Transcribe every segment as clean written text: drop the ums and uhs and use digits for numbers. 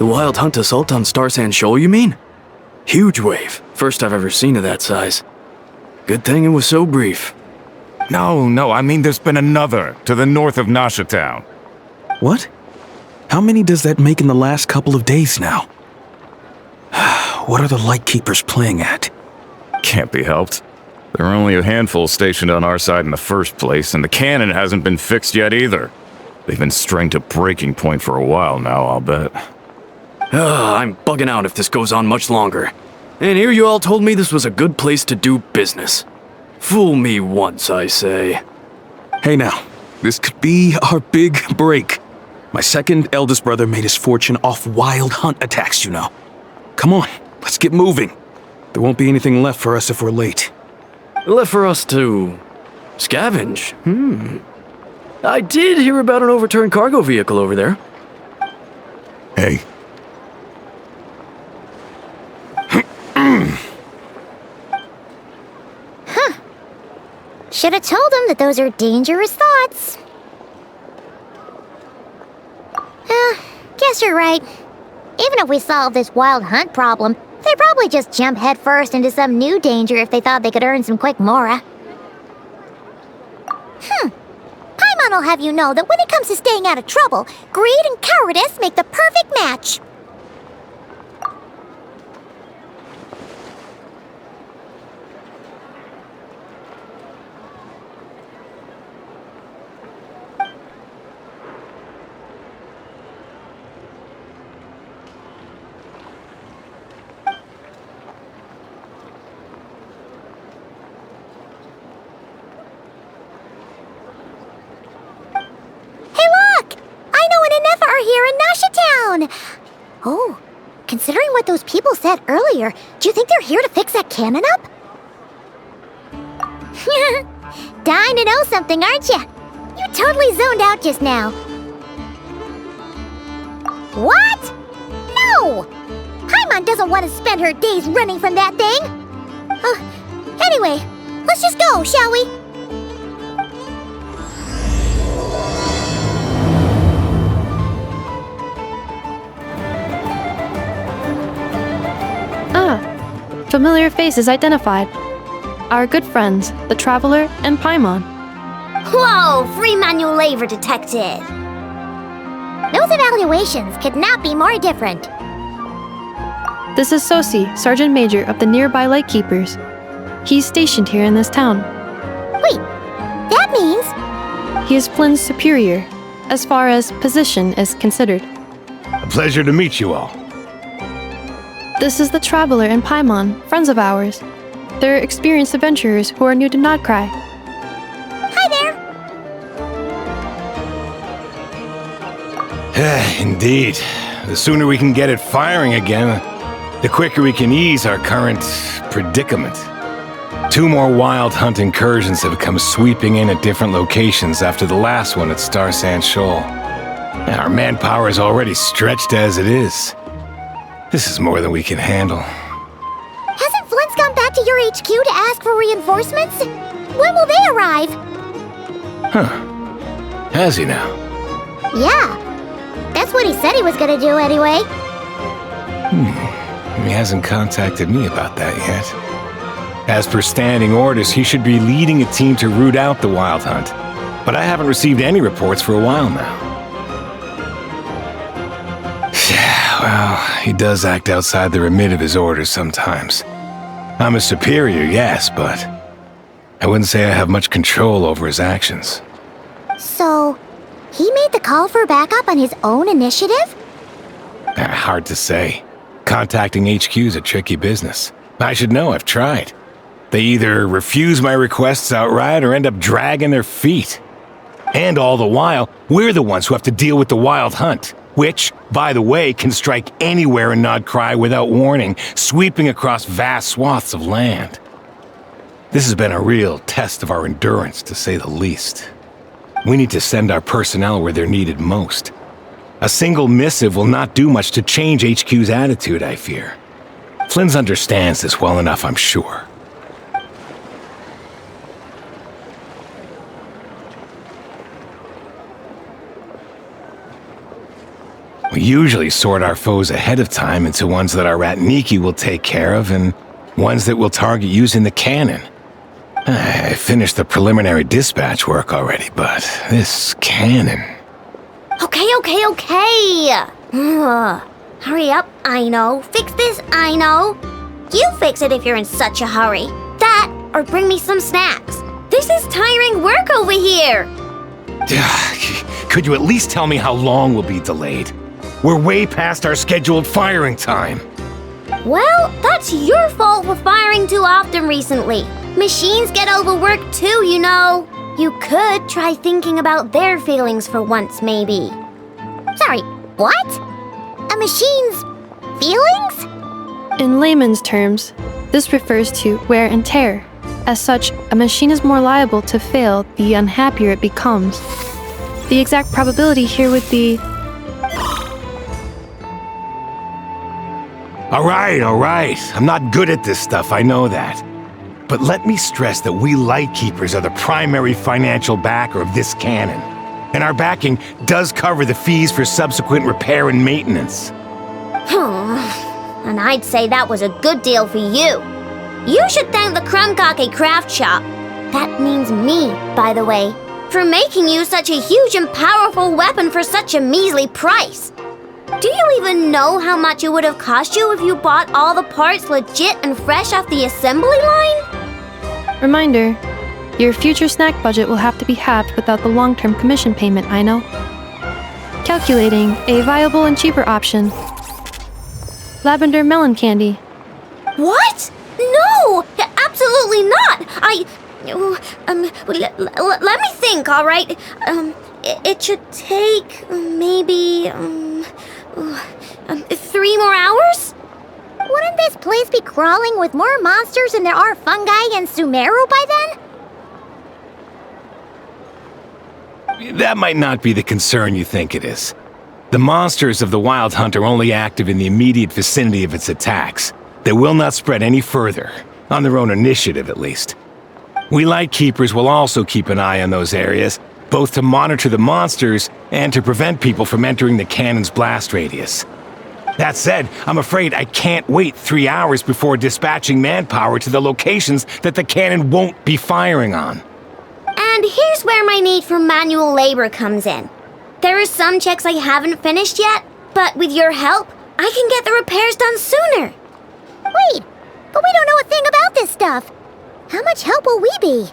The wild hunt assault on Star Sand Shoal, you mean? Huge wave. First I've ever seen of that size. Good thing it was so brief. No, I mean there's been another, to the north of Nasha Town. What? How many does that make in the last couple of days now? What are the Lightkeepers playing at? Can't be helped. There are only a handful stationed on our side in the first place, and the cannon hasn't been fixed yet either. They've been strained to breaking point for a while now, I'll bet. I'm bugging out if this goes on much longer. And here you all told me this was a good place to do business. Fool me once, I say. Hey now, this could be our big break. My second eldest brother made his fortune off wild hunt attacks, you know. Come on, let's get moving. There won't be anything left for us if we're late. Left for us to scavenge? I did hear about an overturned cargo vehicle over there. Hey. Should have told them that those are dangerous thoughts. Guess you're right. Even if we solve this wild hunt problem, they'd probably just jump headfirst into some new danger if they thought they could earn some quick mora. Paimon will have you know that when it comes to staying out of trouble, greed and cowardice make the perfect match. Here in Nasha Town! Oh, considering what those people said earlier, do you think they're here to fix that cannon up? Dying to know something, aren't you? You totally zoned out just now. What? No! Paimon doesn't want to spend her days running from that thing. Anyway, let's just go, shall we? Familiar faces identified. Our good friends, the Traveler and Paimon. Whoa, free manual labor detected. Those evaluations could not be more different. This is Sosi, Sergeant Major of the nearby Lightkeepers. He's stationed here in this town. Wait, that means... He is Flynn's superior, as far as position is considered. A pleasure to meet you all. This is the Traveler and Paimon, friends of ours. They're experienced adventurers who are new to Nodcry. Hi there! Indeed. The sooner we can get it firing again, the quicker we can ease our current predicament. 2 more wild hunt incursions have come sweeping in at different locations after the last one at Star Sand Shoal. Our manpower is already stretched as it is. This is more than we can handle. Hasn't Flint's gone back to your HQ to ask for reinforcements? When will they arrive? Has he now? Yeah. That's what he said he was gonna do anyway. He hasn't contacted me about that yet. As per standing orders, he should be leading a team to root out the wild hunt. But I haven't received any reports for a while now. Well, he does act outside the remit of his orders sometimes. I'm his superior, yes, but I wouldn't say I have much control over his actions. So, he made the call for backup on his own initiative? Hard to say. Contacting HQ's a tricky business. I should know, I've tried. They either refuse my requests outright or end up dragging their feet. And all the while, we're the ones who have to deal with the wild hunt. Which, by the way, can strike anywhere in Nodcry without warning, sweeping across vast swaths of land. This has been a real test of our endurance, to say the least. We need to send our personnel where they're needed most. A single missive will not do much to change HQ's attitude, I fear. Flynn's understands this well enough, I'm sure. We usually sort our foes ahead of time into ones that our rat Nikki will take care of and ones that we'll target using the cannon. I finished the preliminary dispatch work already, but this cannon... Okay. Hurry up, Ayno. Fix this, Ayno. You fix it if you're in such a hurry. That, or bring me some snacks. This is tiring work over here. Could you at least tell me how long we'll be delayed? We're way past our scheduled firing time. Well, that's your fault for firing too often recently. Machines get overworked too, you know. You could try thinking about their feelings for once, maybe. Sorry, what? A machine's feelings? In layman's terms, this refers to wear and tear. As such, a machine is more liable to fail the unhappier it becomes. The exact probability here would be... All right. I'm not good at this stuff, I know that. But let me stress that we Lightkeepers are the primary financial backer of this cannon. And our backing does cover the fees for subsequent repair and maintenance. And I'd say that was a good deal for you. You should thank the Krumkake Craft Shop. That means me, by the way, for making you such a huge and powerful weapon for such a measly price. Do you even know how much it would have cost you if you bought all the parts legit and fresh off the assembly line? Reminder, your future snack budget will have to be halved without the long-term commission payment, Ayno. Calculating a viable and cheaper option. Lavender melon candy. What? No! Absolutely not! Let me think, all right? It should take maybe 3 more hours? Wouldn't this place be crawling with more monsters than there are fungi and Sumeru by then? That might not be the concern you think it is. The monsters of the Wild Hunt are only active in the immediate vicinity of its attacks. They will not spread any further, on their own initiative at least. We Lightkeepers will also keep an eye on those areas, both to monitor the monsters and to prevent people from entering the cannon's blast radius. That said, I'm afraid I can't wait 3 hours before dispatching manpower to the locations that the cannon won't be firing on. And here's where my need for manual labor comes in. There are some checks I haven't finished yet, but with your help, I can get the repairs done sooner. Wait, but we don't know a thing about this stuff. How much help will we be?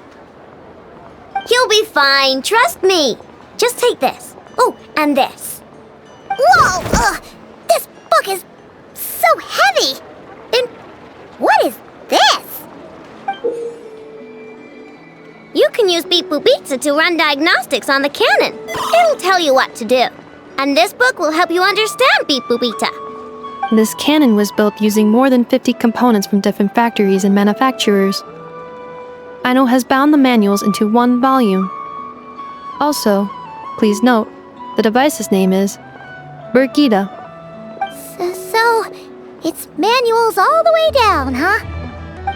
You'll be fine, trust me. Just take this. Oh, and this. Whoa! This book is so heavy! And what is this? You can use Beep Boop Pizza to run diagnostics on the cannon. It'll tell you what to do. And this book will help you understand Beep Boop Pizza. This cannon was built using more than 50 components from different factories and manufacturers. Ayno has bound the manuals into one volume. Also, please note, the device's name is Birgitta. So, it's manuals all the way down, huh?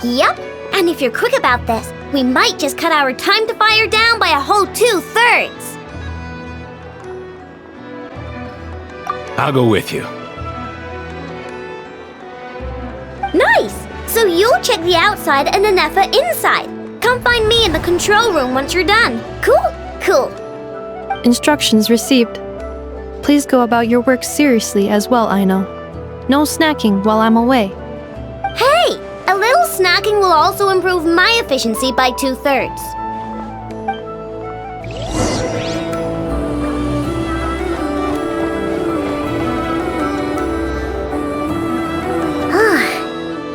Yup, and if you're quick about this, we might just cut our time to fire down by a whole 2/3. I'll go with you. Nice! So you'll check the outside and Innefe inside. Come find me in the control room once you're done. Cool. Instructions received. Please go about your work seriously as well, Ayno. No snacking while I'm away. Hey! A little snacking will also improve my efficiency by 2/3.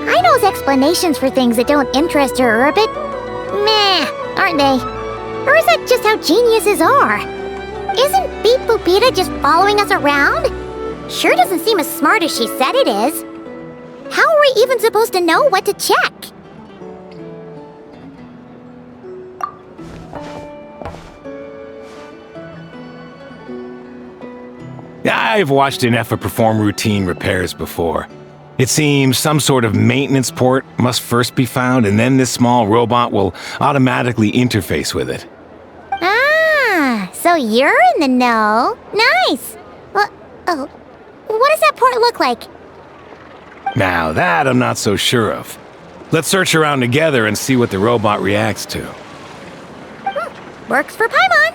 Ayno's explanations for things that don't interest her are a bit meh, aren't they? Or is that just how geniuses are? Isn't Beep Boopita just following us around? Sure doesn't seem as smart as she said it is. How are we even supposed to know what to check? I've watched Innefe perform routine repairs before. It seems some sort of maintenance port must first be found, and then this small robot will automatically interface with it. Ah, so you're in the know. Nice. Well, oh, what does that port look like? Now that I'm not so sure of. Let's search around together and see what the robot reacts to. Works for Paimon.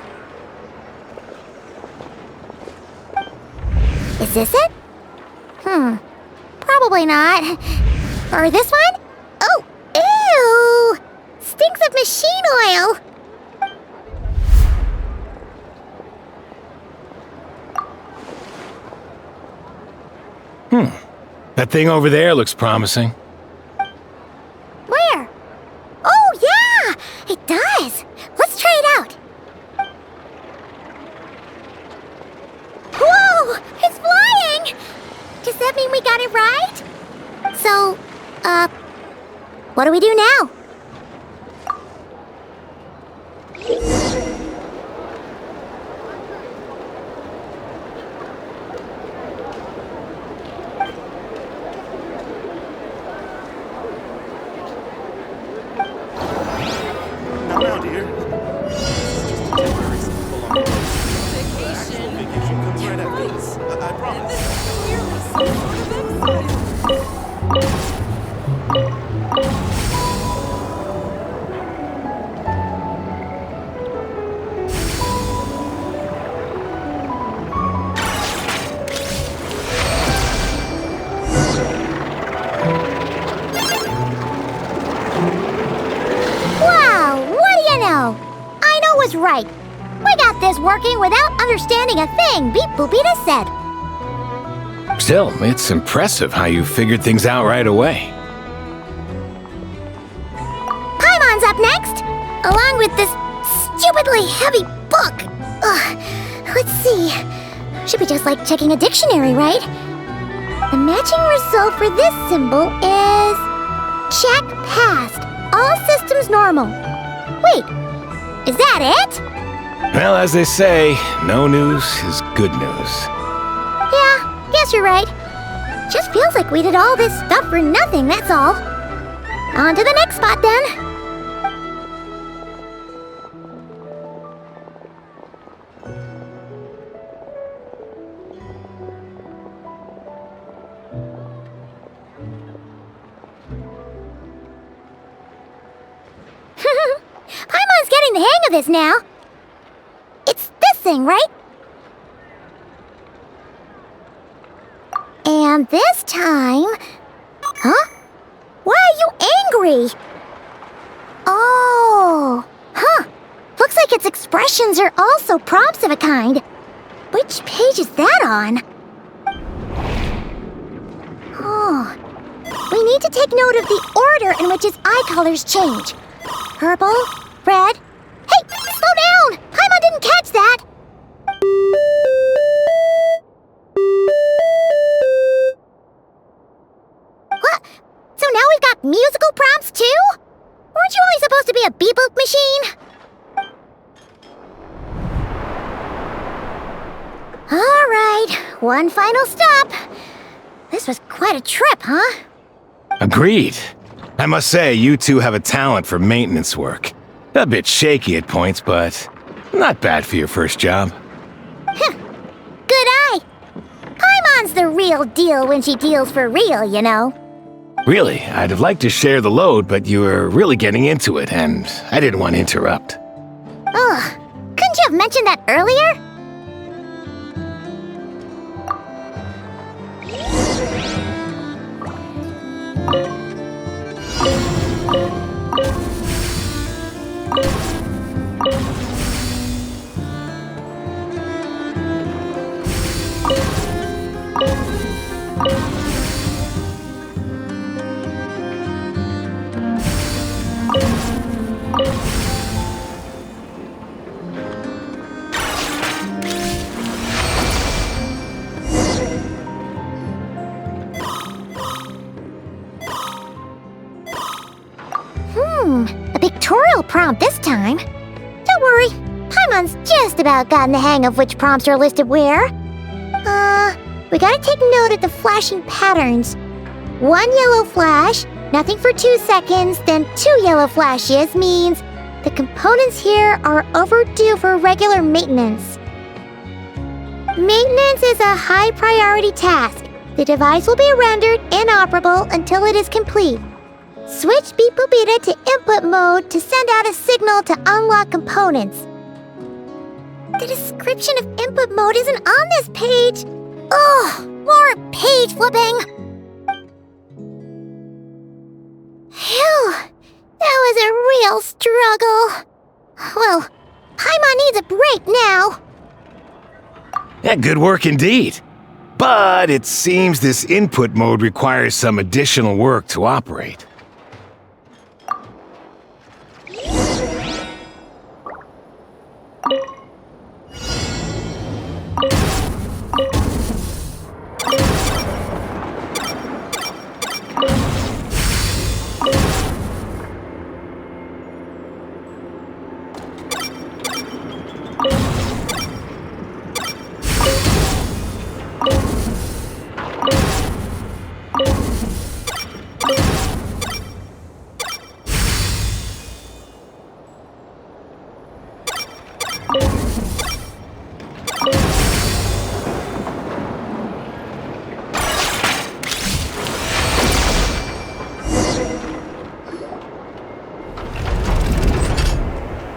Is this it? Probably not. Or this one? Oh, ew! Stinks of machine oil. That thing over there looks promising. Where? Oh, yeah! It does. Let's try it out. Whoa! It's flying! Does that mean we got it right? So, what do we do now? Now, dear. I promise. Wow, what do you know? Айно was right. We got this working without understanding a thing Beep Boopita said. Still, it's impressive how you figured things out right away. Paimon's up next, along with this stupidly heavy book. Ugh, let's see. Should be just like checking a dictionary, right? The matching result for this symbol is... check passed. All systems normal. Wait, is that it? Well, as they say, no news is good news. Yeah, guess you're right. Just feels like we did all this stuff for nothing, that's all. On to the next spot, then. Paimon's getting the hang of this now. It's this thing, right? And this time... Huh? Why are you angry? Oh... Huh. Looks like its expressions are also prompts of a kind. Which page is that on? Oh... We need to take note of the order in which its eye colors change. Purple, red... Hey! Slow down! Paimon didn't catch that! What? So now we've got musical prompts too? Weren't you only supposed to be a beep-boop machine? Alright, one final stop. This was quite a trip, huh? Agreed. I must say, you two have a talent for maintenance work. A bit shaky at points, but not bad for your first job. Good eye. Paimon's the real deal when she deals for real, you know. Really, I'd have liked to share the load, but you were really getting into it, and I didn't want to interrupt. Ugh, couldn't you have mentioned that earlier? A pictorial prompt this time. Don't worry, Paimon's just about gotten the hang of which prompts are listed where. We gotta take note of the flashing patterns. One yellow flash, nothing for 2 seconds, then 2 yellow flashes means the components here are overdue for regular maintenance. Maintenance is a high priority task. The device will be rendered inoperable until it is complete. Switch Beep Boop Beta to input mode to send out a signal to unlock components. The description of input mode isn't on this page. Ugh, more page flipping. Phew, that was a real struggle. Well, Paimon needs a break now. Yeah, good work indeed. But it seems this input mode requires some additional work to operate.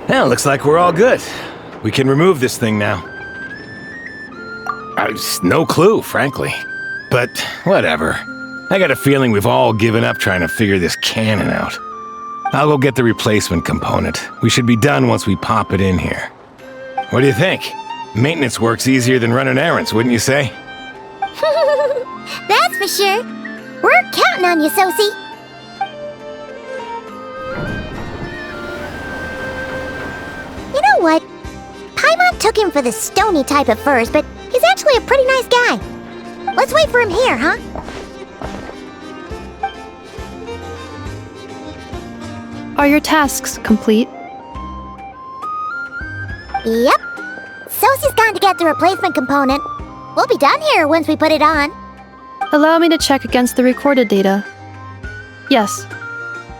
Well, looks like we're all good. We can remove this thing now. No clue, frankly. But whatever. I got a feeling we've all given up trying to figure this cannon out. I'll go get the replacement component. We should be done once we pop it in here. What do you think? Maintenance work's easier than running errands, wouldn't you say? That's for sure. We're counting on you, Sosie. You know what? Paimon took him for the stony type at first, but he's actually a pretty nice guy. Let's wait for him here, huh? Are your tasks complete? Yep. Sosie's gone to get the replacement component. We'll be done here once we put it on. Allow me to check against the recorded data. Yes.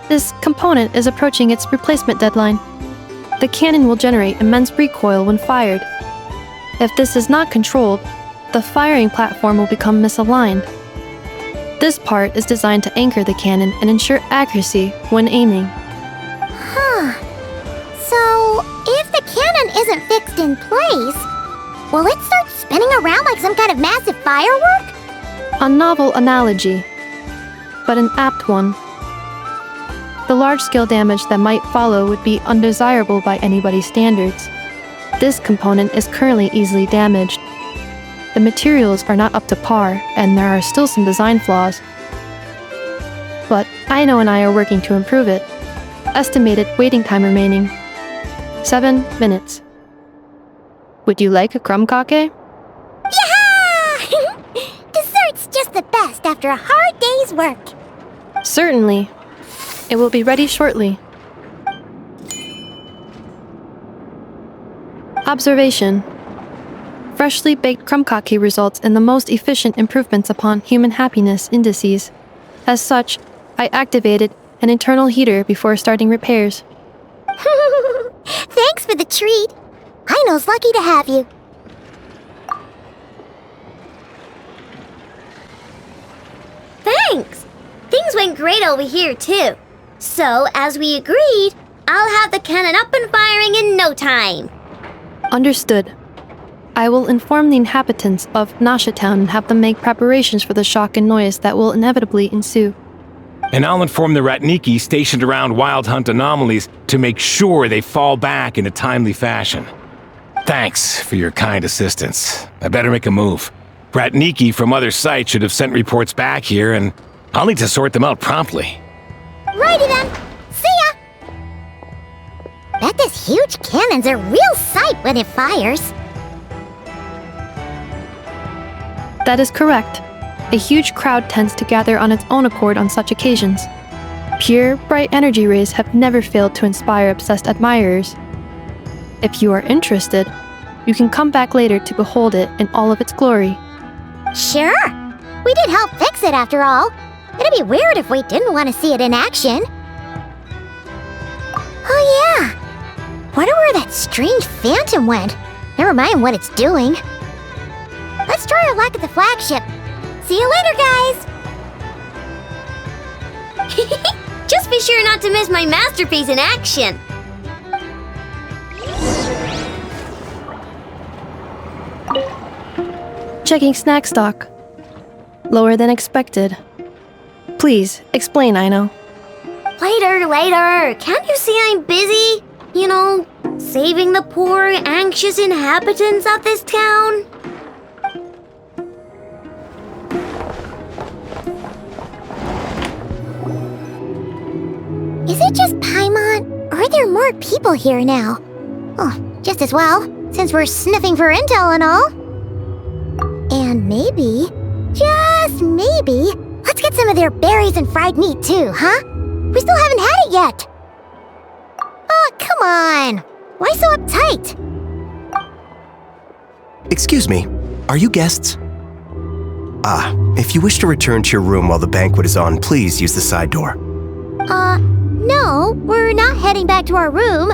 This component is approaching its replacement deadline. The cannon will generate immense recoil when fired. If this is not controlled, the firing platform will become misaligned. This part is designed to anchor the cannon and ensure accuracy when aiming. Huh. So, if the cannon isn't fixed in place, will it start spinning around like some kind of massive firework? A novel analogy, but an apt one. The large-scale damage that might follow would be undesirable by anybody's standards. This component is currently easily damaged. The materials are not up to par, and there are still some design flaws. But Ayno and I are working to improve it. Estimated waiting time remaining: 7 minutes. Would you like a crumb kake? Yeah! Dessert's just the best after a hard day's work. Certainly. It will be ready shortly. Observation. Freshly baked crumb kake results in the most efficient improvements upon human happiness indices. As such, I activated an internal heater before starting repairs. Thanks for the treat. Ayno's lucky to have you. Thanks! Things went great over here, too. So, as we agreed, I'll have the cannon up and firing in no time. Understood. I will inform the inhabitants of Nasha Town and have them make preparations for the shock and noise that will inevitably ensue. And I'll inform the Ratniki stationed around Wild Hunt anomalies to make sure they fall back in a timely fashion. Thanks for your kind assistance. I better make a move. Ratniki from other sites should have sent reports back here, and I'll need to sort them out promptly. Righty then. See ya! Bet this huge cannon's a real sight when it fires. That is correct. A huge crowd tends to gather on its own accord on such occasions. Pure, bright energy rays have never failed to inspire obsessed admirers. If you are interested, you can come back later to behold it in all of its glory. Sure. We did help fix it after all. It'd be weird if we didn't want to see it in action. Oh yeah. Wonder where that strange phantom went. Never mind what it's doing. Let's try our luck at the flagship. See you later, guys! Just be sure not to miss my masterpiece in action. Checking snack stock. Lower than expected. Please, explain, Ayno. Later. Can't you see I'm busy? You know, saving the poor, anxious inhabitants of this town? Is it just Paimon, or are there more people here now? Oh, just as well, since we're sniffing for intel and all. And maybe, just maybe, let's get some of their berries and fried meat too, huh? We still haven't had it yet. Oh, come on. Why so uptight? Excuse me, are you guests? If you wish to return to your room while the banquet is on, please use the side door. No, we're not heading back to our room.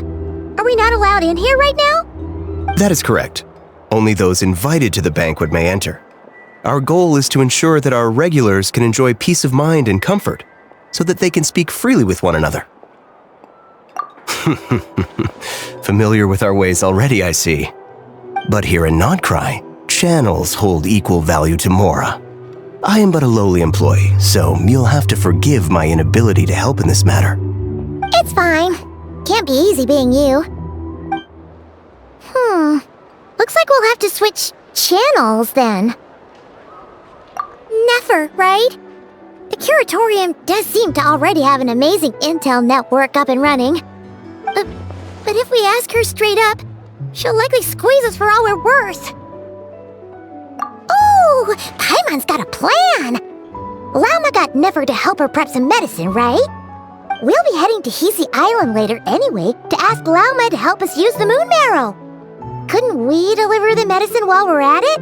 Are we not allowed in here right now? That is correct. Only those invited to the banquet may enter. Our goal is to ensure that our regulars can enjoy peace of mind and comfort, so that they can speak freely with one another. Familiar with our ways already, I see. But here in Nodcry, channels hold equal value to Mora. I am but a lowly employee, so you'll have to forgive my inability to help in this matter. It's fine. Can't be easy being you. Looks like we'll have to switch channels then. Never, right? The Curatorium does seem to already have an amazing intel network up and running. But if we ask her straight up, she'll likely squeeze us for all we're worth. Oh, Paimon's got a plan! Lama got Nefer to help her prep some medicine, right? We'll be heading to Hisi Island later anyway to ask Lama to help us use the moon marrow. Couldn't we deliver the medicine while we're at it?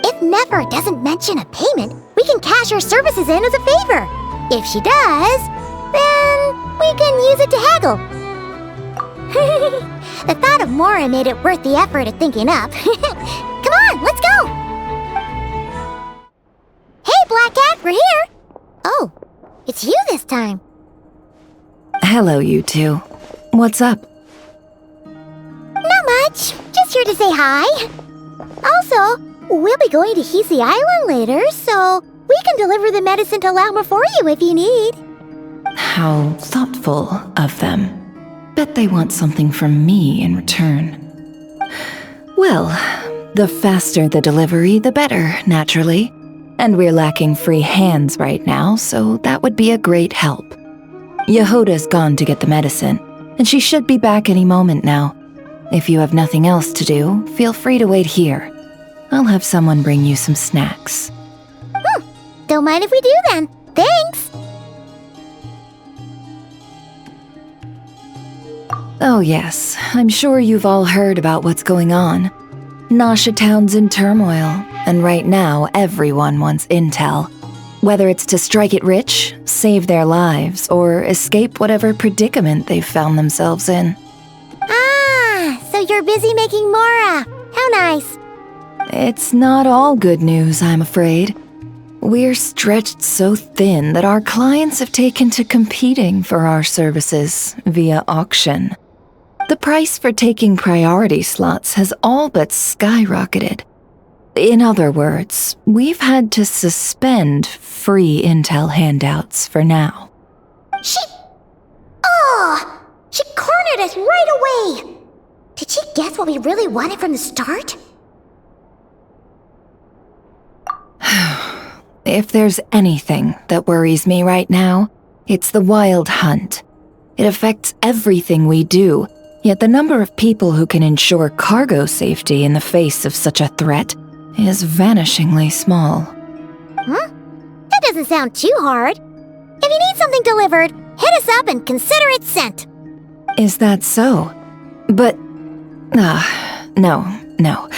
If Nefer doesn't mention a payment, we can cash her services in as a favor. If she does, then we can use it to haggle. The thought of Mora made it worth the effort of thinking up. Come on, let's go! Hey, Black Cat, we're here! Oh, it's you this time. Hello, you two. What's up? Not much. Just here to say hi. Also, we'll be going to Hisi Island later, so we can deliver the medicine to Laume for you if you need. How thoughtful of them. Bet they want something from me in return. Well, the faster the delivery, the better, naturally. And we're lacking free hands right now, so that would be a great help. Yehoda's gone to get the medicine, and she should be back any moment now. If you have nothing else to do, feel free to wait here. I'll have someone bring you some snacks. Don't mind if we do then. Thanks! Oh yes, I'm sure you've all heard about what's going on. Nasha Town's in turmoil, and right now everyone wants intel. Whether it's to strike it rich, save their lives, or escape whatever predicament they've found themselves in. So you're busy making Mora. How nice. It's not all good news, I'm afraid. We're stretched so thin that our clients have taken to competing for our services via auction. The price for taking priority slots has all but skyrocketed. In other words, we've had to suspend free intel handouts for now. She cornered us right away! Did she guess what we really wanted from the start? If there's anything that worries me right now, it's the wild hunt. It affects everything we do, yet the number of people who can ensure cargo safety in the face of such a threat is vanishingly small. That doesn't sound too hard. If you need something delivered, hit us up and consider it sent. Is that so? But... No.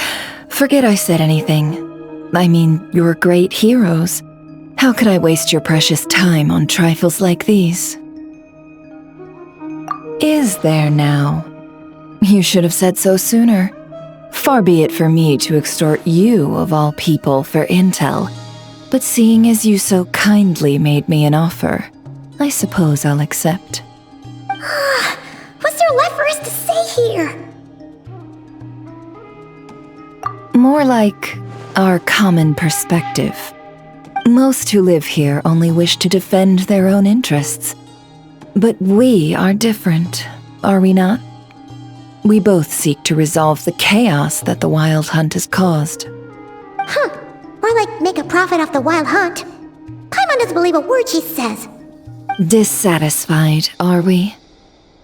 Forget I said anything. I mean, you're great heroes. How could I waste your precious time on trifles like these? Is there now? You should have said so sooner. Far be it for me to extort you, of all people, for intel. But seeing as you so kindly made me an offer, I suppose I'll accept. What's there left for us to say here? More like our common perspective. Most who live here only wish to defend their own interests. But we are different, are we not? We both seek to resolve the chaos that the Wild Hunt has caused. Or like make a profit off the Wild Hunt. Paimon doesn't believe a word she says. Dissatisfied, are we?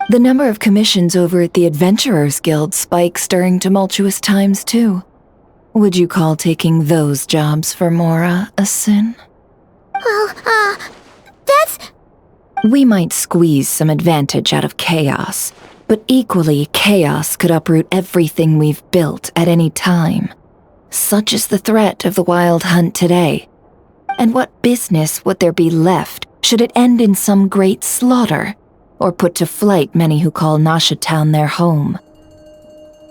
The number of commissions over at the Adventurers Guild spikes during tumultuous times, too. Would you call taking those jobs for Mora a sin? Well, that's... We might squeeze some advantage out of chaos, but equally, chaos could uproot everything we've built at any time. Such is the threat of the Wild Hunt today. And what business would there be left should it end in some great slaughter, or put to flight many who call Nasha Town their home?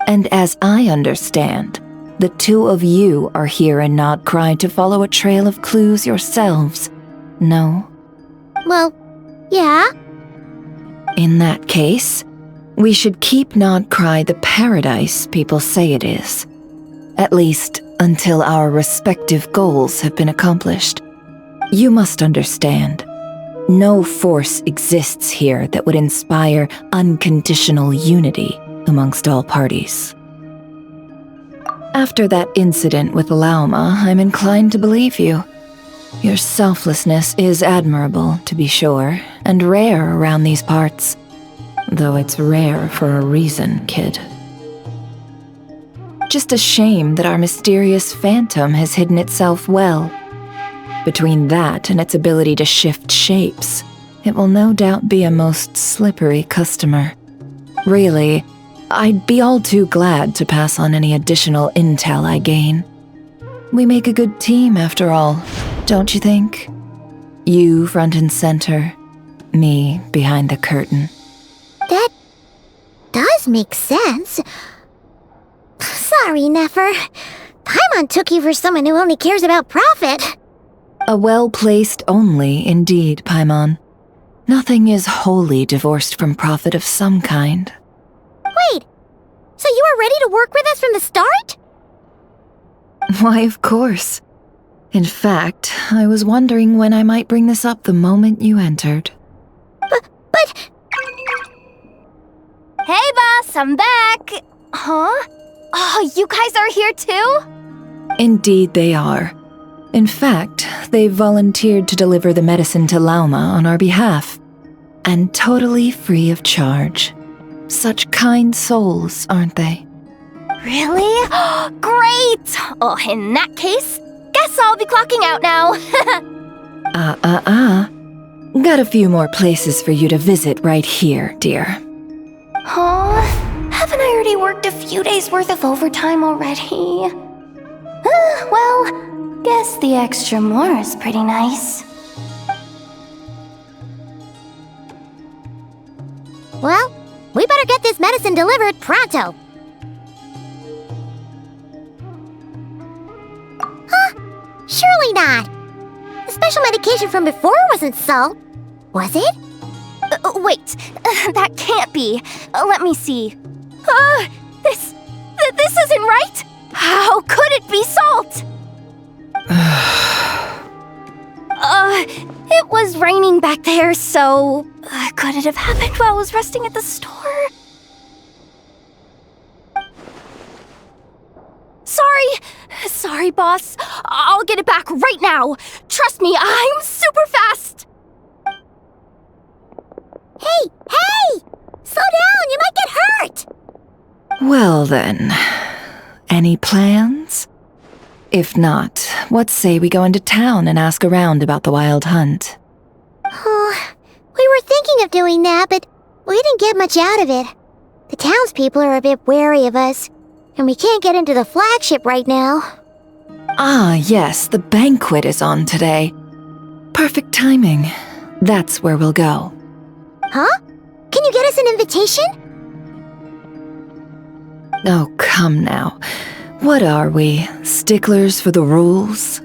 And as I understand, the two of you are here in Nodcry to follow a trail of clues yourselves, no? Well, yeah. In that case, we should keep Nodcry the paradise people say it is. At least, until our respective goals have been accomplished. You must understand, no force exists here that would inspire unconditional unity amongst all parties. After that incident with Laume, I'm inclined to believe you. Your selflessness is admirable, to be sure, and rare around these parts. Though it's rare for a reason, kid. Just a shame that our mysterious phantom has hidden itself well. Between that and its ability to shift shapes, it will no doubt be a most slippery customer. Really, I'd be all too glad to pass on any additional intel I gain. We make a good team, after all, don't you think? You front and center, me behind the curtain. That does make sense. Sorry, Nefer. Paimon took you for someone who only cares about profit. A well-placed only, indeed, Paimon. Nothing is wholly divorced from profit of some kind. Wait, so you were ready to work with us from the start? Why, of course. In fact, I was wondering when I might bring this up the moment you entered. But... Hey, boss, I'm back! Huh? Oh, you guys are here too? Indeed they are. In fact, they've volunteered to deliver the medicine to Laume on our behalf. And totally free of charge. Such kind souls, aren't they? Really? Great! Oh, in that case, guess I'll be clocking out now. Got a few more places for you to visit right here, dear. Huh? Haven't I already worked a few days worth of overtime already? Well, guess the extra more is pretty nice. Well, we better get this medicine delivered pronto. Huh? Surely not. The special medication from before wasn't salt, was it? Wait, that can't be. Let me see. This isn't right! How could it be salt? It was raining back there, so... could it have happened while I was resting at the store? Sorry, boss. I'll get it back right now. Trust me, I'm super fast. Hey! Slow down, you might get hurt! Well then, any plans? If not, what say we go into town and ask around about the Wild Hunt? Oh, we were thinking of doing that, but we didn't get much out of it. The townspeople are a bit wary of us, and we can't get into the flagship right now. Ah, yes, the banquet is on today. Perfect timing. That's where we'll go. Huh? Can you get us an invitation? Oh, come now. What are we, sticklers for the rules?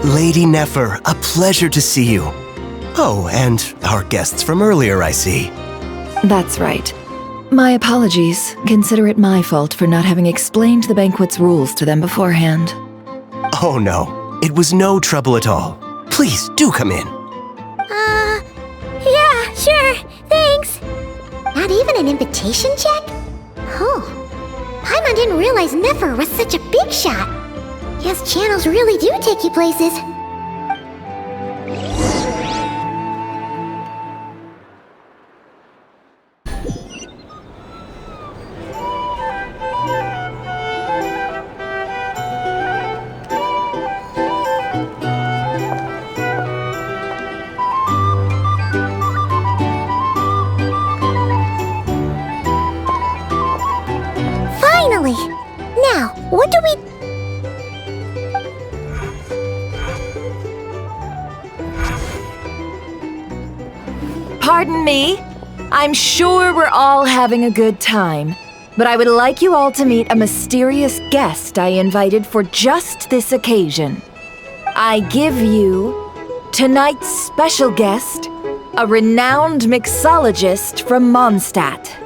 Lady Nefer, a pleasure to see you. Oh, and our guests from earlier, I see. That's right. My apologies. Consider it my fault for not having explained the banquet's rules to them beforehand. Oh no, it was no trouble at all. Please, do come in. Yeah, sure, thanks. Not even an invitation check? Oh, Paimon didn't realize Nefer was such a big shot. Yes, channels really do take you places. Finally! Now, what do we... Pardon me. I'm sure we're all having a good time, but I would like you all to meet a mysterious guest I invited for just this occasion. I give you tonight's special guest, a renowned mixologist from Mondstadt.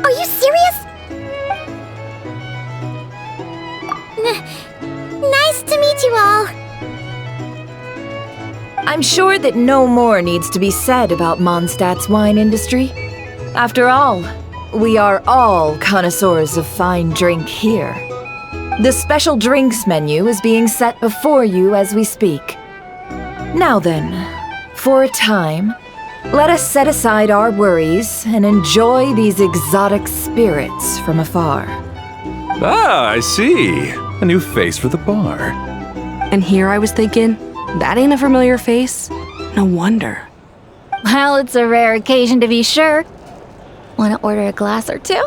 Are you serious? Nice to meet you all. I'm sure that no more needs to be said about Mondstadt's wine industry. After all, we are all connoisseurs of fine drink here. The special drinks menu is being set before you as we speak. Now then, for a time, let us set aside our worries and enjoy these exotic spirits from afar. Ah, I see. A new face for the bar. And here I was thinking, that ain't a familiar face. No wonder. Well, it's a rare occasion to be sure. Want to order a glass or two?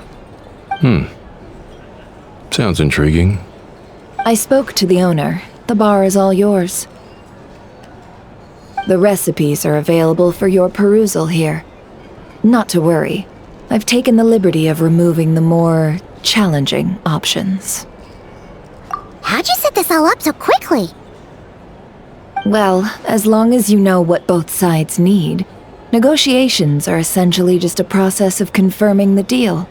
Sounds intriguing. I spoke to the owner. The bar is all yours. The recipes are available for your perusal here. Not to worry. I've taken the liberty of removing the more challenging options. How'd you set this all up so quickly? Well, as long as you know what both sides need, negotiations are essentially just a process of confirming the deal.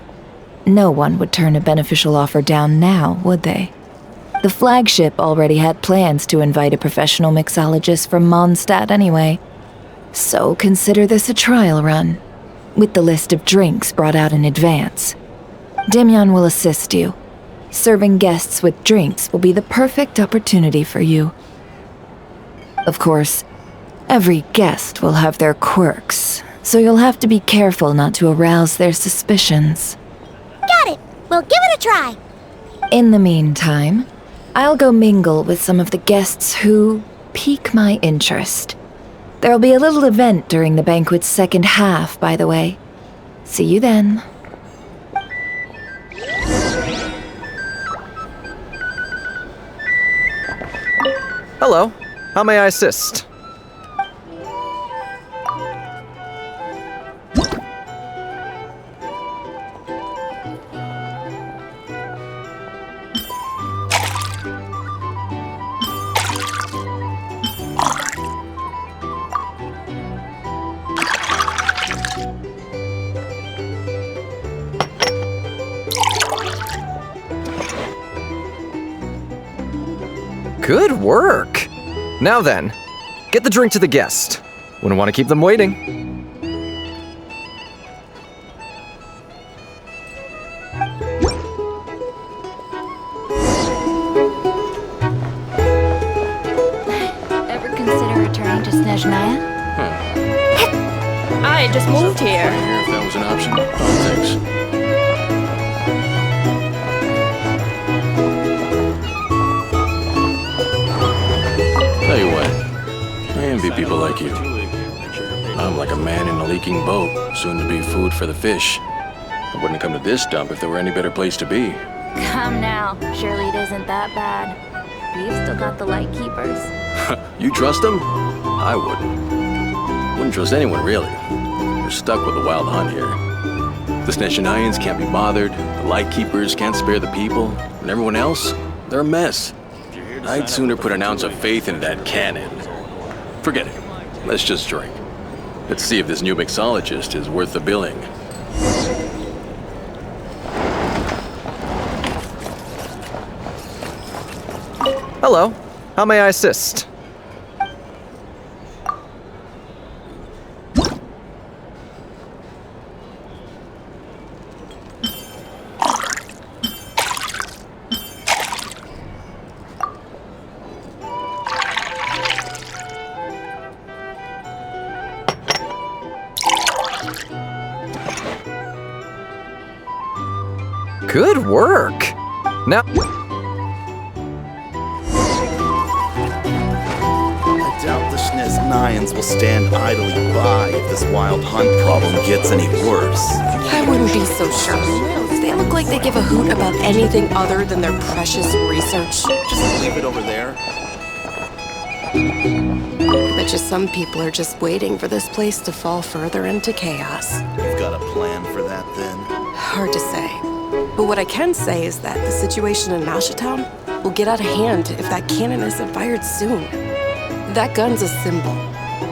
No one would turn a beneficial offer down now, would they? The flagship already had plans to invite a professional mixologist from Mondstadt anyway. So consider this a trial run, with the list of drinks brought out in advance. Demyon will assist you. Serving guests with drinks will be the perfect opportunity for you. Of course, every guest will have their quirks, so you'll have to be careful not to arouse their suspicions. Got it! We'll give it a try! In the meantime, I'll go mingle with some of the guests who pique my interest. There'll be a little event during the banquet's second half, by the way. See you then. Hello. How may I assist? Good work! Now then, get the drink to the guest. Wouldn't want to keep them waiting. Ever consider returning to Snezhnaya? I just moved here. If that was an option. Oh, thanks. Tell you what, I envy people like you. I'm like a man in a leaking boat, soon to be food for the fish. I wouldn't have come to this dump if there were any better place to be. Come now, surely it isn't that bad. We've still got the light keepers. You trust them? I wouldn't. Wouldn't trust anyone, really. We're stuck with the wild hunt here. The Snezhnayans can't be bothered, the light keepers can't spare the people, and everyone else, they're a mess. I'd sooner put an ounce of faith in that cannon. Forget it. Let's just drink. Let's see if this new mixologist is worth the billing. Hello. How may I assist? Good work. Now... I doubt the Schniz Nyans will stand idly by if this wild hunt problem gets any worse. I wouldn't be so sure. They look like they give a hoot about anything other than their precious research. Just leave it over there. I bet you some people are just waiting for this place to fall further into chaos. You've got a plan for that, then? Hard to say. But what I can say is that the situation in Town will get out of hand if that cannon isn't fired soon. That gun's a symbol.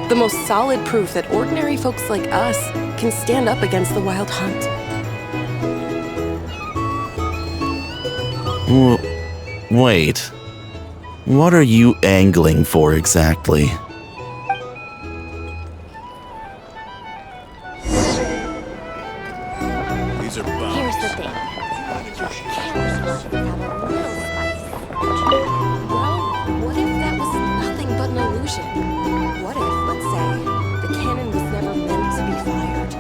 The most solid proof that ordinary folks like us can stand up against the wild hunt. Wait. What are you angling for exactly? Here's the thing. Well, what if that was nothing but an illusion? What if, let's say, the cannon was never meant to be fired?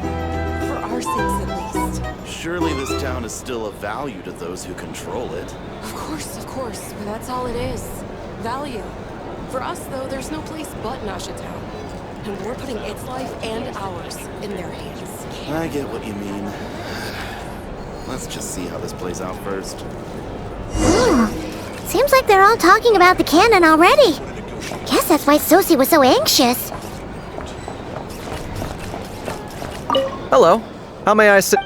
For our sakes, at least. Surely this town is still of value to those who control it. Of course, but that's all it is. Value. For us, though, there's no place but Town. And we're putting its life and ours in their hands. I get what you mean. Let's just see how this plays out first. Seems like they're all talking about the cannon already. Guess that's why Sosie was so anxious. Hello. How may I assist?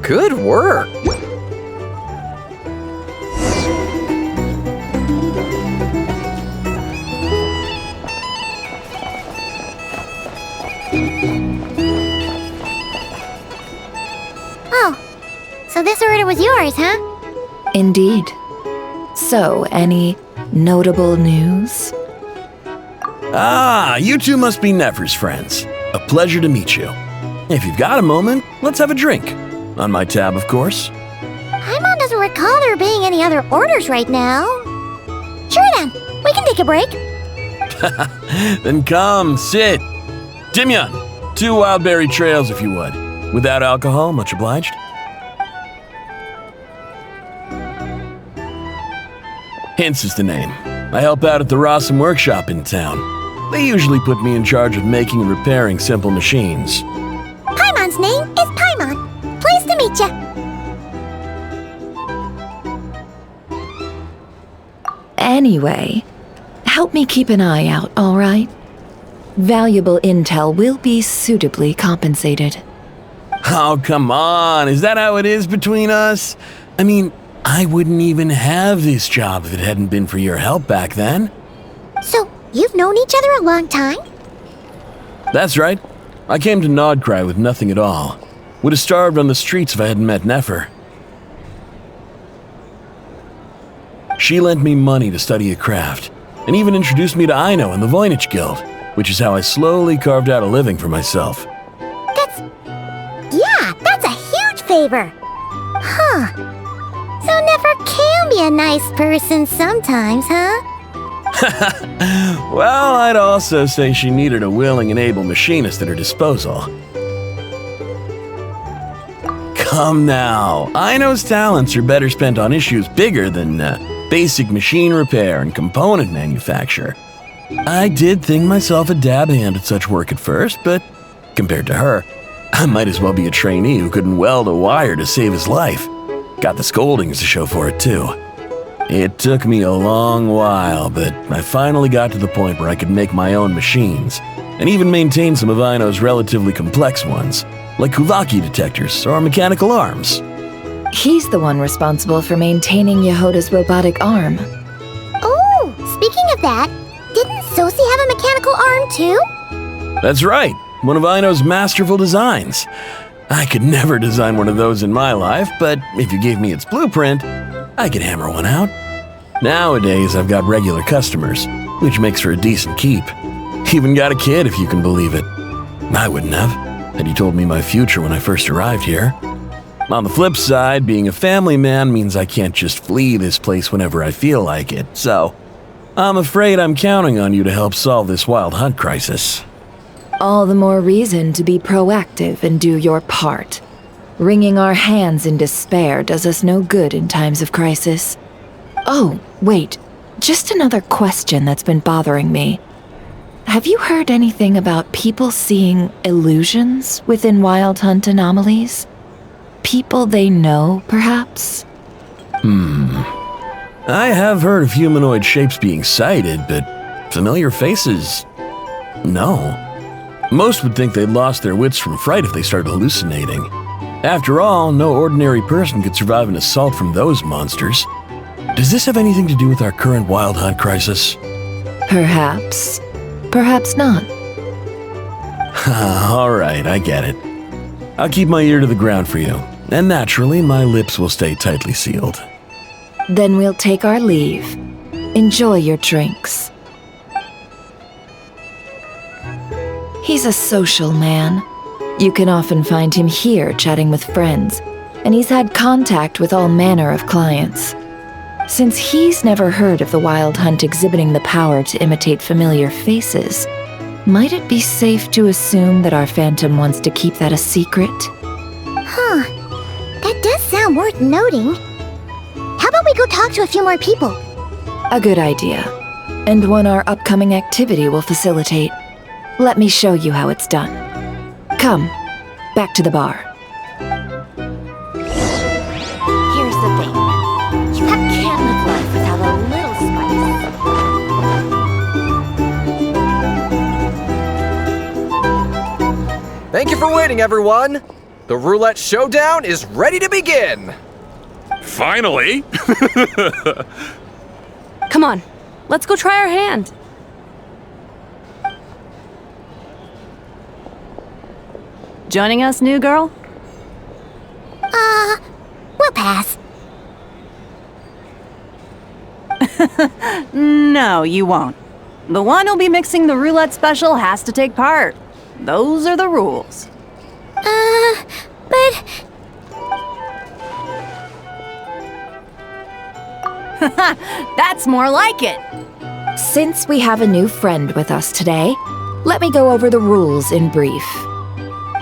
Good work. Oh, so this order was yours, huh? Indeed. So, any notable news? Ah, you two must be Nefer's friends. A pleasure to meet you. If you've got a moment, let's have a drink. On my tab, of course. Paimon doesn't recall there being any other orders right now. Sure then, we can take a break. Then come, sit. Dimyon, 2 wildberry trails if you would. Without alcohol, much obliged. Hints is the name. I help out at the Rossum workshop in town. They usually put me in charge of making and repairing simple machines. Paimon's name is Paimon. Pleased to meet ya. Anyway, help me keep an eye out, all right? Valuable intel will be suitably compensated. Oh, come on. Is that how it is between us? I mean, I wouldn't even have this job if it hadn't been for your help back then. So, you've known each other a long time? That's right. I came to Nodcry with nothing at all. Would have starved on the streets if I hadn't met Nefer. She lent me money to study a craft, and even introduced me to Ayno and the Voynich Guild, which is how I slowly carved out a living for myself. That's a huge favor. Huh. So Nefer can be a nice person sometimes, huh? Well, I'd also say she needed a willing and able machinist at her disposal. Come now, Ayno's talents are better spent on issues bigger than basic machine repair and component manufacture. I did think myself a dab hand at such work at first, but compared to her, I might as well be a trainee who couldn't weld a wire to save his life. Got the scoldings to show for it, too. It took me a long while, but I finally got to the point where I could make my own machines, and even maintain some of Aino's relatively complex ones, like Kuvaki detectors or mechanical arms. He's the one responsible for maintaining Yehoda's robotic arm. Oh, speaking of that, didn't Sosi have a mechanical arm too? That's right, one of Aino's masterful designs. I could never design one of those in my life, but if you gave me its blueprint, I could hammer one out. Nowadays, I've got regular customers, which makes for a decent keep. Even got a kid, if you can believe it. I wouldn't have, had you told me my future when I first arrived here. On the flip side, being a family man means I can't just flee this place whenever I feel like it, so I'm afraid I'm counting on you to help solve this wild hunt crisis. All the more reason to be proactive and do your part. Wringing our hands in despair does us no good in times of crisis. Oh, wait, just another question that's been bothering me. Have you heard anything about people seeing illusions within wild hunt anomalies? People they know, perhaps? I have heard of humanoid shapes being sighted, but familiar faces? No. Most would think they'd lost their wits from fright if they started hallucinating. After all, no ordinary person could survive an assault from those monsters. Does this have anything to do with our current wild hunt crisis? Perhaps. Perhaps not. All right, I get it. I'll keep my ear to the ground for you, and naturally, my lips will stay tightly sealed. Then we'll take our leave. Enjoy your drinks. He's a social man. You can often find him here chatting with friends, and he's had contact with all manner of clients. Since he's never heard of the wild hunt exhibiting the power to imitate familiar faces, might it be safe to assume that our phantom wants to keep that a secret? Huh. That does sound worth noting. How about we go talk to a few more people? A good idea. And one our upcoming activity will facilitate. Let me show you how it's done. Come, back to the bar. Here's the thing. You can't live life without a little spice. Thank you for waiting, everyone. The roulette showdown is ready to begin. Finally! Come on, let's go try our hand. Joining us, new girl? We'll pass. No, you won't. The one who'll be mixing the roulette special has to take part. Those are the rules. But... That's more like it. Since we have a new friend with us today, let me go over the rules in brief.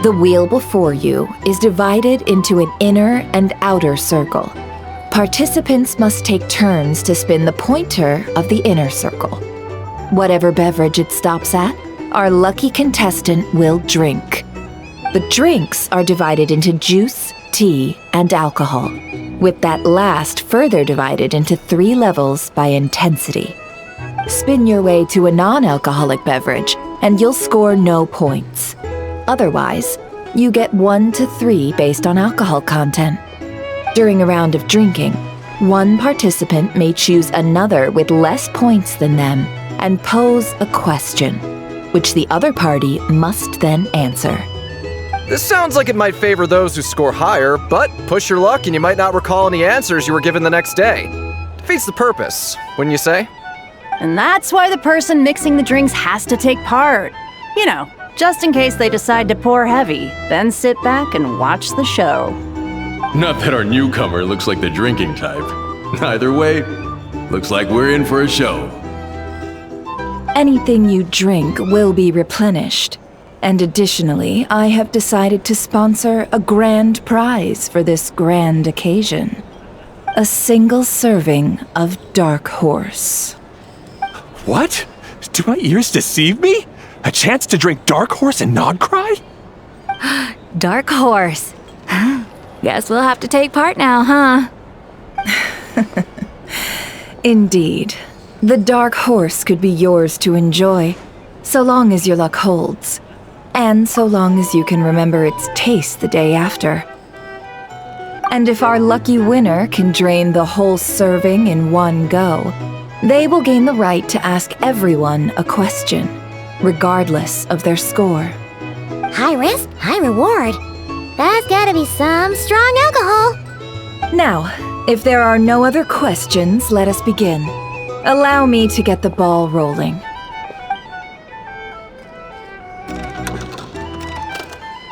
The wheel before you is divided into an inner and outer circle. Participants must take turns to spin the pointer of the inner circle. Whatever beverage it stops at, our lucky contestant will drink. The drinks are divided into juice, tea, and alcohol, with that last further divided into 3 levels by intensity. Spin your way to a non-alcoholic beverage, and you'll score no points. Otherwise, you get 1 to 3 based on alcohol content. During a round of drinking, one participant may choose another with less points than them and pose a question, which the other party must then answer. This sounds like it might favor those who score higher, but push your luck and you might not recall any answers you were given the next day. Defeats the purpose, wouldn't you say? And that's why the person mixing the drinks has to take part. You know, just in case they decide to pour heavy, then sit back and watch the show. Not that our newcomer looks like the drinking type. Either way, looks like we're in for a show. Anything you drink will be replenished. And additionally, I have decided to sponsor a grand prize for this grand occasion. A single serving of Dark Horse. What? Do my ears deceive me? A chance to drink Dark Horse and not cry? Dark horse. Guess we'll have to take part now, huh? Indeed. The dark horse could be yours to enjoy, so long as your luck holds. And so long as you can remember its taste the day after. And if our lucky winner can drain the whole serving in one go, they will gain the right to ask everyone a question, regardless of their score. High risk, high reward. That's gotta be some strong alcohol. Now, if there are no other questions, let us begin. Allow me to get the ball rolling.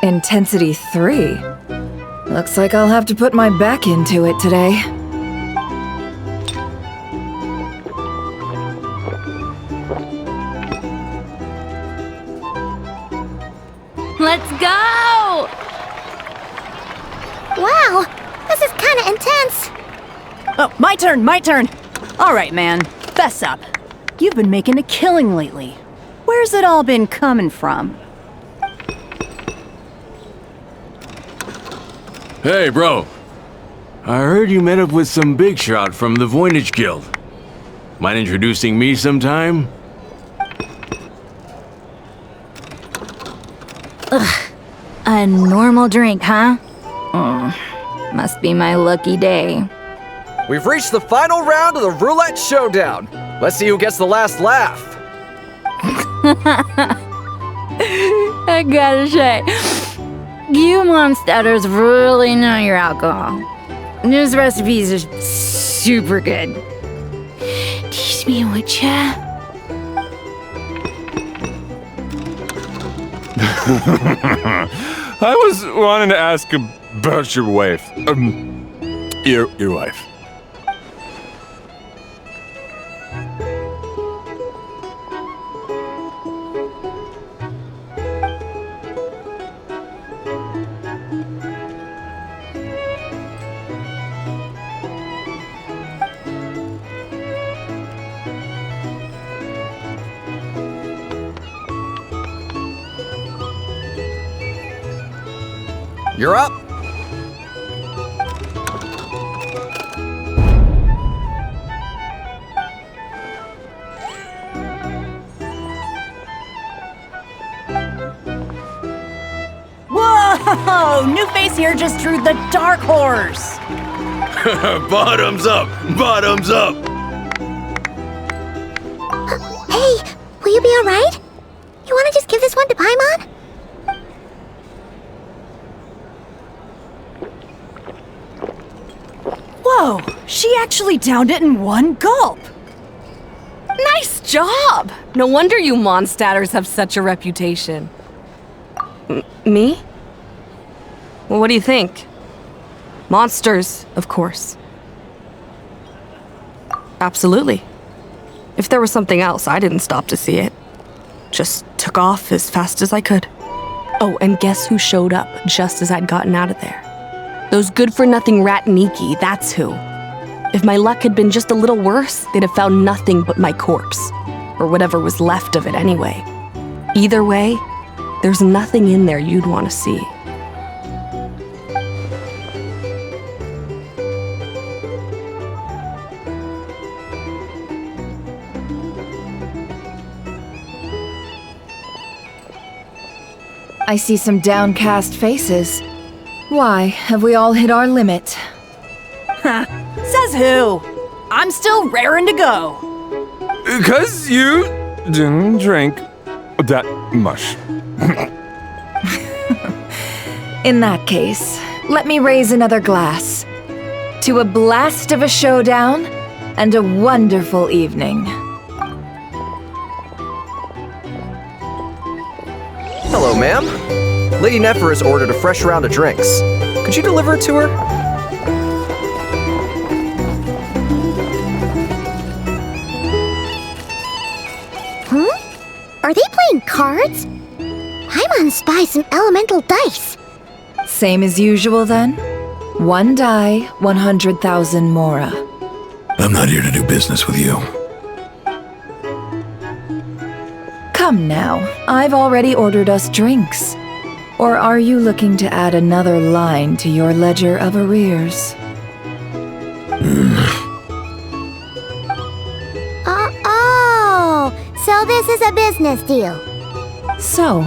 Intensity 3. Looks like I'll have to put my back into it today. Let's go! Wow, this is kinda intense. Oh, my turn. All right, man, fess up. You've been making a killing lately. Where's it all been coming from? Hey, bro. I heard you met up with some big shot from the Voynich Guild. Mind introducing me sometime? Ugh. A normal drink, huh? Must be my lucky day. We've reached the final round of the roulette showdown. Let's see who gets the last laugh. I gotta say, you monsters really know your alcohol. This recipes are super good. Teach me, would ya? I was wanting to ask about your wife. Your wife. You're up. Whoa! New face here just drew the dark horse. Bottoms up! Bottoms up! Hey, will you be alright? You wanna just give this one to Paimon? Whoa, she actually downed it in one gulp. Nice job! No wonder you monsters have such a reputation. Me? Well, what do you think? Monsters, of course. Absolutely. If there was something else, I didn't stop to see it. Just took off as fast as I could. Oh, and guess who showed up just as I'd gotten out of there? Those good-for-nothing Ratniki, that's who. If my luck had been just a little worse, they'd have found nothing but my corpse. Or whatever was left of it anyway. Either way, there's nothing in there you'd want to see. I see some downcast faces. Why, have we all hit our limit? Says who? I'm still raring to go. 'Cause you didn't drink that much. In that case, let me raise another glass. To a blast of a showdown and a wonderful evening. Hello, ma'am. Lady Inneffe has ordered a fresh round of drinks. Could you deliver it to her? Are they playing cards? Paimon spies some elemental dice. Same as usual then? One die, 100,000 mora. I'm not here to do business with you. Come now, I've already ordered us drinks. Or are you looking to add another line to your ledger of arrears? Oh, so this is a business deal. So,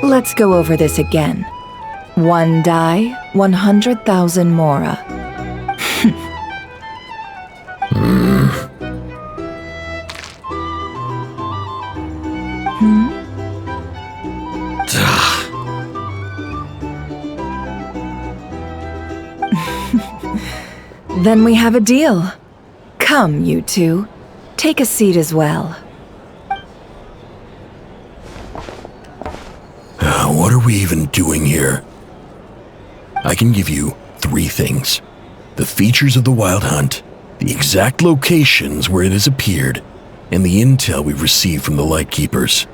let's go over this again. 1 die, 100,000 mora. Then we have a deal. Come, you two. Take a seat as well. What are we even doing here? I can give you 3 things. The features of the Wild Hunt, the exact locations where it has appeared, and the intel we've received from the Lightkeepers.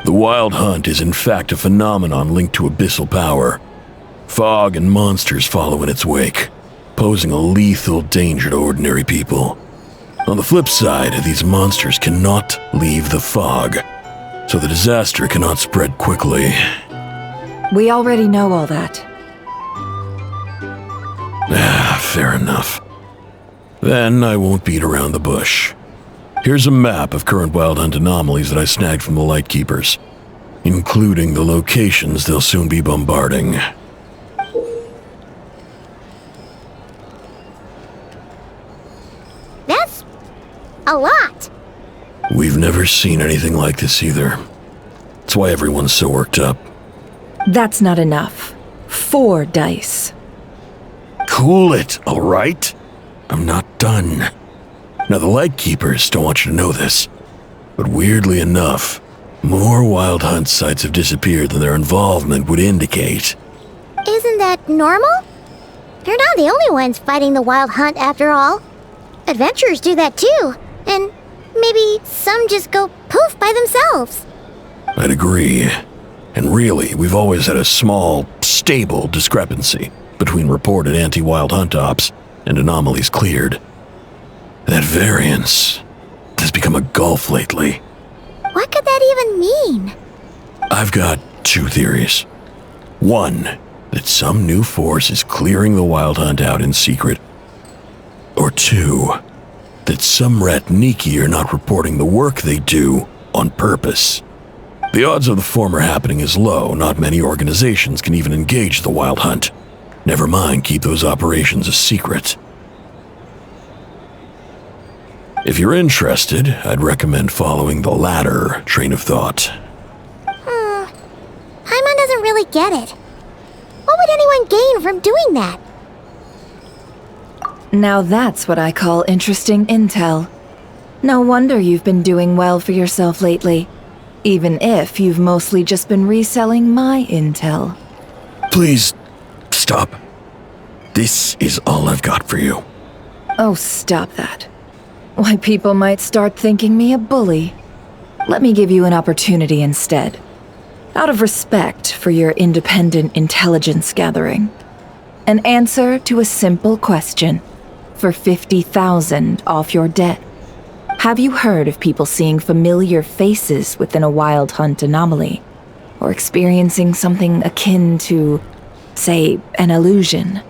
The Wild Hunt is in fact a phenomenon linked to abyssal power. Fog and monsters follow in its wake, posing a lethal danger to ordinary people. On the flip side, these monsters cannot leave the fog, so the disaster cannot spread quickly. We already know all that. Fair enough. Then I won't beat around the bush. Here's a map of current Wild Hunt anomalies that I snagged from the Lightkeepers, including the locations they'll soon be bombarding. That's a lot. We've never seen anything like this either. That's why everyone's so worked up. That's not enough. 4 dice. Cool it, all right? I'm not done. Now, the Lightkeepers don't want you to know this, but weirdly enough, more Wild Hunt sites have disappeared than their involvement would indicate. Isn't that normal? They're not the only ones fighting the Wild Hunt after all. Adventurers do that too, and maybe some just go poof by themselves. I'd agree. And really, we've always had a small, stable discrepancy between reported anti-Wild Hunt ops and anomalies cleared. That variance has become a gulf lately. What could that even mean? I've got 2 theories. 1, that some new force is clearing the Wild Hunt out in secret. Or 2, that some Ratniki are not reporting the work they do on purpose. The odds of the former happening is low. Not many organizations can even engage the Wild Hunt. Never mind keep those operations a secret. If you're interested, I'd recommend following the latter train of thought. Paimon doesn't really get it. What would anyone gain from doing that? Now that's what I call interesting intel. No wonder you've been doing well for yourself lately. Even if you've mostly just been reselling my intel. Please, stop. This is all I've got for you. Oh, stop that. Why, people might start thinking me a bully. Let me give you an opportunity instead. Out of respect for your independent intelligence gathering. An answer to a simple question. For 50,000 off your debt. Have you heard of people seeing familiar faces within a Wild Hunt anomaly? Or experiencing something akin to, say, an illusion?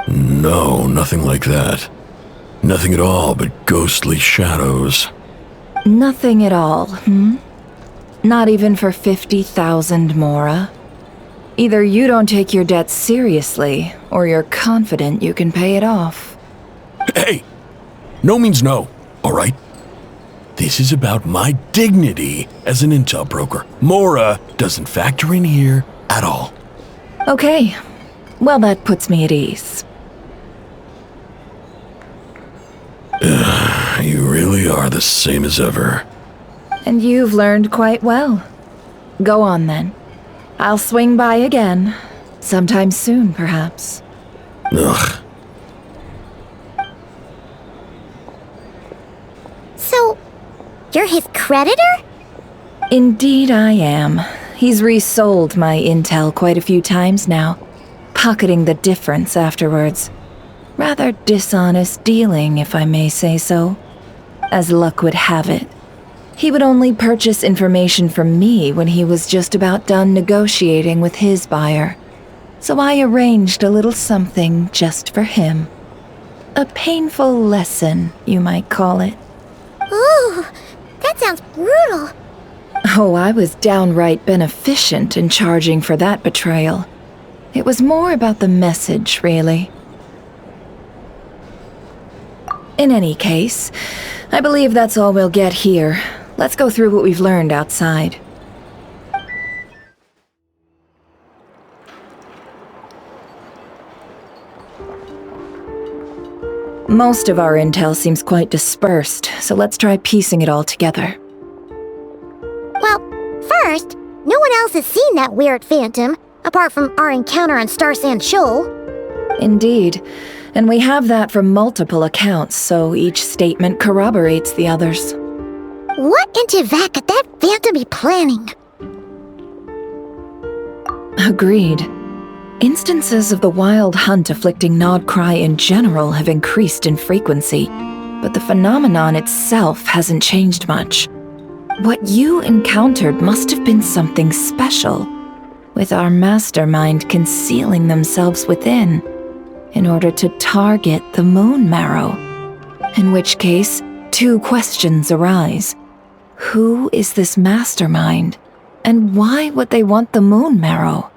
No, nothing like that. Nothing at all but ghostly shadows. Nothing at all, Not even for 50,000 mora? Either you don't take your debt seriously, or you're confident you can pay it off. Hey! No means no, all right? This is about my dignity as an intel broker. Mora doesn't factor in here at all. Okay. Well, that puts me at ease. You really are the same as ever. And you've learned quite well. Go on, then. I'll swing by again. Sometime soon, perhaps. Ugh. So, you're his creditor? Indeed I am. He's resold my intel quite a few times now, pocketing the difference afterwards. Rather dishonest dealing, if I may say so. As luck would have it, He would only purchase information from me when he was just about done negotiating with his buyer. So I arranged a little something just for him. A painful lesson, you might call it. Ooh, that sounds brutal. Oh, I was downright beneficent in charging for that betrayal. It was more about the message, really. In any case, I believe that's all we'll get here. Let's go through what we've learned outside. Most of our intel seems quite dispersed, so let's try piecing it all together. Well, first, no one else has seen that weird phantom, apart from our encounter on Star Sand Shoal. Indeed, and we have that from multiple accounts, so each statement corroborates the others. What in Tivat could that phantom be planning? Agreed. Instances of the wild hunt afflicting Nodcry in general have increased in frequency, but the phenomenon itself hasn't changed much. What you encountered must have been something special, with our mastermind concealing themselves within, in order to target the moon marrow. In which case, two questions arise. Who is this mastermind, and why would they want the moon marrow?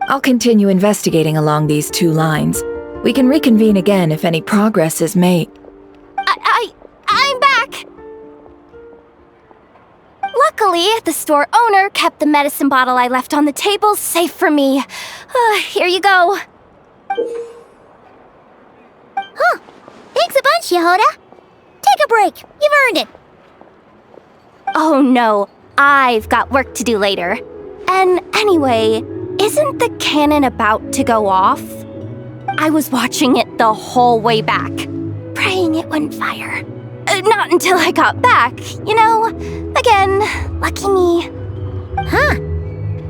I'll continue investigating along these two lines. We can reconvene again if any progress is made. I'm back! Luckily, the store owner kept the medicine bottle I left on the table safe for me. Here you go. Huh. Thanks a bunch, Yehoda. Take a break. You've earned it. Oh no, I've got work to do later. And anyway, isn't the cannon about to go off? I was watching it the whole way back, praying it wouldn't fire. Not until I got back, you know? Again, lucky me. Huh.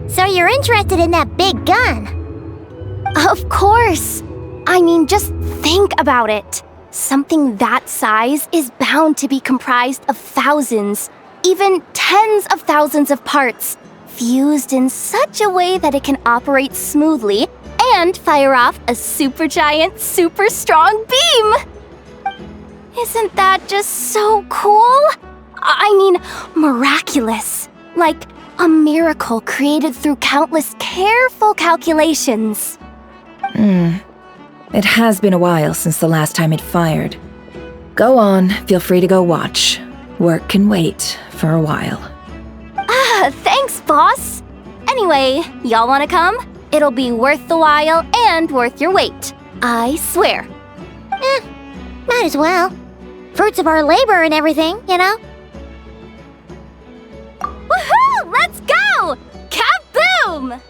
So you're interested in that big gun? Of course. I mean, just think about it. Something that size is bound to be comprised of thousands, even tens of thousands of parts, fused in such a way that it can operate smoothly and fire off a supergiant, super strong beam! Isn't that just so cool? I mean, miraculous. Like a miracle created through countless careful calculations. It has been a while since the last time it fired. Go on, feel free to go watch. Work can wait for a while. Thanks, boss. Anyway, y'all wanna come? It'll be worth the while and worth your wait. I swear. Might as well. Fruits of our labor and everything, you know? Woohoo! Let's go! Kaboom!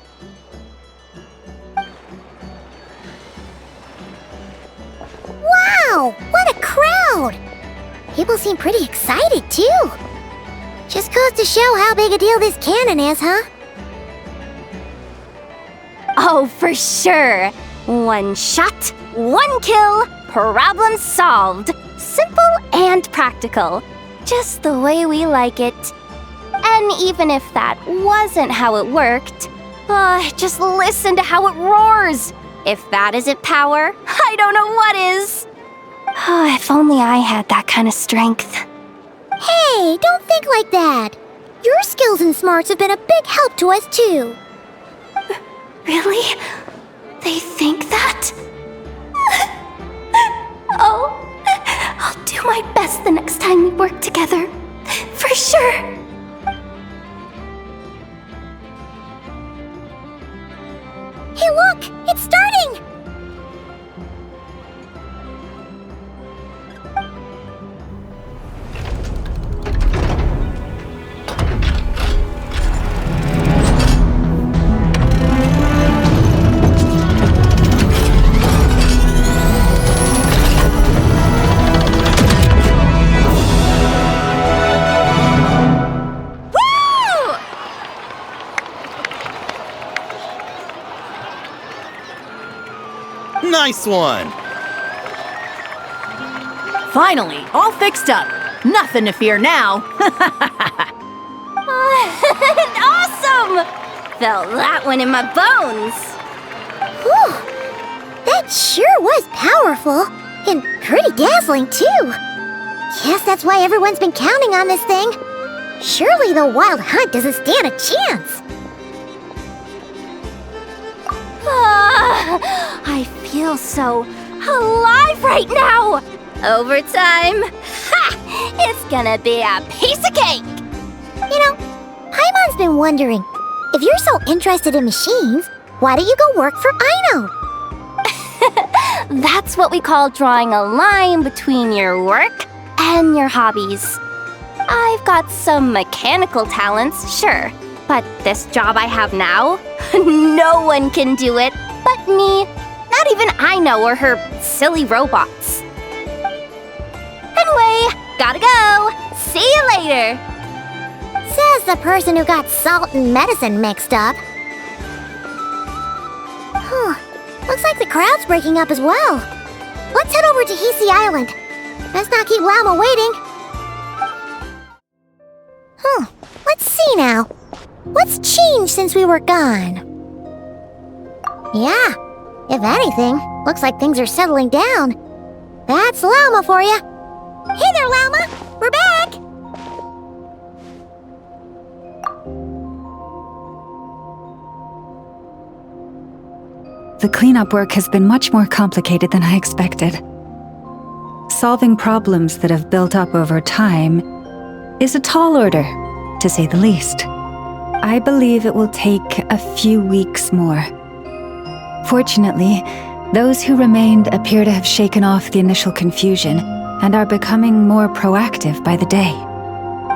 Wow! What a crowd! People seem pretty excited, too. Just goes to show how big a deal this cannon is, huh? Oh, for sure. One shot, one kill, problem solved. Simple and practical. Just the way we like it. And even if that wasn't how it worked, just listen to how it roars. If that isn't power, I don't know what is. If only I had that kind of strength. Hey, don't think like that. Your skills and smarts have been a big help to us, too. Really? They think that? Oh, I'll do my best the next time we work together. For sure. Hey, look! It's starting! Nice one! Finally, all fixed up. Nothing to fear now. Awesome! Felt that one in my bones. Whew. That sure was powerful. And pretty dazzling, too. Guess that's why everyone's been counting on this thing. Surely the Wild Hunt doesn't stand a chance. I feel so alive right now. Overtime. Ha! It's gonna be a piece of cake. You know, Paimon's been wondering, if you're so interested in machines, why don't you go work for Ayno? That's what we call drawing a line between your work and your hobbies. I've got some mechanical talents, sure, but this job I have now, no one can do it but me. Not even Ayno or her silly robots. Anyway, gotta go. See you later. Says the person who got salt and medicine mixed up. Looks like the crowd's breaking up as well. Let's head over to Hisi Island. Let's not keep Laume waiting. Let's see now. What's changed since we were gone? Yeah, if anything, looks like things are settling down. That's Laume for you. Hey there, Laume! We're back! The cleanup work has been much more complicated than I expected. Solving problems that have built up over time is a tall order, to say the least. I believe it will take a few weeks more. Fortunately, those who remained appear to have shaken off the initial confusion and are becoming more proactive by the day.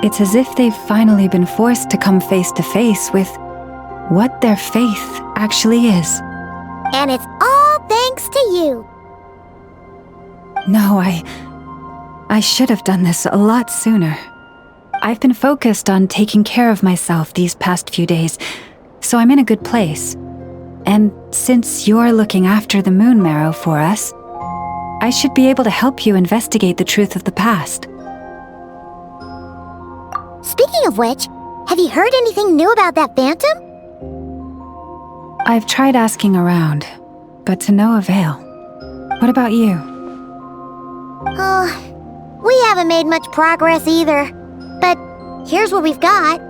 It's as if they've finally been forced to come face to face with what their faith actually is. And it's all thanks to you. No, I should have done this a lot sooner. I've been focused on taking care of myself these past few days, so I'm in a good place. And since you're looking after the moon marrow for us, I should be able to help you investigate the truth of the past. Speaking of which, have you heard anything new about that phantom? I've tried asking around, but to no avail. What about you? We haven't made much progress either. But here's what we've got.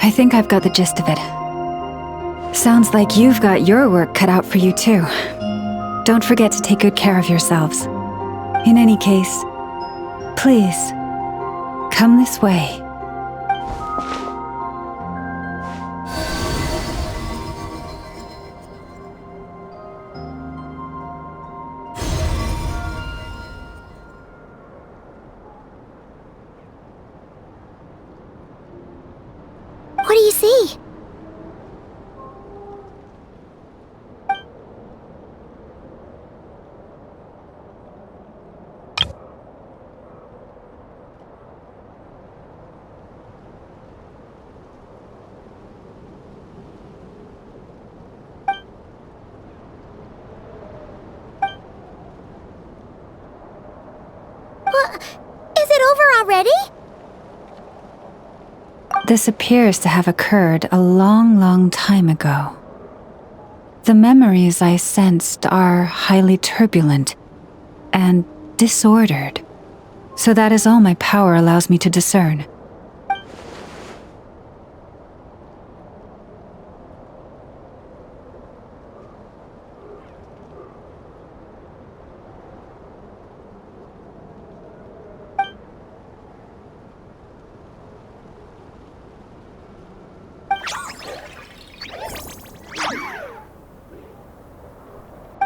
I think I've got the gist of it. Sounds like you've got your work cut out for you too. Don't forget to take good care of yourselves. In any case, please, come this way. What do you see? Is it over already? This appears to have occurred a long, long time ago. The memories I sensed are highly turbulent and disordered, so that is all my power allows me to discern.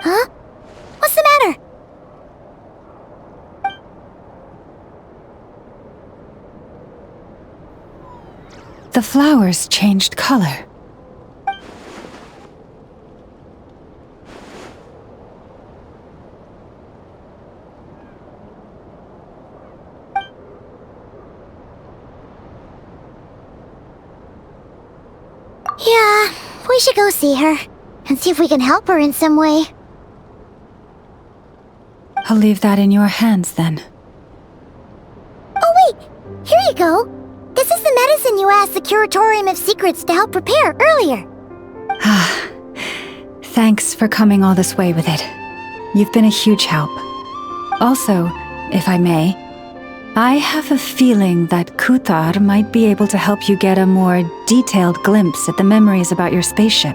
Huh? What's the matter? The flowers changed color. Yeah, we should go see her and see if we can help her in some way. I'll leave that in your hands then. Oh wait, here you go. This is the medicine you asked the Curatorium of Secrets to help prepare earlier. Thanks for coming all this way with it. You've been a huge help. Also, if I may, I have a feeling that Kuthar might be able to help you get a more detailed glimpse at the memories about your spaceship.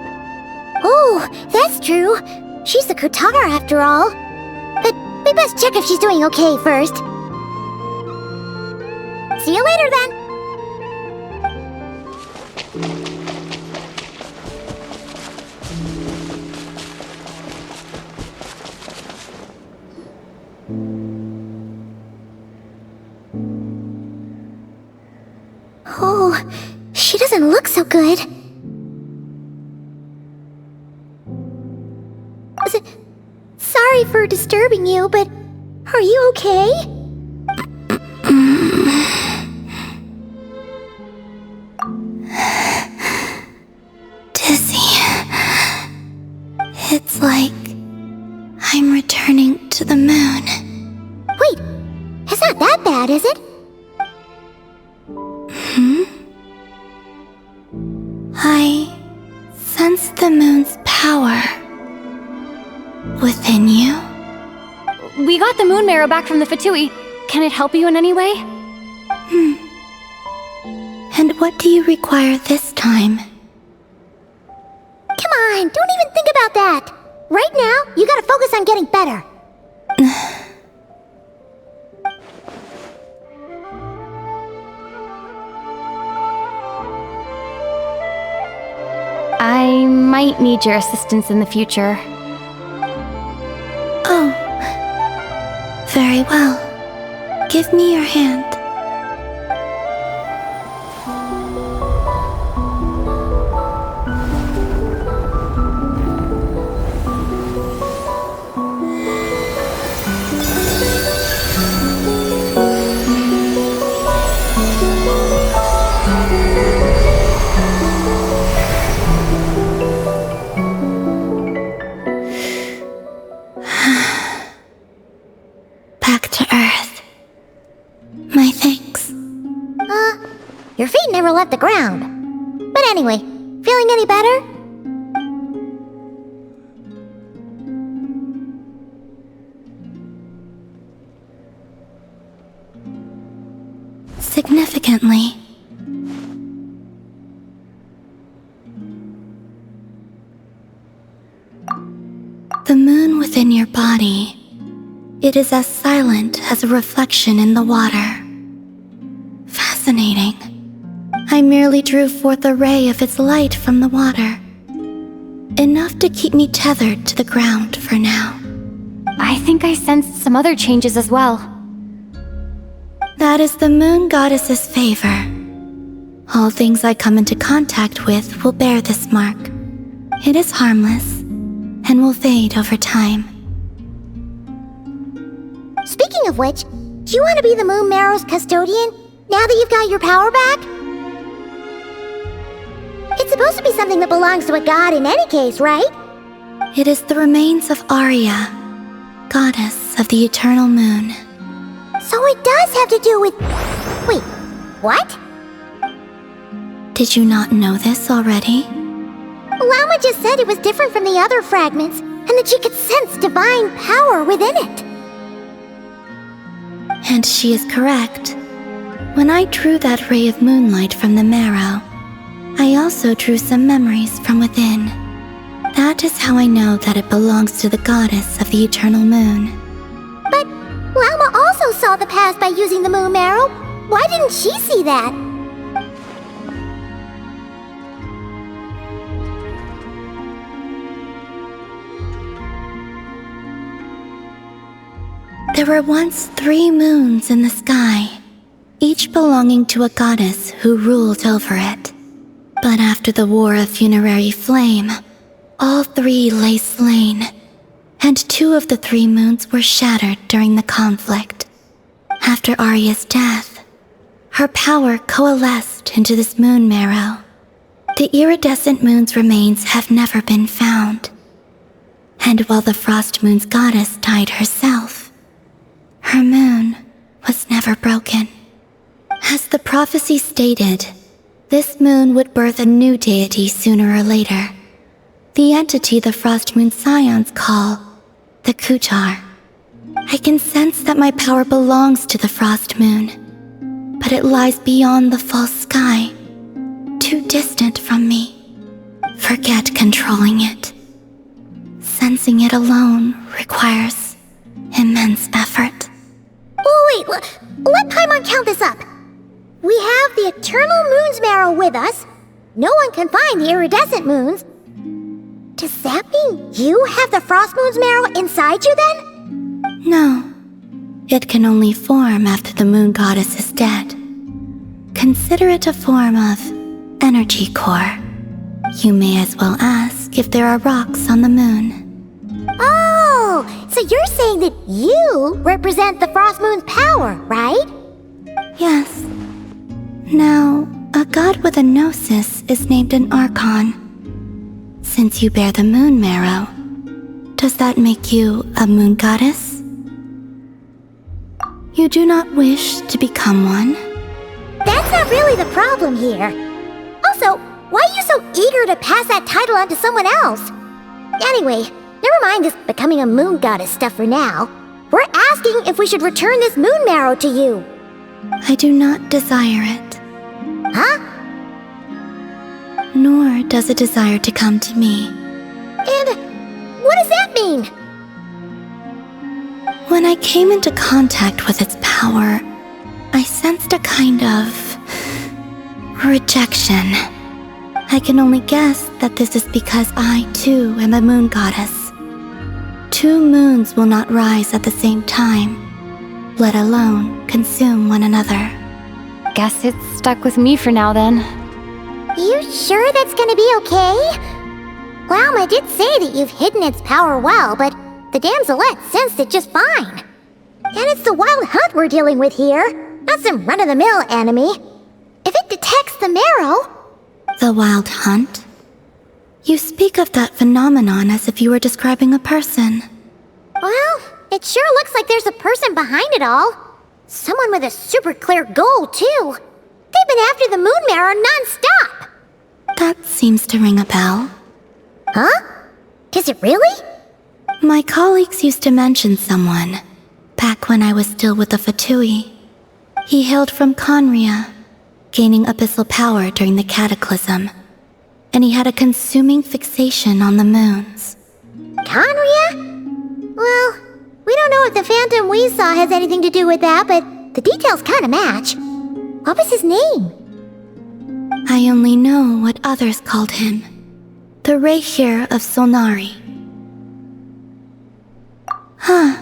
Oh, that's true. She's the Kutara after all. But we best check if she's doing okay first. See you later then. Oh, she doesn't look so good. Sorry for disturbing you, but are you okay? Dizzy. It's like I'm returning to the moon. Wait, it's not that bad, is it? I sense the moon's power within you. We got the moon marrow back from the Fatui. Can it help you in any way? And what do you require this time? Come on, don't even think about that. Right now, you gotta focus on getting better. I might need your assistance in the future. Oh. Very well. Give me your hand. Your feet never left the ground. But anyway, feeling any better? Significantly. The moon within your body, it is as silent as a reflection in the water. Fascinating. I merely drew forth a ray of its light from the water. Enough to keep me tethered to the ground for now. I think I sensed some other changes as well. That is the moon goddess's favor. All things I come into contact with will bear this mark. It is harmless and will fade over time. Speaking of which, do you want to be the Moon Marrow's custodian now that you've got your power back? It's supposed to be something that belongs to a god in any case, right? It is the remains of Arya, goddess of the eternal moon. So it does have to do with... Wait, what? Did you not know this already? Lauma just said it was different from the other fragments, and that she could sense divine power within it. And she is correct. When I drew that ray of moonlight from the marrow, I also drew some memories from within. That is how I know that it belongs to the goddess of the eternal moon. But Lauma also saw the past by using the moon marrow. Why didn't she see that? There were once 3 moons in the sky, each belonging to a goddess who ruled over it. But after the War of Funerary Flame, all 3 lay slain, and 2 of the 3 moons were shattered during the conflict. After Arya's death, her power coalesced into this moon marrow. The iridescent moon's remains have never been found. And while the frost moon's goddess died herself, her moon was never broken. As the prophecy stated, this moon would birth a new deity sooner or later. The entity the frost moon scions call the Kutar. I can sense that my power belongs to the frost moon, but it lies beyond the false sky, too distant from me. Forget controlling it. Sensing it alone requires immense effort. Oh, wait, let Paimon count this up. We have the eternal moon's marrow with us. No one can find the iridescent moons. Does that mean you have the frost moon's marrow inside you then? No. It can only form after the moon goddess is dead. Consider it a form of energy core. You may as well ask if there are rocks on the moon. Oh, so you're saying that you represent the frost moon's power, right? Yes. Now, a god with a gnosis is named an Archon. Since you bear the moon marrow, does that make you a moon goddess? You do not wish to become one? That's not really the problem here. Also, why are you so eager to pass that title on to someone else? Anyway, never mind this becoming a moon goddess stuff for now. We're asking if we should return this moon marrow to you. I do not desire it. Huh? Nor does it desire to come to me. And what does that mean? When I came into contact with its power, I sensed a kind of rejection. I can only guess that this is because I, too, am a moon goddess. Two moons will not rise at the same time, let alone consume one another. Guess it's stuck with me for now then. You sure that's gonna be okay? Laume did say that you've hidden its power well, but the damselette sensed it just fine. And it's the wild hunt we're dealing with here, not some run-of-the-mill enemy. If it detects the marrow... The wild hunt? You speak of that phenomenon as if you were describing a person. Well, it sure looks like there's a person behind it all. Someone with a super clear goal, too. They've been after the moon marrow non-stop. That seems to ring a bell. Huh? Is it really? My colleagues used to mention someone, back when I was still with the Fatui. He hailed from Conria, gaining abyssal power during the cataclysm, and he had a consuming fixation on the moons. Conria? Well, we don't know if the phantom we saw has anything to do with that, but the details kinda match. What was his name? I only know what others called him. The Reikir of Solnari. Huh.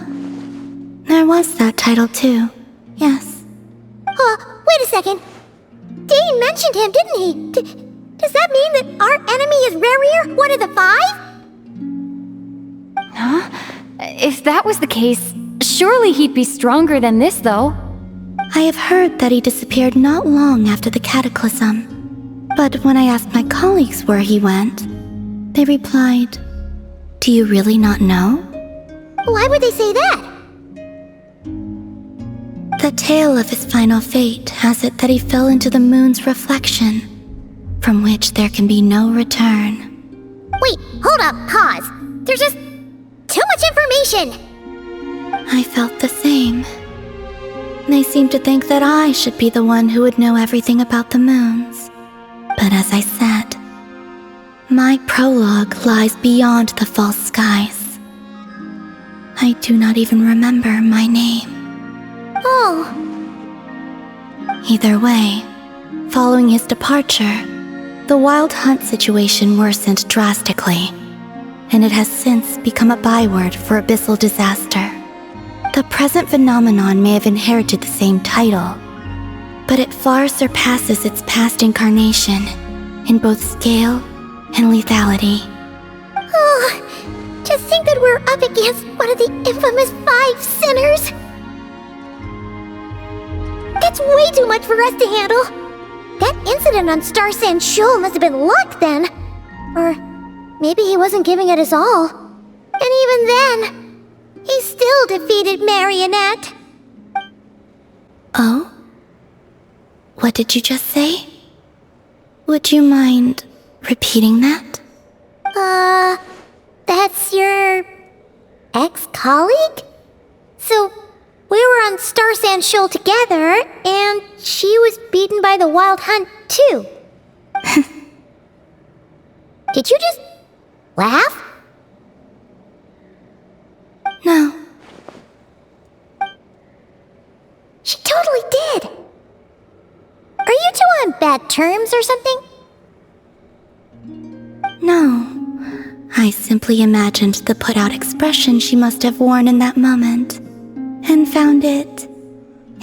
There was that title too. Yes. Wait a second. Dane mentioned him, didn't he? Does that mean that our enemy is Rerir, one of the 5? Huh? If that was the case, surely he'd be stronger than this, though. I have heard that he disappeared not long after the cataclysm. But when I asked my colleagues where he went, they replied, "Do you really not know?" Why would they say that? The tale of his final fate has it that he fell into the moon's reflection, from which there can be no return. Wait, hold up, pause. There's just too much information. I felt the same. They seemed to think that I should be the one who would know everything about the moons. But as I said, my prologue lies beyond the false skies. I do not even remember my name. Oh. Either way, following his departure, the wild hunt situation worsened drastically, and it has since become a byword for abyssal disaster. The present phenomenon may have inherited the same title, but it far surpasses its past incarnation in both scale and lethality. Oh, to think that we're up against one of the infamous 5 sinners. That's way too much for us to handle. That incident on Star Sand Shoal must have been luck then. Or maybe he wasn't giving it his all. And even then, he still defeated Marionette. Oh? What did you just say? Would you mind repeating that? That's your ex-colleague? So, we were on Star Sand Shoal together, and she was beaten by the Wild Hunt, too. Did you just laugh? No. She totally did. Are you two on bad terms or something? No. I simply imagined the put-out expression she must have worn in that moment, and found it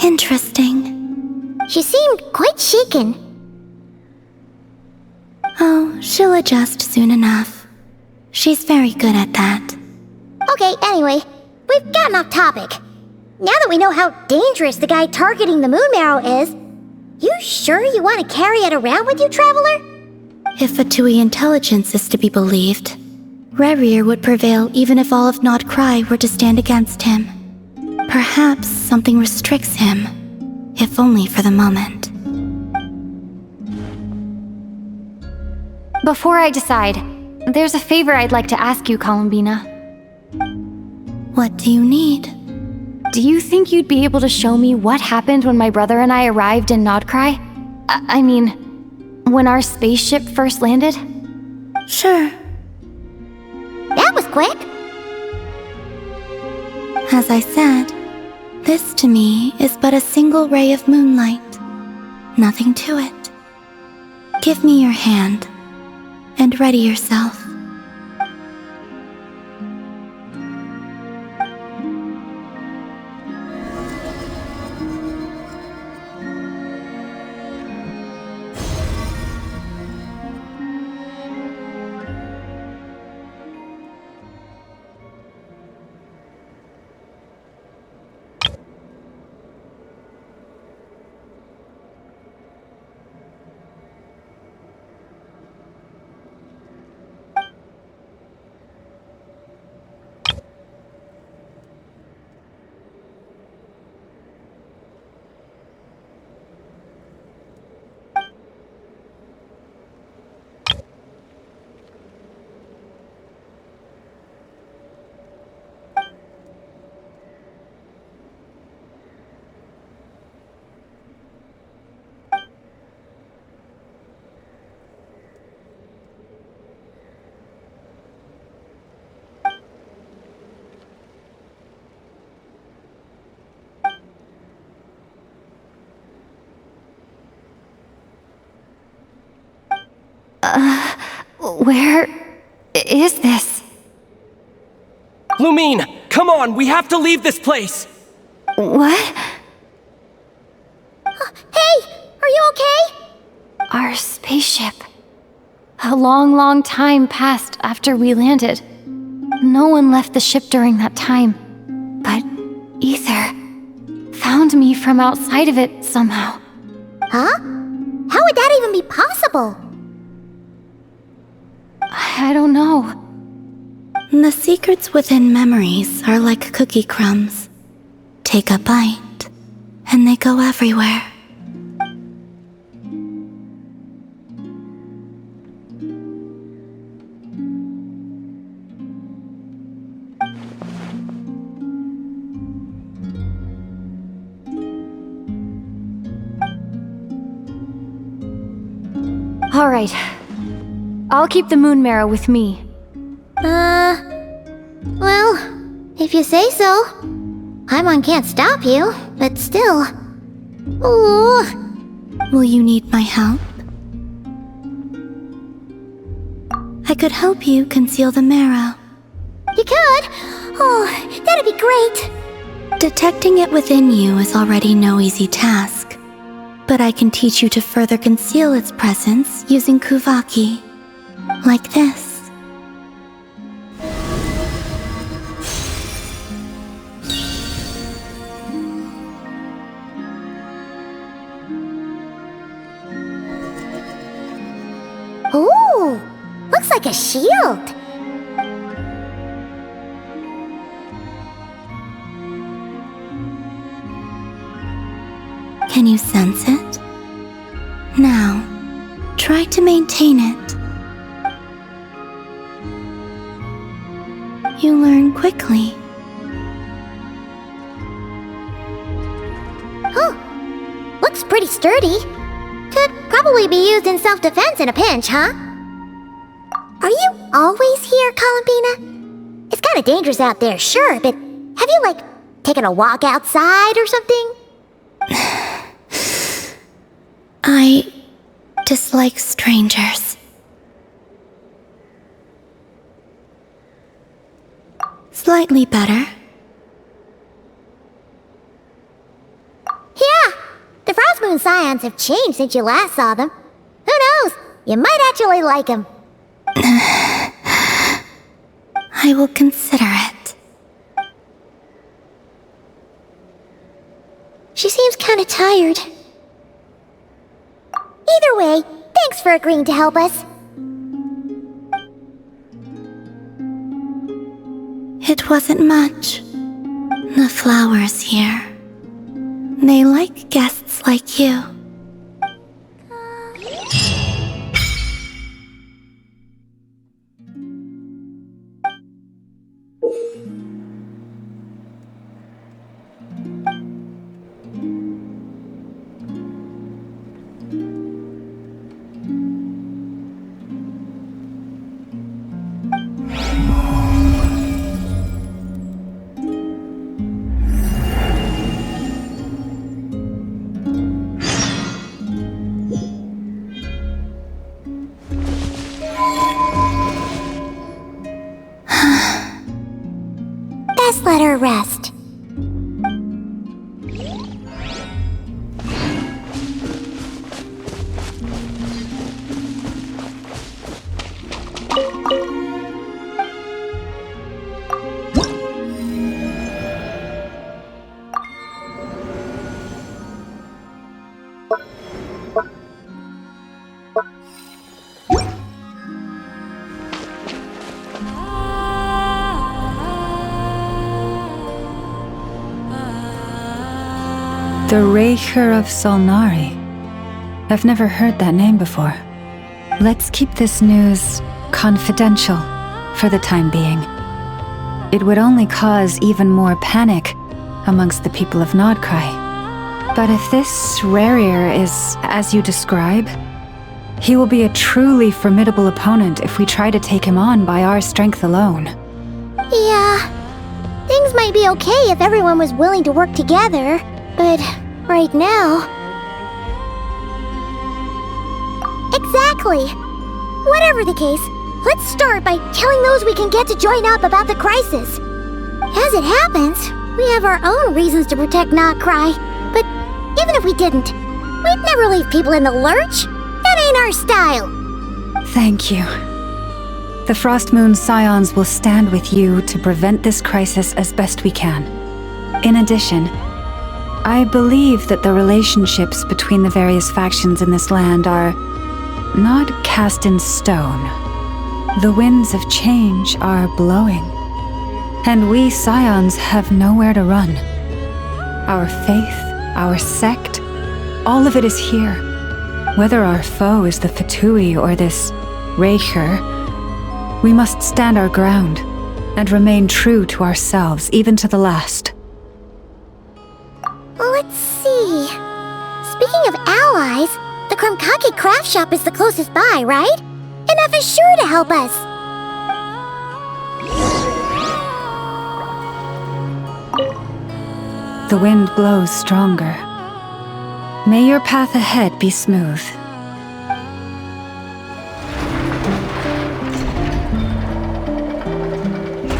interesting. She seemed quite shaken. Oh, she'll adjust soon enough. She's very good at that. Okay, anyway, we've gotten off topic. Now that we know how dangerous the guy targeting the moon marrow is, you sure you want to carry it around with you, Traveler? If Fatui intelligence is to be believed, Rerir would prevail even if all of Nod Cry were to stand against him. Perhaps something restricts him, if only for the moment. Before I decide, there's a favor I'd like to ask you, Columbina. What do you need? Do you think you'd be able to show me what happened when my brother and I arrived in Nodcry? I mean, when our spaceship first landed? Sure. That was quick. As I said, this to me is but a single ray of moonlight. Nothing to it. Give me your hand, and ready yourself. Where is this? Lumine, come on, we have to leave this place! What? Hey, are you okay? Our spaceship. A long, long time passed after we landed. No one left the ship during that time. But Ether found me from outside of it somehow. Huh? How would that even be possible? I don't know. The secrets within memories are like cookie crumbs. Take a bite, and they go everywhere. All right. I'll keep the moon marrow with me. Well, if you say so. Paimon can't stop you, but still. Ooh. Will you need my help? I could help you conceal the marrow. You could? Oh, that'd be great. Detecting it within you is already no easy task. But I can teach you to further conceal its presence using Kuvaki. Like this. like a shield. Can you sense it? Now, try to maintain it. You learn quickly. Oh, looks pretty sturdy. Could probably be used in self-defense in a pinch, huh? Are you always here, Columbina? It's kinda dangerous out there, sure, but have you, taken a walk outside or something? I dislike strangers. Slightly better. Yeah, the Frost Moon Scions have changed since you last saw them. Who knows? You might actually like them. I will consider it. She seems kinda tired. Either way, thanks for agreeing to help us. It wasn't much. The flowers here. They like guests like you. Best let her rest. The Raker of Solnari. I've never heard that name before. Let's keep this news confidential for the time being. It would only cause even more panic amongst the people of Nodcry. But if this Rarier is as you describe, he will be a truly formidable opponent if we try to take him on by our strength alone. Yeah, things might be okay if everyone was willing to work together, but right now... Exactly! Whatever the case, let's start by telling those we can get to join up about the crisis. As it happens, we have our own reasons to protect Nodcry, but even if we didn't, we'd never leave people in the lurch. That ain't our style. Thank you. The Frost Moon Scions will stand with you to prevent this crisis as best we can. In addition, I believe that the relationships between the various factions in this land are not cast in stone. The winds of change are blowing, and we Scions have nowhere to run. Our faith, our sect, all of it is here. Whether our foe is the Fatui or this Raker, we must stand our ground and remain true to ourselves, even to the last. Let's see... Speaking of allies, the Krumkake craft shop is the closest by, right? Innefe is sure to help us. The wind blows stronger. May your path ahead be smooth.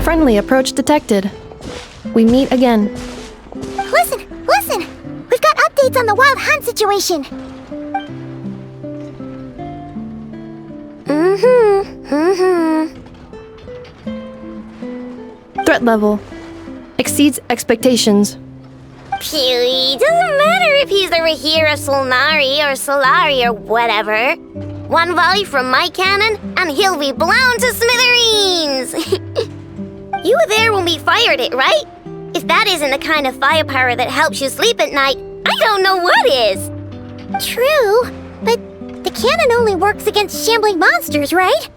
Friendly approach detected. We meet again. Listen! We've got updates on the Wild Hunt situation. Threat level exceeds expectations. Phew, doesn't matter if he's the Rahira Solnari or Solari or whatever. One volley from my cannon, and he'll be blown to smithereens! You were there when we fired it, right? If that isn't the kind of firepower that helps you sleep at night, I don't know what is! True, but the cannon only works against shambling monsters, right?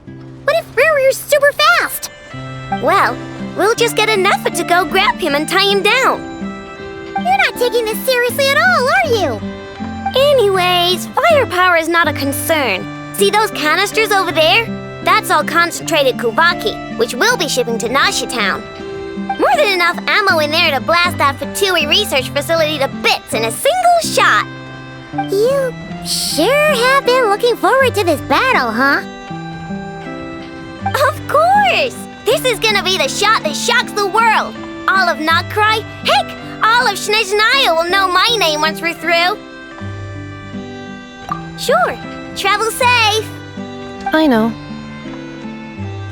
What if Rearier's super fast? Well, we'll just get Innefe to go grab him and tie him down. You're not taking this seriously at all, are you? Anyways, firepower is not a concern. See those canisters over there? That's all concentrated Kubaki, which we'll be shipping to Nashi Town. More than enough ammo in there to blast that Fatui research facility to bits in a single shot. You sure have been looking forward to this battle, huh? Of course! This is gonna be the shot that shocks the world. All of Nokrai, heck, all of Snezhnaya will know my name once we're through. Sure, travel safe. Айно.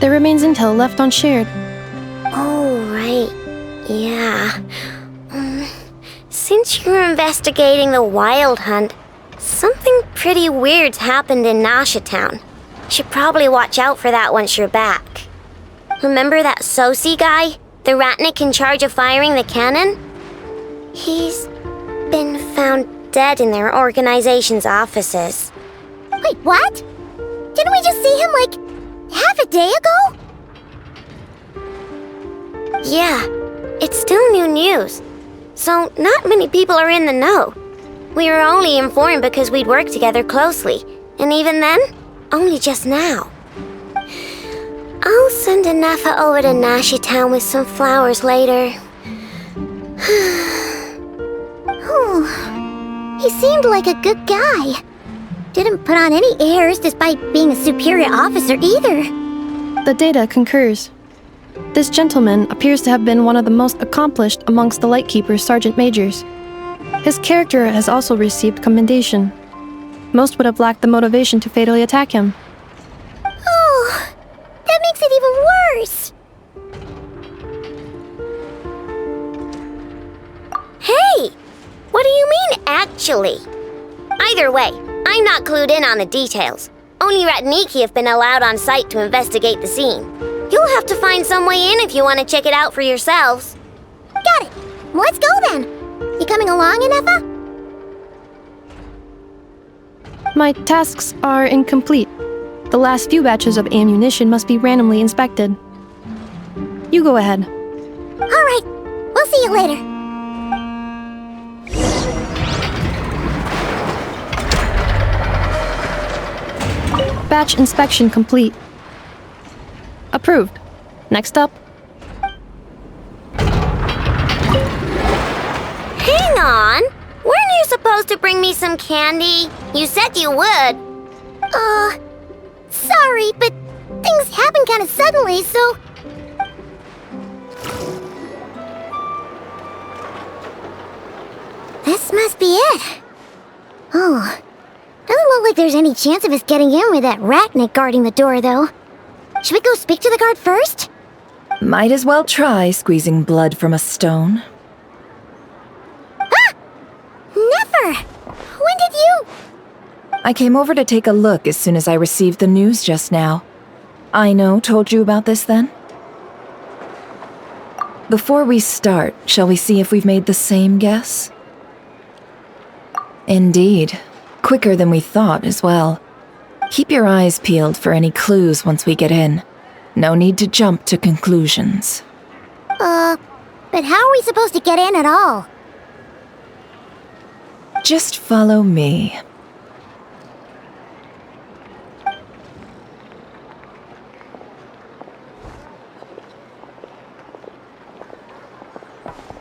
There remains intel left unshared. Oh, right. Yeah. Since you're investigating the Wild Hunt, something pretty weird's happened in Nashi Town. Should probably watch out for that once you're back. Remember that Sosi guy? The Ratnik in charge of firing the cannon? He's been found dead in their organization's offices. Wait, what? Didn't we just see him, like, half a day ago? Yeah, it's still new news. So not many people are in the know. We were only informed because we'd worked together closely. And even then, only just now. I'll send Innefe over to Nashi Town with some flowers later. Oh, he seemed like a good guy. Didn't put on any airs despite being a superior officer either. The data concurs. This gentleman appears to have been one of the most accomplished amongst the Lightkeeper's sergeant majors. His character has also received commendation. Most would have lacked the motivation to fatally attack him. Oh, that makes it even worse. Hey! What do you mean, actually? Either way, I'm not clued in on the details. Only Ratniki have been allowed on site to investigate the scene. You'll have to find some way in if you want to check it out for yourselves. Got it. Let's go then. You coming along, Innefe? My tasks are incomplete. The last few batches of ammunition must be randomly inspected. You go ahead. All right. We'll see you later. Batch inspection complete. Approved. Next up. Hang on! Weren't you supposed to bring me some candy? You said you would. Sorry, but things happen kind of suddenly, so... This must be it. Oh, doesn't look like there's any chance of us getting in with that Ratnik guarding the door, though. Should we go speak to the guard first? Might as well try squeezing blood from a stone. Ah! Never! When did you... I came over to take a look as soon as I received the news just now. Ayno told you about this then? Before we start, shall we see if we've made the same guess? Indeed. Quicker than we thought as well. Keep your eyes peeled for any clues once we get in. No need to jump to conclusions. But how are we supposed to get in at all? Just follow me.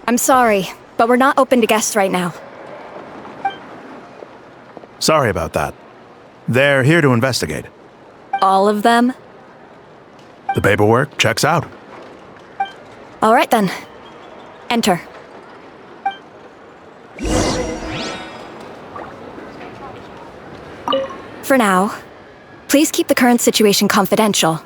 I'm sorry, but we're not open to guests right now. Sorry about that. They're here to investigate. All of them? The paperwork checks out. All right then. Enter. For now, please keep the current situation confidential.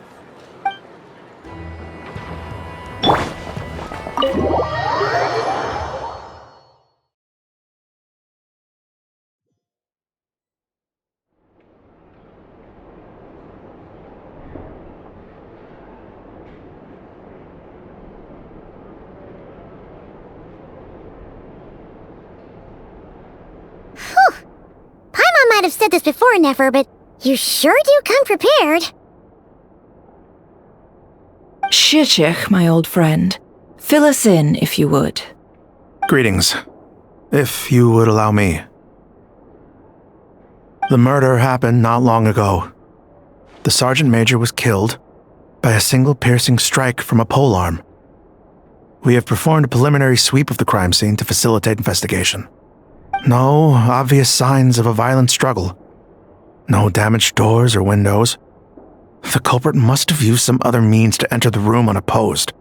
might have said this before, Inneffe, but you sure do come prepared. Shishich, my old friend. Fill us in, if you would. Greetings. If you would allow me. The murder happened not long ago. The Sergeant Major was killed by a single piercing strike from a polearm. We have performed a preliminary sweep of the crime scene to facilitate investigation. No obvious signs of a violent struggle. No damaged doors or windows. The culprit must have used some other means to enter the room unopposed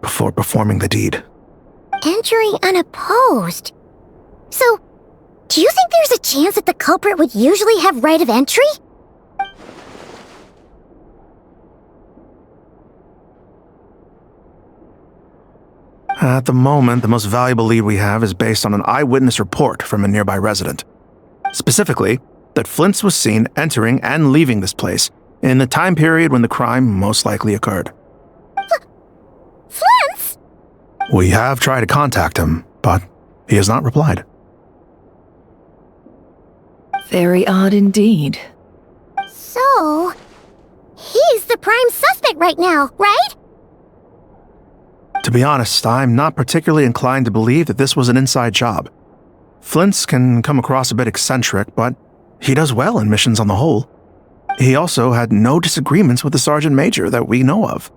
before performing the deed. Entering unopposed? So, do you think there's a chance that the culprit would usually have right of entry? At the moment, the most valuable lead we have is based on an eyewitness report from a nearby resident. Specifically, that Flint's was seen entering and leaving this place in the time period when the crime most likely occurred. Flint's? We have tried to contact him, but he has not replied. Very odd indeed. So, he's the prime suspect right now, right? To be honest, I'm not particularly inclined to believe that this was an inside job. Flint's can come across a bit eccentric, but he does well in missions on the whole. He also had no disagreements with the Sergeant Major that we know of.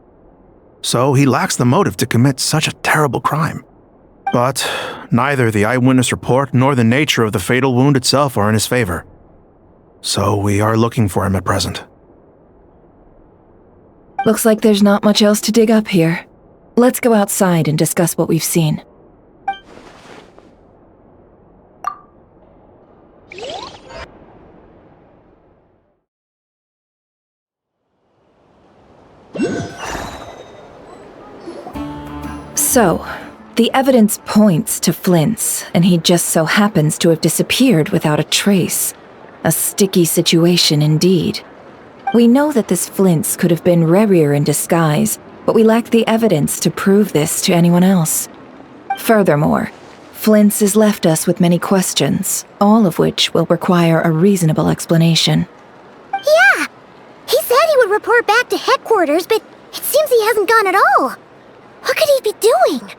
So he lacks the motive to commit such a terrible crime. But neither the eyewitness report nor the nature of the fatal wound itself are in his favor. So we are looking for him at present. Looks like there's not much else to dig up here. Let's go outside and discuss what we've seen. So, the evidence points to Flint's, and he just so happens to have disappeared without a trace. A sticky situation indeed. We know that this Flint's could have been Rerir in disguise, but we lack the evidence to prove this to anyone else. Furthermore, Flint's has left us with many questions, all of which will require a reasonable explanation. Yeah! He said he would report back to headquarters, but it seems he hasn't gone at all. What could he be doing?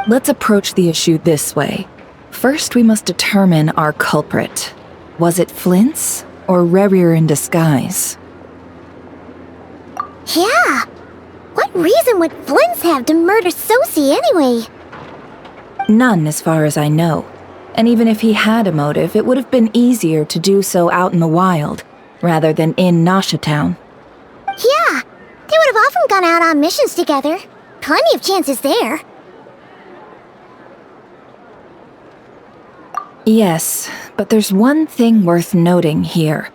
Let's approach the issue this way. First, we must determine our culprit. Was it Flint's or Rerir in disguise? Yeah! What reason would Flint's have to murder Sosie anyway? None, as far as I know. And even if he had a motive, it would have been easier to do so out in the wild, rather than in Nasha Town. Yeah! They would have often gone out on missions together. Plenty of chances there. Yes, but there's one thing worth noting here.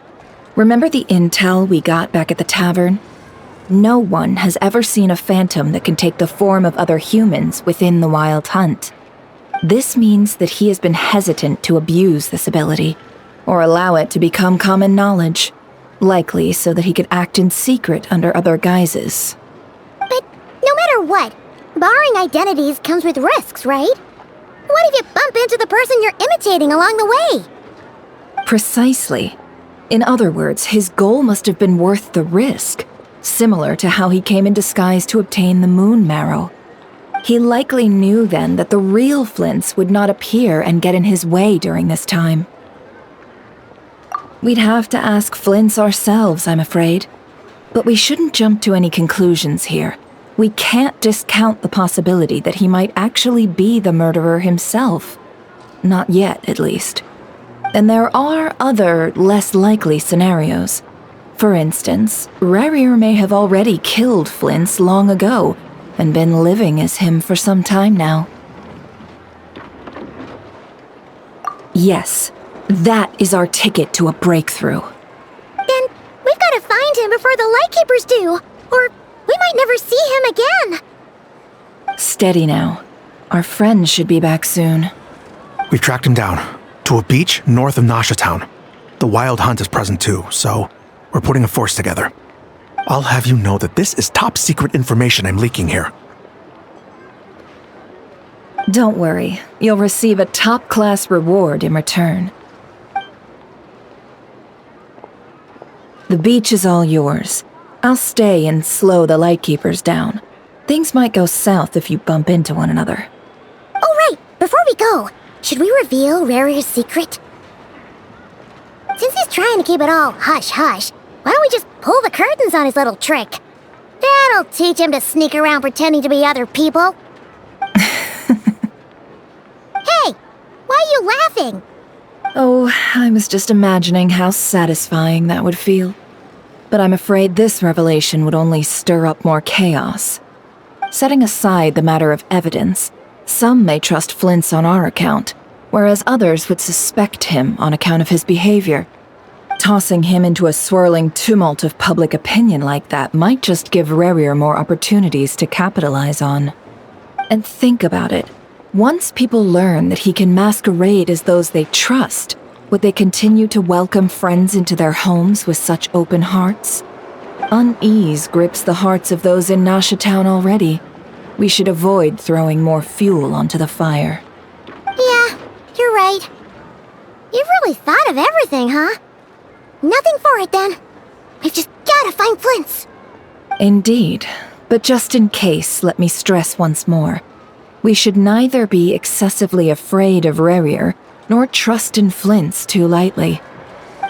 Remember the intel we got back at the tavern? No one has ever seen a phantom that can take the form of other humans within the Wild Hunt. This means that he has been hesitant to abuse this ability, or allow it to become common knowledge, likely so that he could act in secret under other guises. But no matter what, borrowing identities comes with risks, right? What if you bump into the person you're imitating along the way? Precisely. In other words, his goal must have been worth the risk, similar to how he came in disguise to obtain the moon marrow. He likely knew then that the real Flint's would not appear and get in his way during this time. We'd have to ask Flint's ourselves, I'm afraid. But we shouldn't jump to any conclusions here. We can't discount the possibility that he might actually be the murderer himself. Not yet, at least. And there are other, less likely scenarios. For instance, Rerir may have already killed Flint's long ago, and been living as him for some time now. Yes, that is our ticket to a breakthrough. Then we've got to find him before the Lightkeepers do, or we might never see him again. Steady now. Our friends should be back soon. We've tracked him down to a beach north of Nasha Town. The Wild Hunt is present too, so we're putting a force together. I'll have you know that this is top secret information I'm leaking here. Don't worry, you'll receive a top-class reward in return. The beach is all yours. I'll stay and slow the Lightkeepers down. Things might go south if you bump into one another. Oh, right! Before we go, should we reveal Rarier's secret? Since he's trying to keep it all hush-hush, why don't we just pull the curtains on his little trick? That'll teach him to sneak around pretending to be other people. Hey! Why are you laughing? Oh, I was just imagining how satisfying that would feel. But I'm afraid this revelation would only stir up more chaos. Setting aside the matter of evidence, some may trust Flint's on our account, whereas others would suspect him on account of his behavior. Tossing him into a swirling tumult of public opinion like that might just give Rarier more opportunities to capitalize on. And think about it. Once people learn that he can masquerade as those they trust, would they continue to welcome friends into their homes with such open hearts? Unease grips the hearts of those in Nasha Town already. We should avoid throwing more fuel onto the fire. Yeah, you're right. You've really thought of everything, huh? Nothing for it then. We've just gotta find Flint's. Indeed. But just in case, let me stress once more. We should neither be excessively afraid of Rarier, nor trust in Flint's too lightly.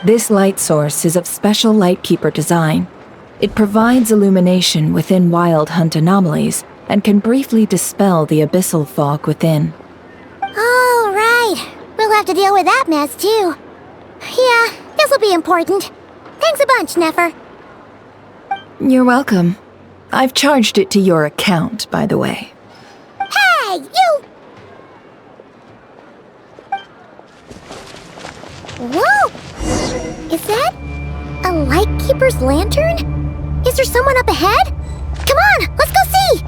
This light source is of special Lightkeeper design. It provides illumination within Wild Hunt anomalies, and can briefly dispel the abyssal fog within. Oh, right. We'll have to deal with that mess, too. Yeah, this'll be important. Thanks a bunch, Neffer. You're welcome. I've charged it to your account, by the way. Hey, you! Whoa! Is that a Lightkeeper's lantern? Is there someone up ahead? Come on, let's go see!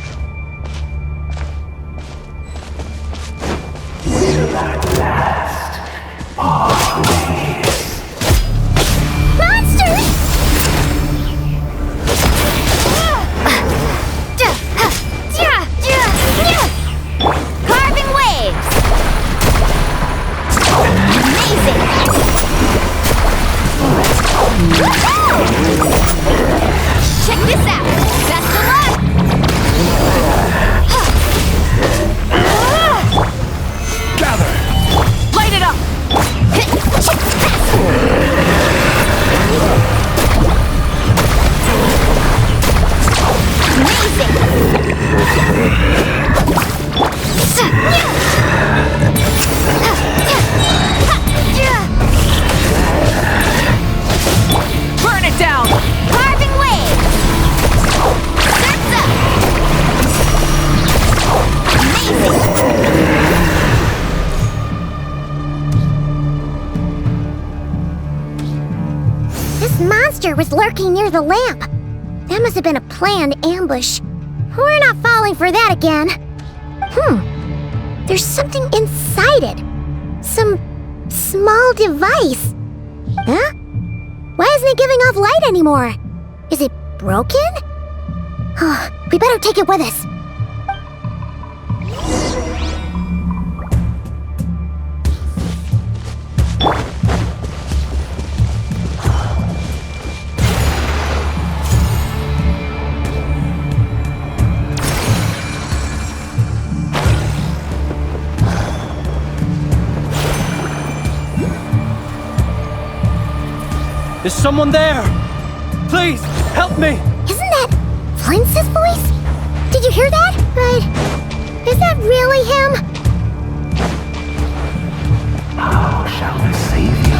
Will at last part ways. Monsters! Carving waves! Amazing! Check this out! Best of luck! Gather! Light it up! Burn it down! Carving waves! Surf's up! Amazing! This monster was lurking near the lamp. That must have been a planned ambush. We're not falling for that again. There's something inside it. Some small device. Huh? Why isn't it giving off light anymore? Is it broken? Oh, we better take it with us. Is someone there? Please, help me! Isn't that Flint's voice? Did you hear that? But is that really him? How shall we save you?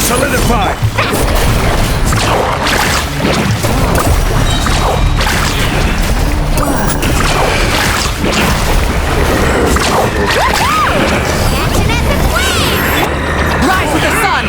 Solidify! Catch an epic wave! Rise with the sun!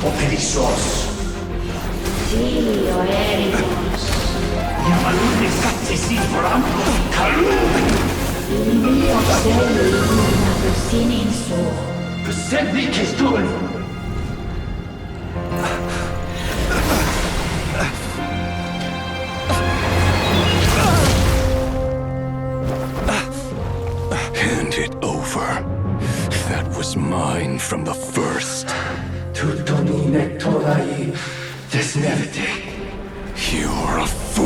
o perezoso. Sí, o éramos. Yamalune satsesit voramko kalu. Ilmio seli una persinin so. Persevi kestul. Hand it over. That was mine from the first. Tutonine torai desnevite. You're a fool.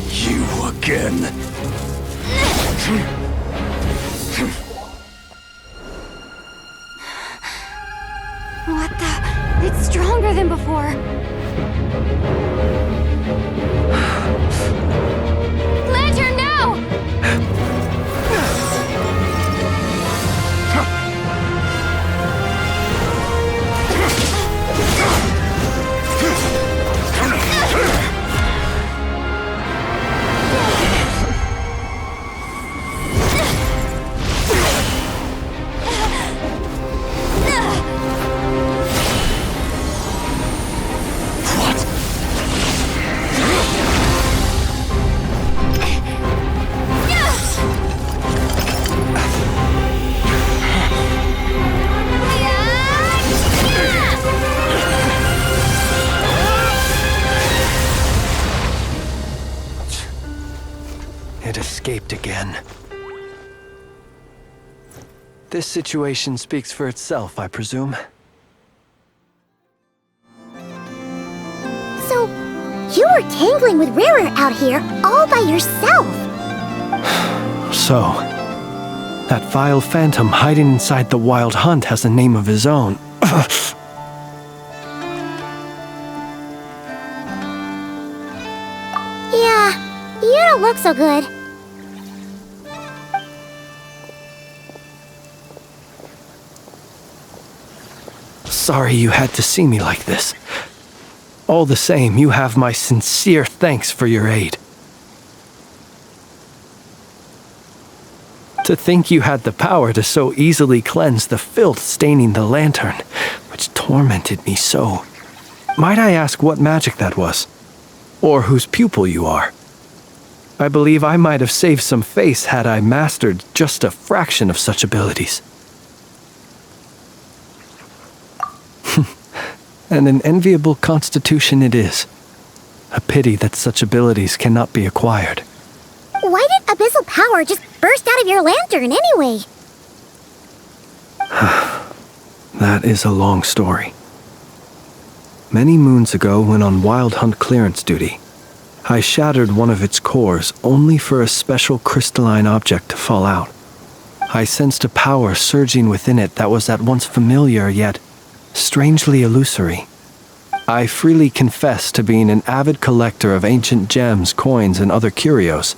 You again. What the? It's stronger than before. Lantern, now! It escaped again. This situation speaks for itself, I presume. So, you were tangling with Rare out here all by yourself. So, that vile phantom hiding inside the Wild Hunt has a name of his own. Yeah, you don't look so good. Sorry you had to see me like this. All the same, you have my sincere thanks for your aid. To think you had the power to so easily cleanse the filth staining the lantern, which tormented me so. Might I ask what magic that was? Or whose pupil you are? I believe I might have saved some face had I mastered just a fraction of such abilities. And an enviable constitution it is. A pity that such abilities cannot be acquired. Why did abyssal power just burst out of your lantern anyway? That is a long story. Many moons ago, when on Wild Hunt clearance duty, I shattered one of its cores only for a special crystalline object to fall out. I sensed a power surging within it that was at once familiar yet strangely illusory. I freely confess to being an avid collector of ancient gems, coins, and other curios.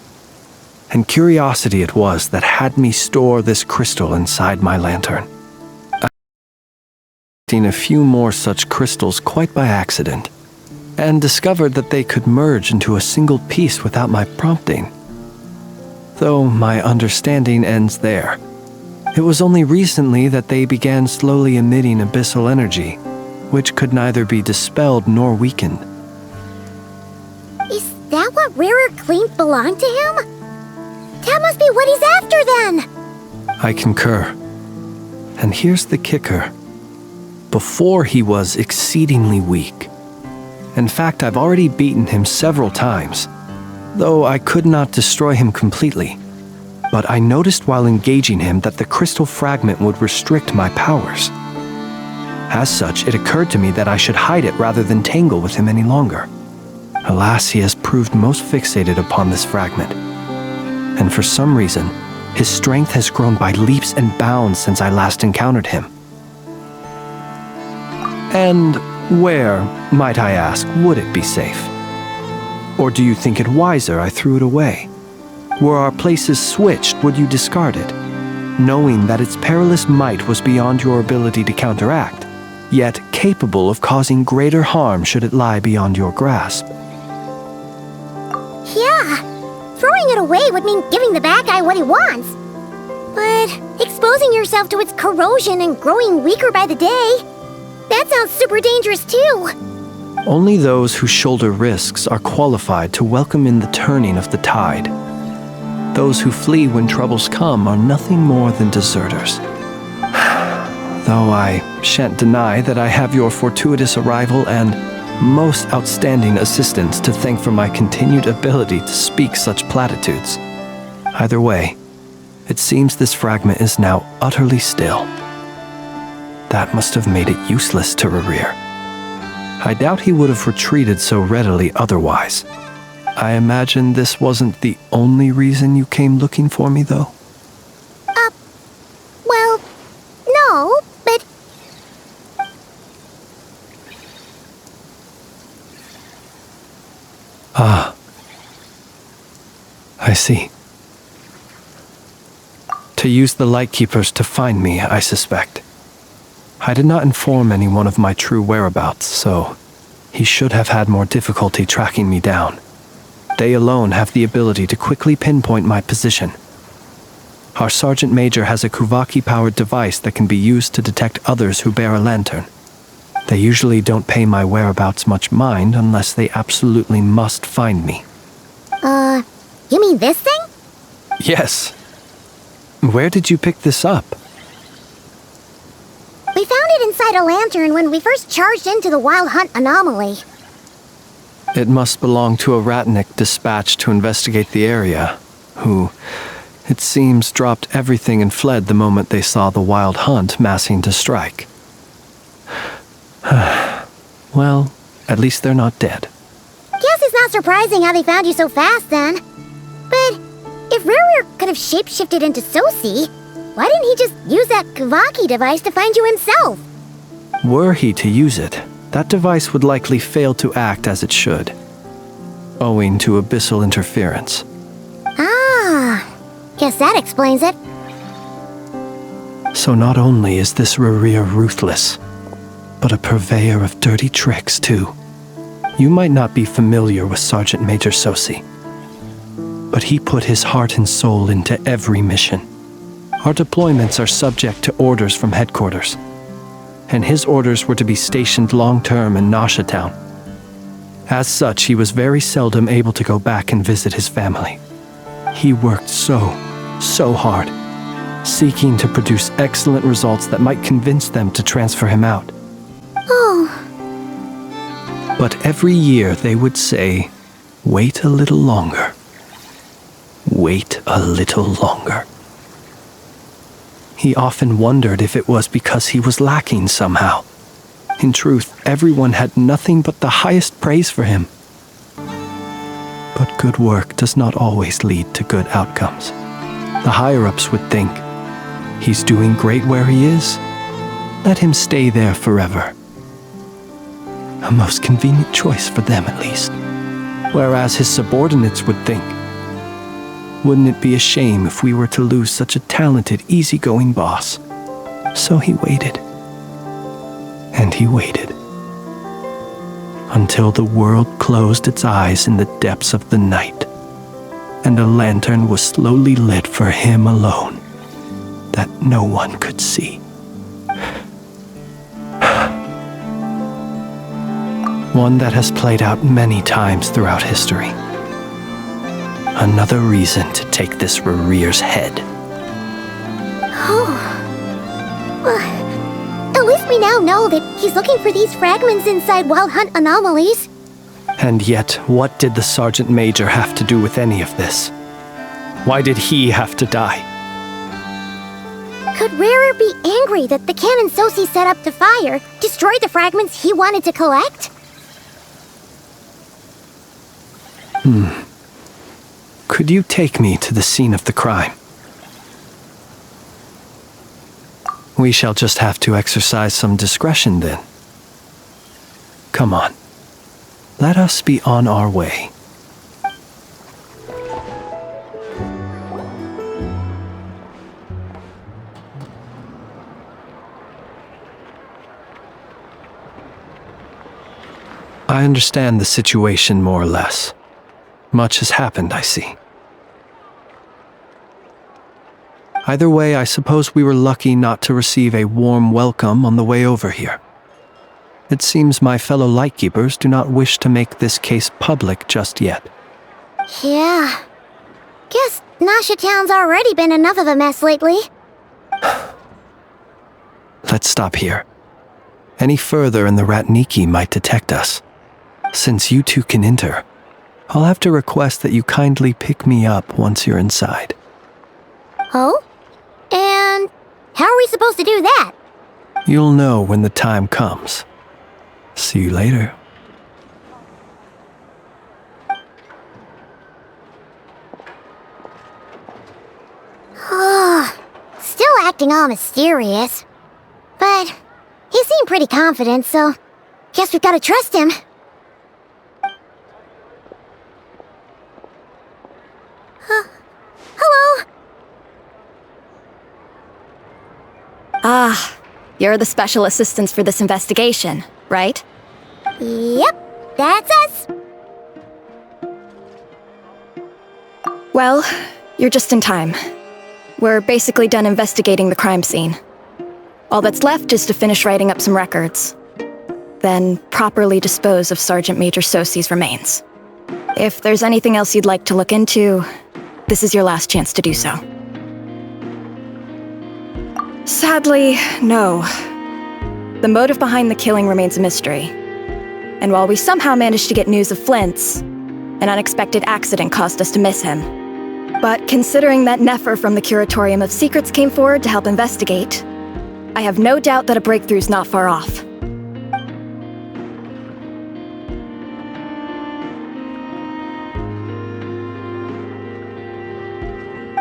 And curiosity it was that had me store this crystal inside my lantern. I seen a few more such crystals quite by accident, and discovered that they could merge into a single piece without my prompting. Though my understanding ends there. It was only recently that they began slowly emitting abyssal energy, which could neither be dispelled nor weakened. Is that what Rarer claimed belonged to him? That must be what he's after then! I concur. And here's the kicker. Before he was exceedingly weak. In fact, I've already beaten him several times, though I could not destroy him completely. But I noticed while engaging him that the crystal fragment would restrict my powers. As such, it occurred to me that I should hide it rather than tangle with him any longer. Alas, he has proved most fixated upon this fragment. And for some reason, his strength has grown by leaps and bounds since I last encountered him. And where, might I ask, would it be safe? Or do you think it wiser I threw it away? Were our places switched, would you discard it, knowing that its perilous might was beyond your ability to counteract, yet capable of causing greater harm should it lie beyond your grasp? Yeah, throwing it away would mean giving the bad guy what he wants. But exposing yourself to its corrosion and growing weaker by the day. That sounds super dangerous too. Only those who shoulder risks are qualified to welcome in the turning of the tide. Those who flee when troubles come are nothing more than deserters. Though I shan't deny that I have your fortuitous arrival and most outstanding assistance to thank for my continued ability to speak such platitudes. Either way, it seems this fragment is now utterly still. That must have made it useless to Rerir. I doubt he would have retreated so readily otherwise. I imagine this wasn't the only reason you came looking for me, though? Well, no, but... Ah. I see. To use the Lightkeepers to find me, I suspect. I did not inform anyone of my true whereabouts, so he should have had more difficulty tracking me down. They alone have the ability to quickly pinpoint my position. Our Sergeant Major has a Kuvaki-powered device that can be used to detect others who bear a lantern. They usually don't pay my whereabouts much mind unless they absolutely must find me. You mean this thing? Yes. Where did you pick this up? We found it inside a lantern when we first charged into the Wild Hunt anomaly. It must belong to a Ratnik dispatched to investigate the area, who, it seems, dropped everything and fled the moment they saw the Wild Hunt massing to strike. Well, at least they're not dead. Guess it's not surprising how they found you so fast, then. But if Rerir could have shapeshifted into Sosi, why didn't he just use that Kuvaki device to find you himself? Were he to use it, that device would likely fail to act as it should, owing to abyssal interference. Ah, guess that explains it. So not only is this Rerir ruthless, but a purveyor of dirty tricks, too. You might not be familiar with Sergeant Major Sosi, but he put his heart and soul into every mission. Our deployments are subject to orders from headquarters, and his orders were to be stationed long-term in Nasha Town. As such, he was very seldom able to go back and visit his family. He worked so hard, seeking to produce excellent results that might convince them to transfer him out. Oh. But every year they would say, "Wait a little longer. Wait a little longer." He often wondered if it was because he was lacking somehow. In truth, everyone had nothing but the highest praise for him. But good work does not always lead to good outcomes. The higher-ups would think, he's doing great where he is. Let him stay there forever. A most convenient choice for them, at least. Whereas his subordinates would think, wouldn't it be a shame if we were to lose such a talented, easygoing boss? So he waited. And he waited. Until the world closed its eyes in the depths of the night, and a lantern was slowly lit for him alone, that no one could see. One that has played out many times throughout history. Another reason to take this Rerir's head. Oh. At least we now know that he's looking for these fragments inside Wild Hunt anomalies. And yet, what did the Sergeant Major have to do with any of this? Why did he have to die? Could Rerir be angry that the cannon Sosi set up to fire destroyed the fragments he wanted to collect? Could you take me to the scene of the crime? We shall just have to exercise some discretion then. Come on. Let us be on our way. I understand the situation more or less. Much has happened, I see. Either way, I suppose we were lucky not to receive a warm welcome on the way over here. It seems my fellow Lightkeepers do not wish to make this case public just yet. Yeah. Guess Nasha Town's already been enough of a mess lately. Let's stop here. Any further and the Ratniki might detect us. Since you two can enter, I'll have to request that you kindly pick me up once you're inside. Oh? And how are we supposed to do that? You'll know when the time comes. See you later. Still acting all mysterious. But he seemed pretty confident, so guess we've gotta trust him. Hello? Ah, you're the special assistants for this investigation, right? Yep, that's us. Well, you're just in time. We're basically done investigating the crime scene. All that's left is to finish writing up some records. Then properly dispose of Sergeant Major Sosi's remains. If there's anything else you'd like to look into, this is your last chance to do so. Sadly, no. The motive behind the killing remains a mystery. And while we somehow managed to get news of Flint's, an unexpected accident caused us to miss him. But considering that Innefe from the Curatorium of Secrets came forward to help investigate, I have no doubt that a breakthrough's not far off.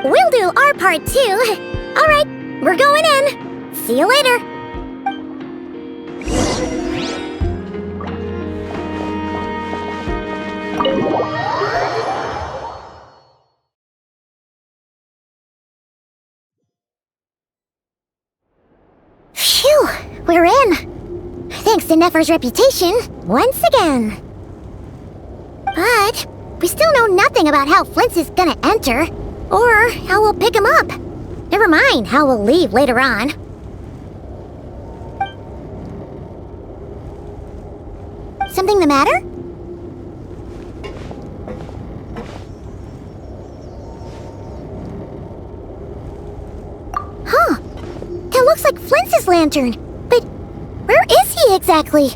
We'll do our part too. All right, we're going in. See you later. Phew, we're in. Thanks to Inefe's reputation, once again. But we still know nothing about how Flint's is gonna enter, or how we'll pick him up. Never mind how we'll leave later on. Something the matter? Huh. That looks like Flint's lantern. But where is he exactly?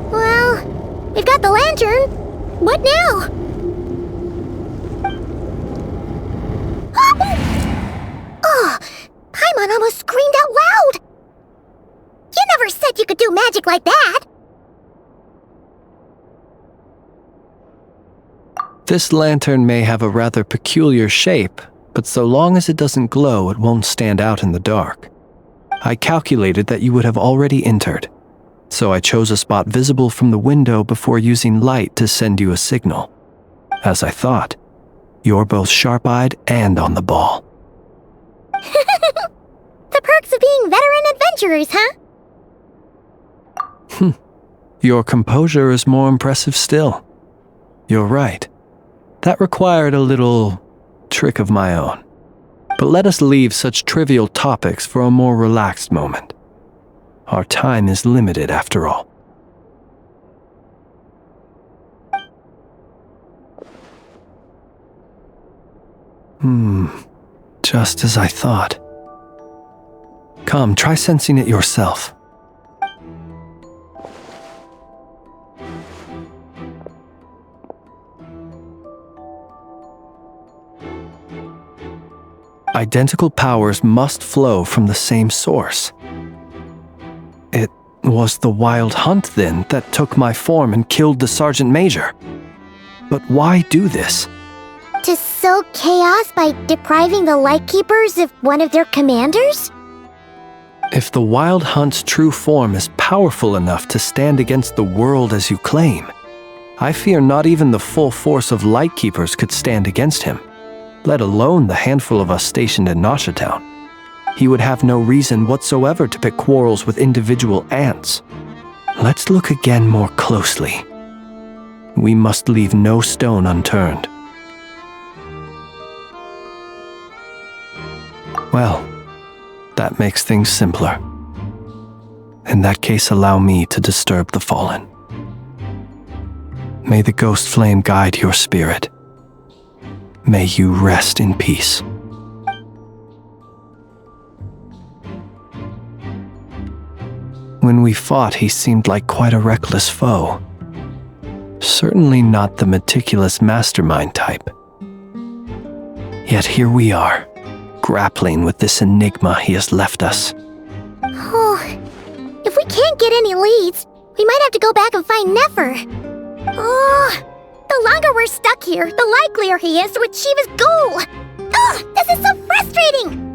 Well, we've got the lantern. What now? Oh, Paimon almost screamed out loud. You never said you could do magic like that. This lantern may have a rather peculiar shape, but so long as it doesn't glow, it won't stand out in the dark. I calculated that you would have already entered, so I chose a spot visible from the window before using light to send you a signal. As I thought, you're both sharp-eyed and on the ball. The perks of being veteran adventurers, huh? Your composure is more impressive still. You're right. That required a little trick of my own. But let us leave such trivial topics for a more relaxed moment. Our time is limited after all. Just as I thought. Come, try sensing it yourself. Identical powers must flow from the same source. It was the Wild Hunt, then, that took my form and killed the Sergeant Major. But why do this? To sow chaos by depriving the Lightkeepers of one of their commanders? If the Wild Hunt's true form is powerful enough to stand against the world as you claim, I fear not even the full force of Lightkeepers could stand against him, let alone the handful of us stationed in Nasha Town. He would have no reason whatsoever to pick quarrels with individual ants. Let's look again more closely. We must leave no stone unturned. Well, that makes things simpler. In that case, allow me to disturb the fallen. May the ghost flame guide your spirit. May you rest in peace. When we fought, he seemed like quite a reckless foe. Certainly not the meticulous mastermind type. Yet here we are, grappling with this enigma he has left us. Oh, if we can't get any leads, we might have to go back and find Innefe. Oh, the longer we're stuck here, the likelier he is to achieve his goal. Ugh, this is so frustrating!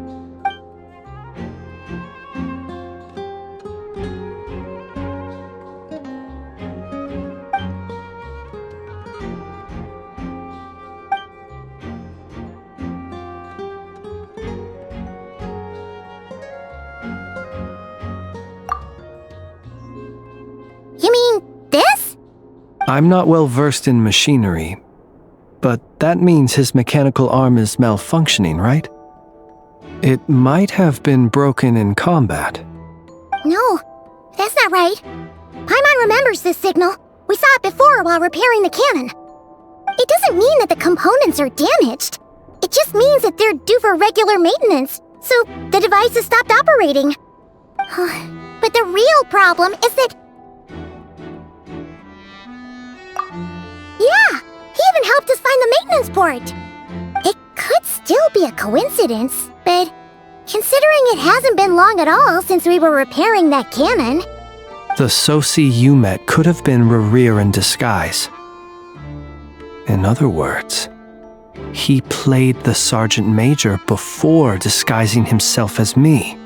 You mean this? I'm not well versed in machinery, but that means his mechanical arm is malfunctioning, right? It might have been broken in combat. No, that's not right. Paimon remembers this signal. We saw it before while repairing the cannon. It doesn't mean that the components are damaged. It just means that they're due for regular maintenance, so the device has stopped operating. But the real problem is that... Yeah, he even helped us find the maintenance port. It could still be a coincidence, but considering it hasn't been long at all since we were repairing that cannon... The Soci you met could have been Rerir in disguise. In other words, he played the Sergeant Major before disguising himself as me.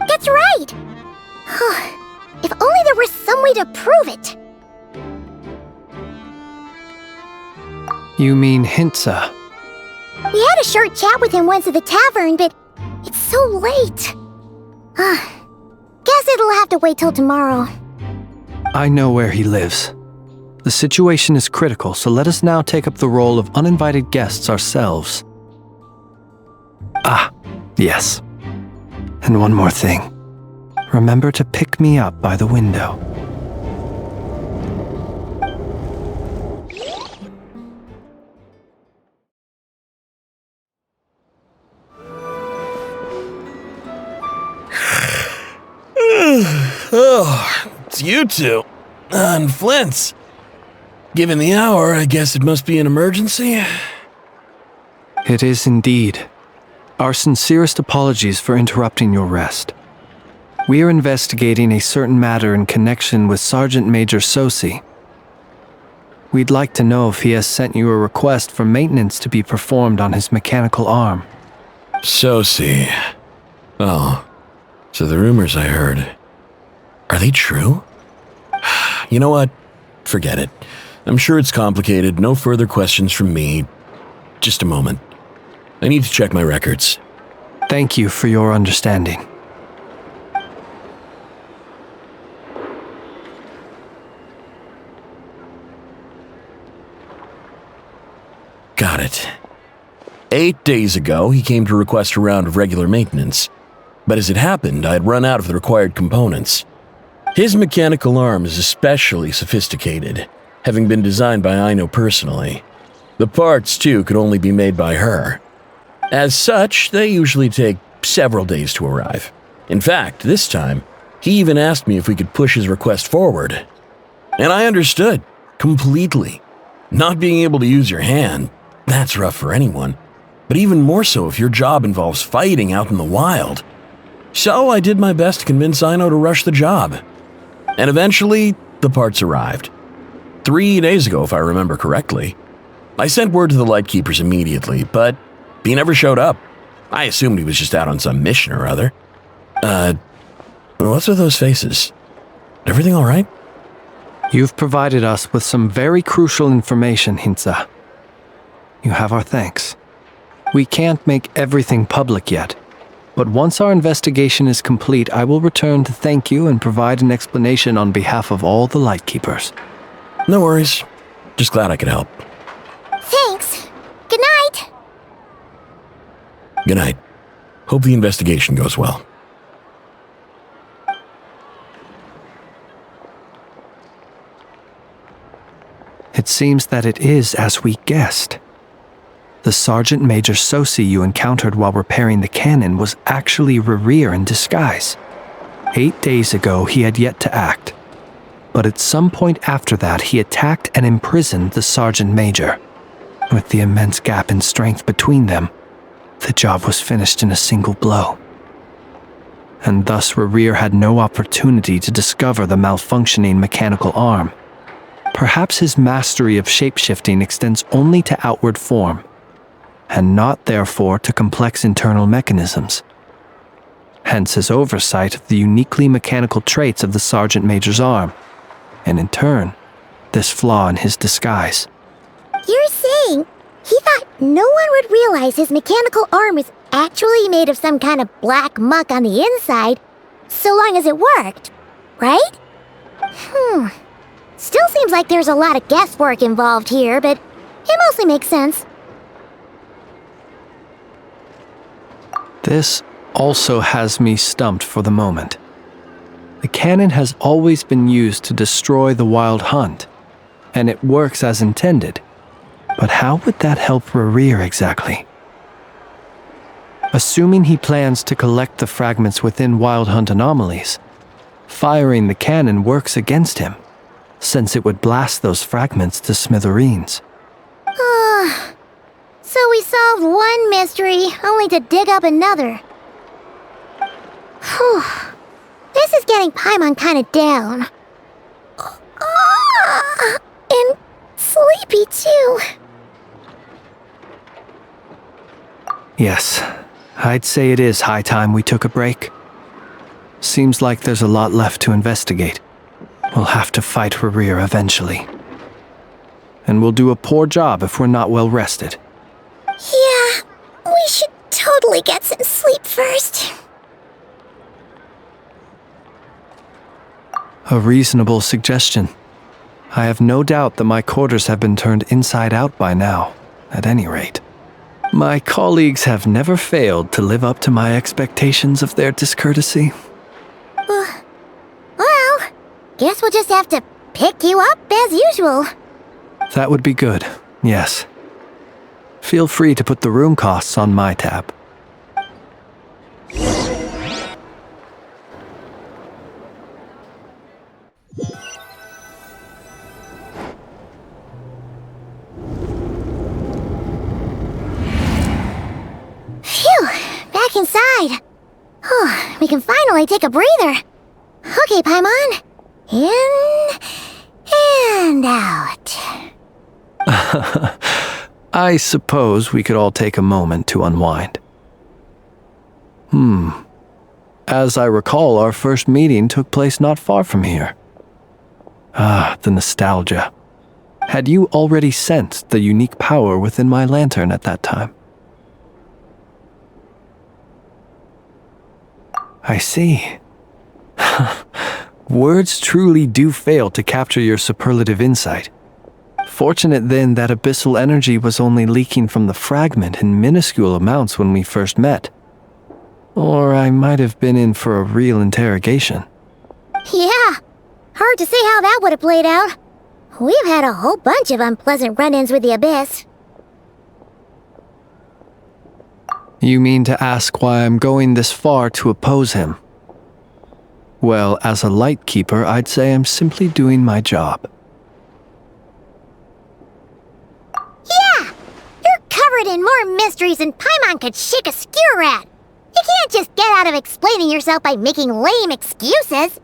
That's right! If only there was some way to prove it. You mean Hintsa? We had a short chat with him once at the tavern, but it's so late. Guess it'll have to wait till tomorrow. I know where he lives. The situation is critical, so let us now take up the role of uninvited guests ourselves. Ah, yes. And one more thing. Remember to pick me up by the window. Oh, it's you two. And Flint's. Given the hour, I guess it must be an emergency. It is indeed. Our sincerest apologies for interrupting your rest. We are investigating a certain matter in connection with Sergeant Major Soci. We'd like to know if he has sent you a request for maintenance to be performed on his mechanical arm. Soci. Oh, so the rumors I heard, are they true? You know what? Forget it. I'm sure it's complicated. No further questions from me. Just a moment. I need to check my records. Thank you for your understanding. Got it. 8 days ago, he came to request a round of regular maintenance. But as it happened, I had run out of the required components. His mechanical arm is especially sophisticated, having been designed by Ayno personally. The parts, too, could only be made by her. As such, they usually take several days to arrive. In fact, this time, he even asked me if we could push his request forward. And I understood, completely. Not being able to use your hand, that's rough for anyone. But even more so if your job involves fighting out in the wild. So I did my best to convince Ayno to rush the job. And eventually, the parts arrived. 3 days ago, if I remember correctly. I sent word to the Lightkeepers immediately, but he never showed up. I assumed he was just out on some mission or other. What's with those faces? Everything all right? You've provided us with some very crucial information, Hintsa. You have our thanks. We can't make everything public yet, but once our investigation is complete, I will return to thank you and provide an explanation on behalf of all the Lightkeepers. No worries. Just glad I could help. Thanks. Good night. Good night. Hope the investigation goes well. It seems that it is as we guessed. The Sergeant Major Sosi you encountered while repairing the cannon was actually Rerir in disguise. 8 days ago, he had yet to act. But at some point after that, he attacked and imprisoned the Sergeant Major. With the immense gap in strength between them, the job was finished in a single blow. And thus Rerir had no opportunity to discover the malfunctioning mechanical arm. Perhaps his mastery of shapeshifting extends only to outward form, and not therefore to complex internal mechanisms. Hence his oversight of the uniquely mechanical traits of the Sergeant Major's arm, and in turn, this flaw in his disguise. You're saying he thought no one would realize his mechanical arm was actually made of some kind of black muck on the inside, so long as it worked, right? Still seems like there's a lot of guesswork involved here, but it mostly makes sense. This also has me stumped for the moment. The cannon has always been used to destroy the Wild Hunt, and it works as intended. But how would that help Rerir exactly? Assuming he plans to collect the fragments within Wild Hunt anomalies, firing the cannon works against him, since it would blast those fragments to smithereens. So we solved one mystery, only to dig up another. Whew. This is getting Paimon kinda down. And sleepy too. Yes, I'd say it is high time we took a break. Seems like there's a lot left to investigate. We'll have to fight Rerir eventually. And we'll do a poor job if we're not well rested. Yeah, we should totally get some sleep first. A reasonable suggestion. I have no doubt that my quarters have been turned inside out by now, at any rate. My colleagues have never failed to live up to my expectations of their discourtesy. Well, guess we'll just have to pick you up as usual. That would be good, yes. Feel free to put the room costs on my tab. Phew, back inside. We can finally take a breather. Okay, Paimon. In and out. I suppose we could all take a moment to unwind. As I recall, our first meeting took place not far from here. The nostalgia. Had you already sensed the unique power within my lantern at that time? I see. Words truly do fail to capture your superlative insight. Fortunate then that abyssal energy was only leaking from the fragment in minuscule amounts when we first met. Or I might have been in for a real interrogation. Yeah, hard to say how that would have played out. We've had a whole bunch of unpleasant run-ins with the Abyss. You mean to ask why I'm going this far to oppose him? Well, as a light keeper, I'd say I'm simply doing my job. Yeah! You're covered in more mysteries than Paimon could shake a skewer at. You can't just get out of explaining yourself by making lame excuses.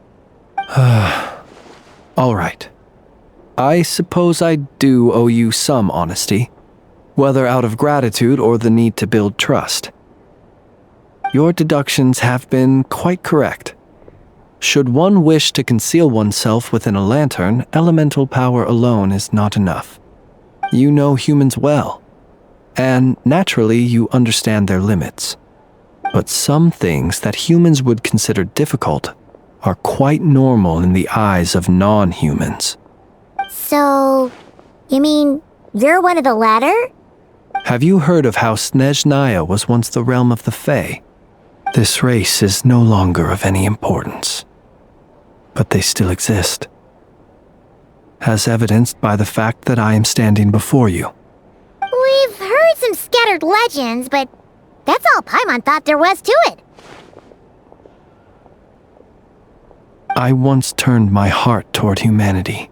All right. I suppose I do owe you some honesty, whether out of gratitude or the need to build trust. Your deductions have been quite correct. Should one wish to conceal oneself within a lantern, elemental power alone is not enough. You know humans well, and naturally you understand their limits. But some things that humans would consider difficult are quite normal in the eyes of non-humans. So, You mean, you're one of the latter? Have you heard of how Snezhnaya was once the realm of the Fae? This race is no longer of any importance, but they still exist, as evidenced by the fact that I am standing before you. We've heard some scattered legends, but that's all Paimon thought there was to it. I once turned my heart toward humanity,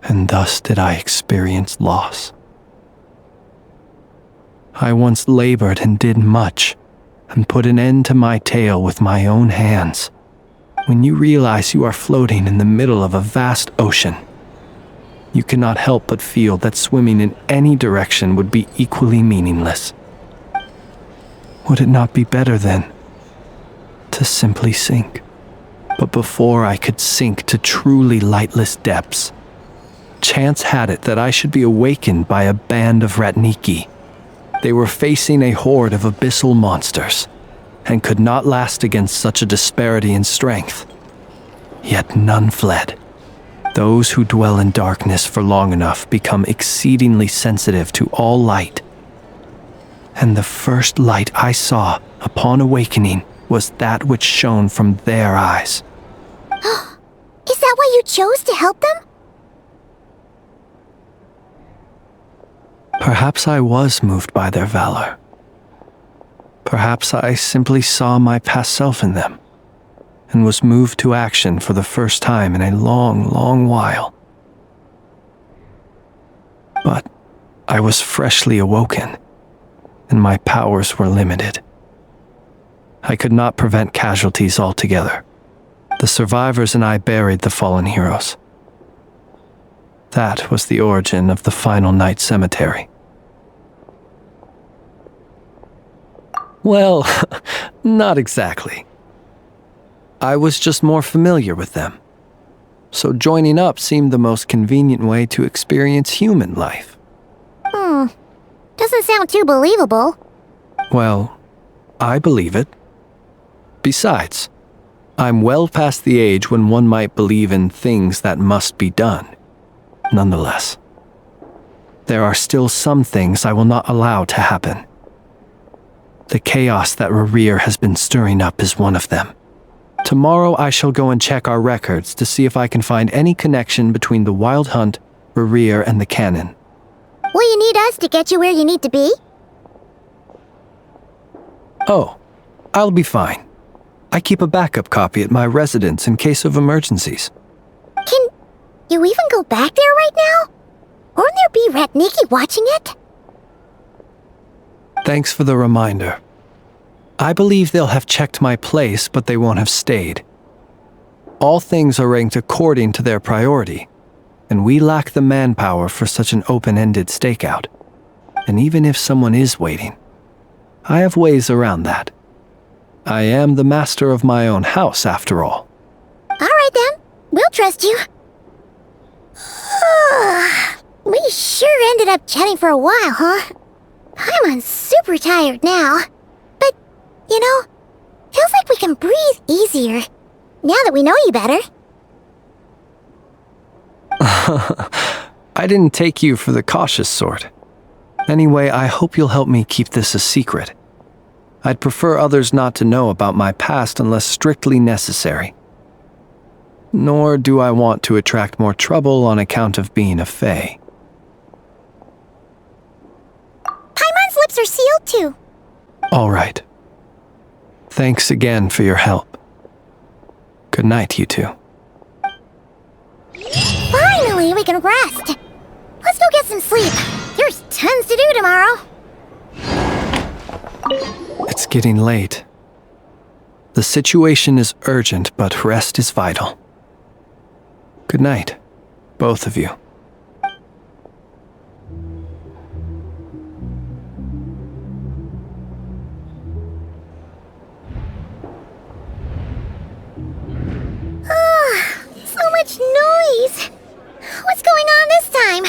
and thus did I experience loss. I once labored and did much, and put an end to my tale with my own hands. When you realize you are floating in the middle of a vast ocean, you cannot help but feel that swimming in any direction would be equally meaningless. Would it not be better, then, to simply sink? But before I could sink to truly lightless depths, chance had it that I should be awakened by a band of Ratniki. They were facing a horde of abyssal monsters, and could not last against such a disparity in strength. Yet none fled. Those who dwell in darkness for long enough become exceedingly sensitive to all light. And the first light I saw upon awakening was that which shone from their eyes. Is that why you chose to help them? Perhaps I was moved by their valor. Perhaps I simply saw my past self in them, and was moved to action for the first time in a long, long while. But I was freshly awoken, and my powers were limited. I could not prevent casualties altogether. The survivors and I buried the fallen heroes. That was the origin of the final night cemetery. Well, not exactly. I was just more familiar with them, so joining up seemed the most convenient way to experience human life. Doesn't sound too believable. Well, I believe it. Besides, I'm well past the age when one might believe in things that must be done. Nonetheless, there are still some things I will not allow to happen. The chaos that Rerir has been stirring up is one of them. Tomorrow I shall go and check our records to see if I can find any connection between the Wild Hunt, Rerir, and the canon. Will you need us to get you where you need to be? Oh, I'll be fine. I keep a backup copy at my residence in case of emergencies. Can you even go back there right now? Won't there be Ratniki watching it? Thanks for the reminder. I believe they'll have checked my place, but they won't have stayed. All things are ranked according to their priority, and we lack the manpower for such an open-ended stakeout. And even if someone is waiting, I have ways around that. I am the master of my own house, after all. All right then, we'll trust you. We sure ended up chatting for a while, huh? I'm super tired now. But, you know, feels like we can breathe easier, now that we know you better. I didn't take you for the cautious sort. Anyway, I hope you'll help me keep this a secret. I'd prefer others not to know about my past unless strictly necessary. Nor do I want to attract more trouble on account of being a Fae. Paimon's lips are sealed too. All right. Thanks again for your help. Good night, you two. Finally, we can rest. Let's go get some sleep. There's tons to do tomorrow. It's getting late. The situation is urgent, but rest is vital. Good night, both of you. So much noise. What's going on this time?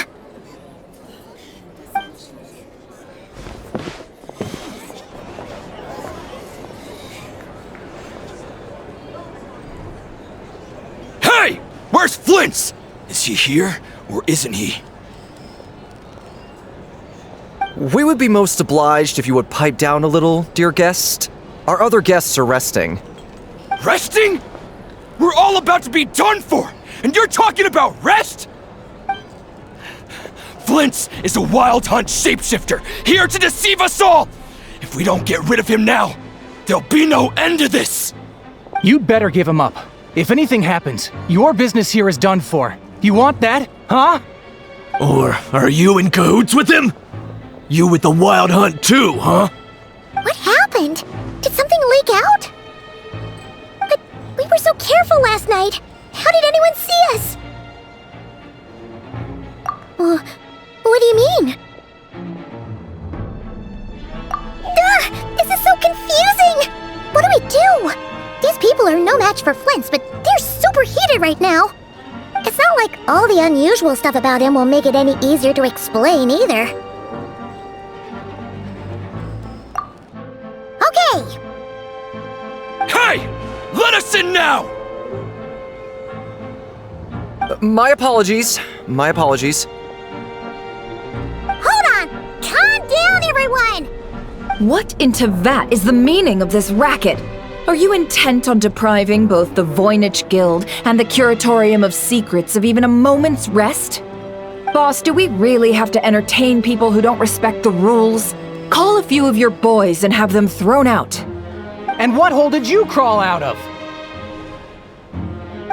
Hey! Where's Flint's? Is he here, or isn't he? We would be most obliged if you would pipe down a little, dear guest. Our other guests are resting. Resting? We're all about to be done for, and you're talking about rest? Flint's is a wild hunt shapeshifter, here to deceive us all! If we don't get rid of him now, there'll be no end to this! You'd better give him up. If anything happens, your business here is done for. You want that, huh? Or are you in cahoots with him? You with the wild hunt too, huh? What happened? Did something leak out? But we were so careful last night. How did anyone see us? What do you mean? This is so confusing! What do we do? These people are no match for Flint's, but they're super heated right now. It's not like all the unusual stuff about him will make it any easier to explain either. Okay! Hey! Let us in now! My apologies. My apologies. Hold on! Calm down, everyone! What in Tevat is the meaning of this racket? Are you intent on depriving both the Voynich Guild and the Curatorium of Secrets of even a moment's rest? Boss, do we really have to entertain people who don't respect the rules? Call a few of your boys and have them thrown out. And what hole did you crawl out of?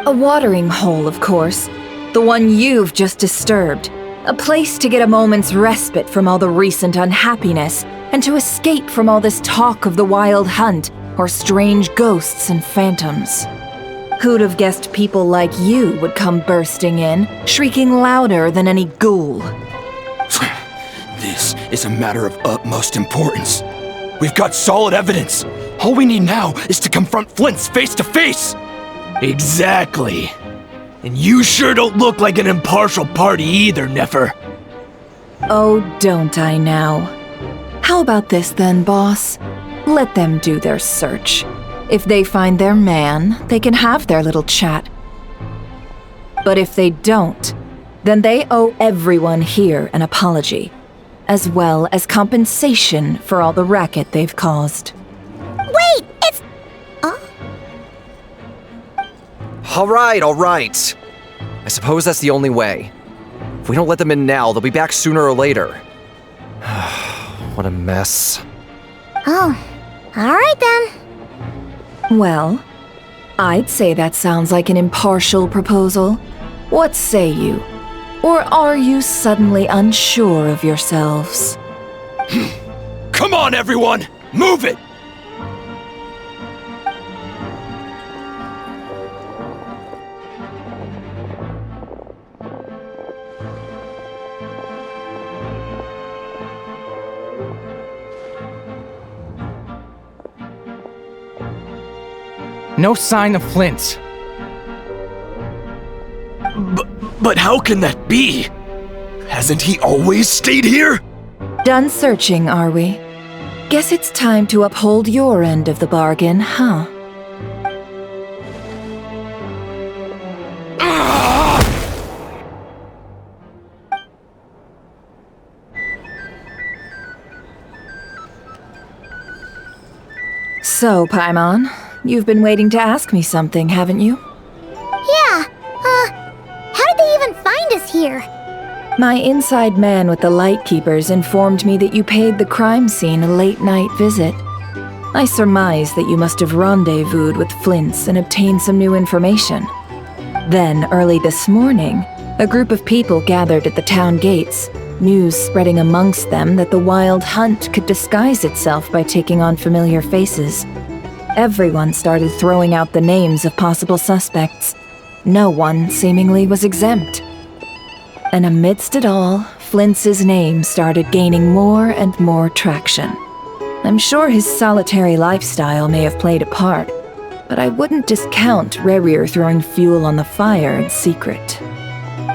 A watering hole, of course. The one you've just disturbed. A place to get a moment's respite from all the recent unhappiness and to escape from all this talk of the wild hunt or strange ghosts and phantoms. Who'd have guessed people like you would come bursting in, shrieking louder than any ghoul? This is a matter of utmost importance. We've got solid evidence. All we need now is to confront Flint's face to face. Exactly. And you sure don't look like an impartial party either, Neffer. Oh, don't I now? How about this then, boss? Let them do their search. If they find their man, they can have their little chat. But if they don't, then they owe everyone here an apology, as well as compensation for all the racket they've caused. Wait, it's... All right. I suppose that's the only way. If we don't let them in now, they'll be back sooner or later. What a mess. Oh, all right then. Well, I'd say that sounds like an impartial proposal. What say you? Or are you suddenly unsure of yourselves? Come on, everyone! Move it! No sign of Flint's. But how can that be? Hasn't he always stayed here? Done searching, are we? Guess it's time to uphold your end of the bargain, huh? So, Paimon, you've been waiting to ask me something, haven't you? Yeah, how did they even find us here? My inside man with the Lightkeepers informed me that you paid the crime scene a late-night visit. I surmise that you must have rendezvoused with Flint's and obtained some new information. Then, early this morning, a group of people gathered at the town gates, news spreading amongst them that the wild hunt could disguise itself by taking on familiar faces. Everyone started throwing out the names of possible suspects. No one, seemingly, was exempt. And amidst it all, Flint's name started gaining more and more traction. I'm sure his solitary lifestyle may have played a part, but I wouldn't discount Rerir throwing fuel on the fire in secret.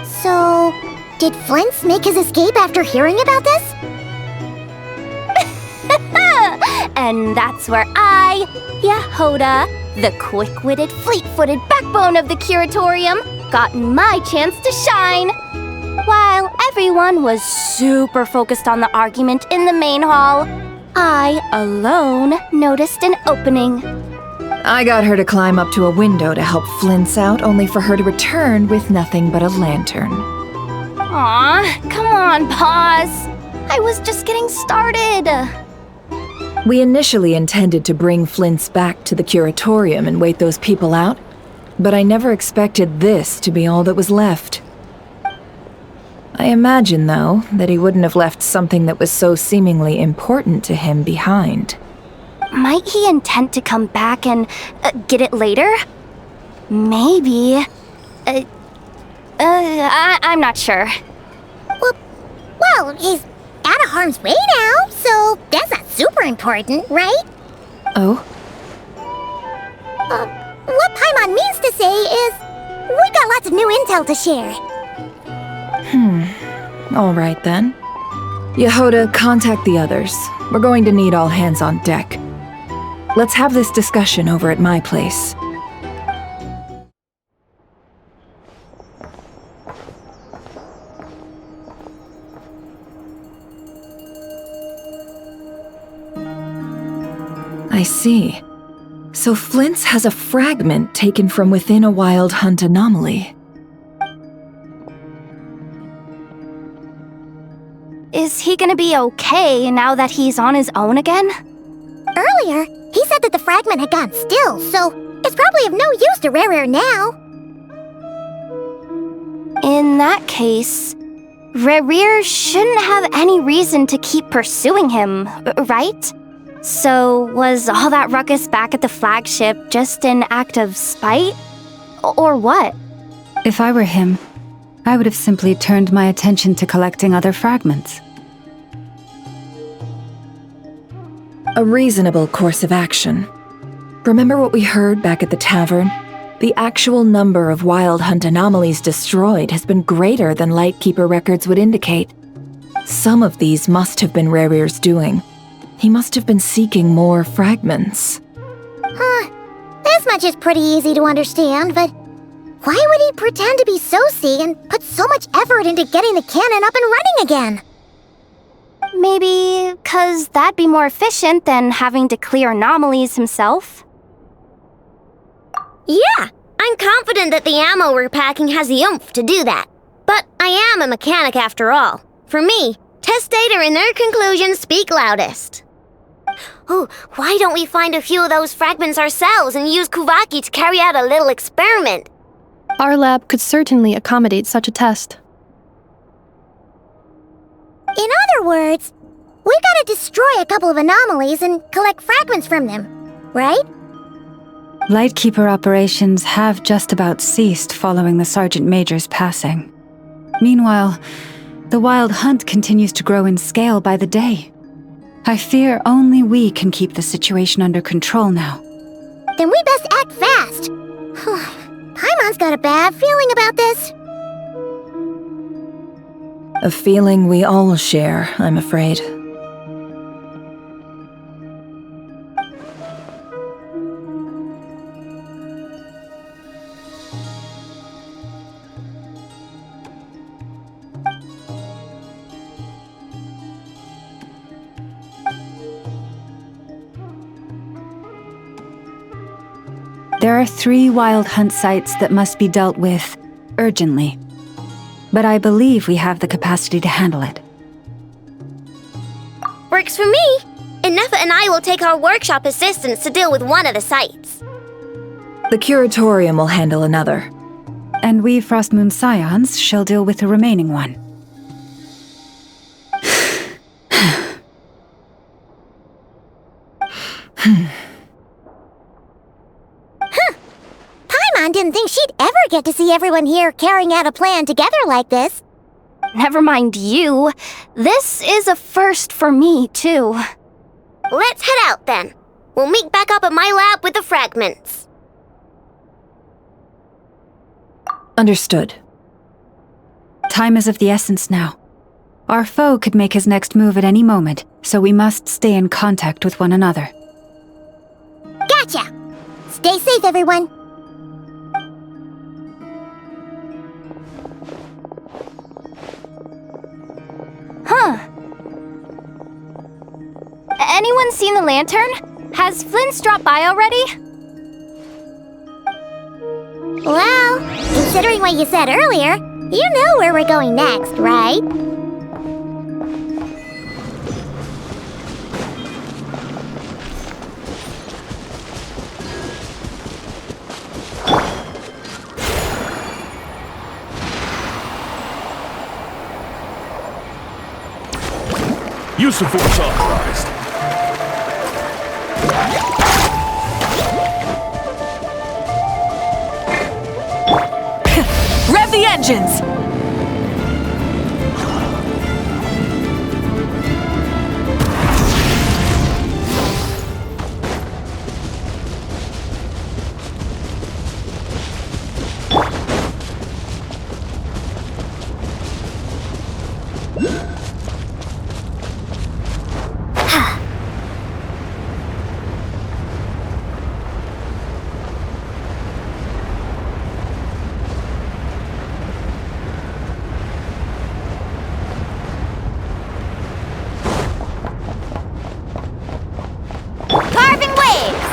So, did Flint's make his escape after hearing about this? And that's where I, Yehoda, the quick-witted, fleet-footed backbone of the Curatorium, got my chance to shine. While Everyone was super focused on the argument in the main hall. I, alone, noticed an opening. I got her to climb up to a window to help Flint's out, only for her to return with nothing but a lantern. Aw, come on, pause. I was just getting started. We initially intended to bring Flint's back to the curatorium and wait those people out, but I never expected this to be all that was left. I imagine, though, that he wouldn't have left something that was so seemingly important to him behind. Might he intend to come back and get it later? Maybe. I'm not sure. Well, he's out of harm's way now, so that's not super important, right? Oh? What Paimon means to say is, we got lots of new intel to share. All right then. Yehoda, contact the others. We're going to need all hands on deck. Let's have this discussion over at my place. I see. So Flint's has a fragment taken from within a wild hunt anomaly. Is he gonna be okay now that he's on his own again? Earlier, he said that the fragment had gone still, so it's probably of no use to Rare now. In that case, Rare shouldn't have any reason to keep pursuing him, right? So was all that ruckus back at the flagship just an act of spite? Or what? If I were him, I would have simply turned my attention to collecting other fragments. A reasonable course of action. Remember what we heard back at the tavern? The actual number of wild hunt anomalies destroyed has been greater than Lightkeeper records would indicate. Some of these must have been Rare's doing. He must have been seeking more fragments. This much is pretty easy to understand, but why would he pretend to be Soci and put so much effort into getting the cannon up and running again? Maybe 'cause that'd be more efficient than having to clear anomalies himself? Yeah, I'm confident that the ammo we're packing has the oomph to do that. But I am a mechanic after all. For me, test data and their conclusions speak loudest. Ooh, why don't we find a few of those fragments ourselves and use Kuvaki to carry out a little experiment? Our lab could certainly accommodate such a test. In other words, we gotta destroy a couple of anomalies and collect fragments from them, right? Lightkeeper operations have just about ceased following the Sergeant Major's passing. Meanwhile, the wild hunt continues to grow in scale by the day. I fear only we can keep the situation under control now. Then we best act fast. Paimon's got a bad feeling about this. A feeling we all share, I'm afraid. There are 3 wild hunt sites that must be dealt with urgently. But I believe we have the capacity to handle it. Works for me. Innefe and I will take our workshop assistants to deal with one of the sites. The curatorium will handle another. And we Frostmoon Scions shall deal with the remaining one. Paimon didn't think she'd ever get to see everyone here carrying out a plan together like this. Never mind you. This is a first for me, too. Let's head out then. We'll meet back up at my lab with the fragments. Understood. Time is of the essence now. Our foe could make his next move at any moment, so we must stay in contact with one another. Gotcha! Stay safe, everyone. anyone seen the lantern? Has Flint's dropped by already? Well, considering what you said earlier, you know where we're going next, right? Use of force authorized. Rev the engines! Carving waves!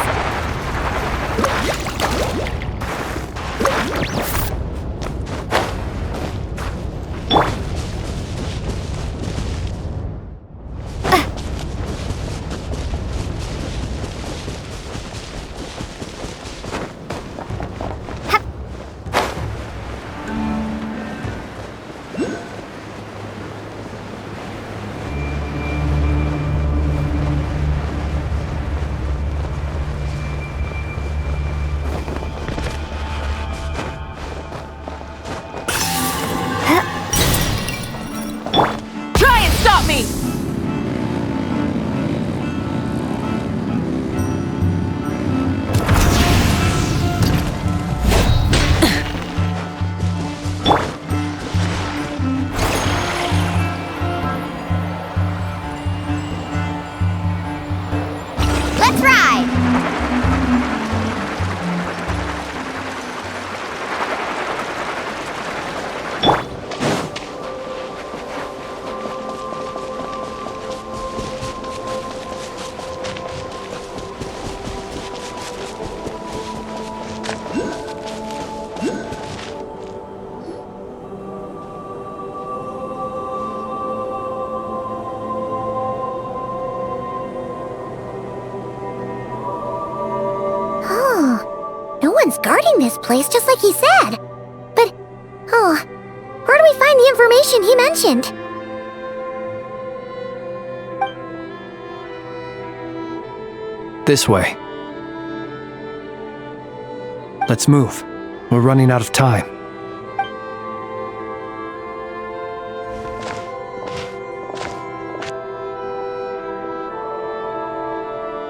Try and stop me! Let's ride! No one's guarding this place, just like he said. But, where do we find the information he mentioned? This way. Let's move. We're running out of time.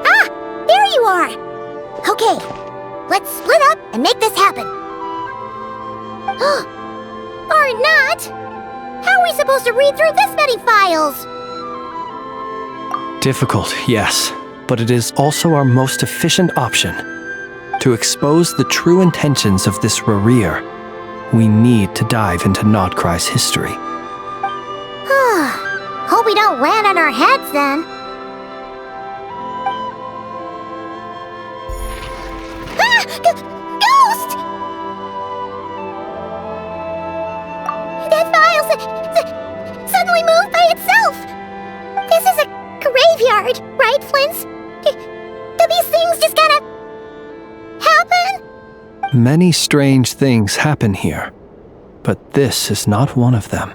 Ah! There you are! Okay, let's split up and make this happen. Or not! How are we supposed to read through this many files? Difficult, yes, but it is also our most efficient option. To expose the true intentions of this Rereer, we need to dive into Nodcry's history. Hope we don't land on our heads then. Ah! Ghost! That file suddenly moved by itself! This is a graveyard, right, Flint's? Do these things just kinda happen? Many strange things happen here, but this is not one of them.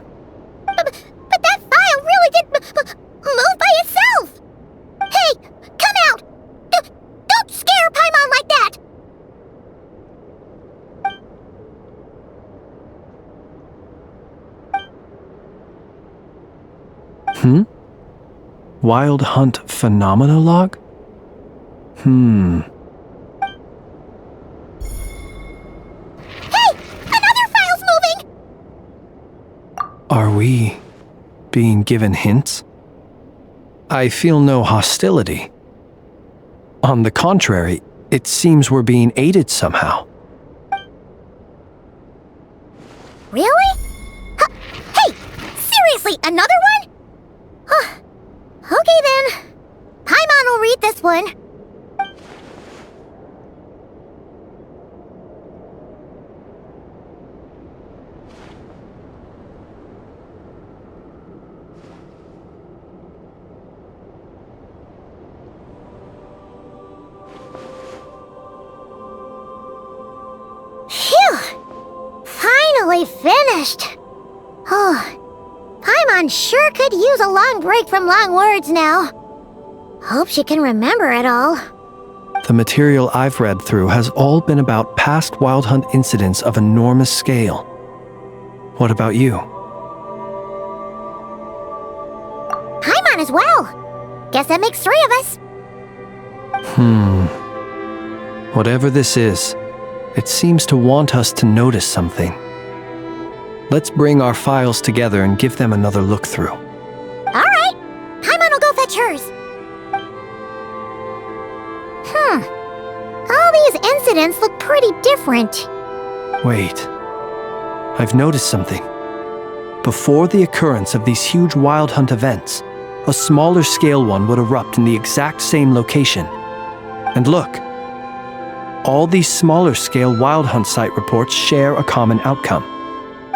But that file really did move by itself! Hey, come out! Don't scare Paimon like that! Wild Hunt Phenomena Log? Hey! Another file's moving! Are we being given hints? I feel no hostility. On the contrary, it seems we're being aided somehow. Really? Hey! Seriously, another one? Okay then. Paimon! this one. Finally finished! Oh, Paimon sure could use a long break from long words now. Hope she can remember it all. The material I've read through has all been about past Wild Hunt incidents of enormous scale. What about you? Paimon as well! Guess that makes 3 of us. Whatever this is, it seems to want us to notice something. Let's bring our files together and give them another look through. Alright! Paimon will go fetch hers. All these incidents look pretty different. Wait. I've noticed something. Before the occurrence of these huge Wild Hunt events, a smaller scale one would erupt in the exact same location. And look. All these smaller scale Wild Hunt site reports share a common outcome.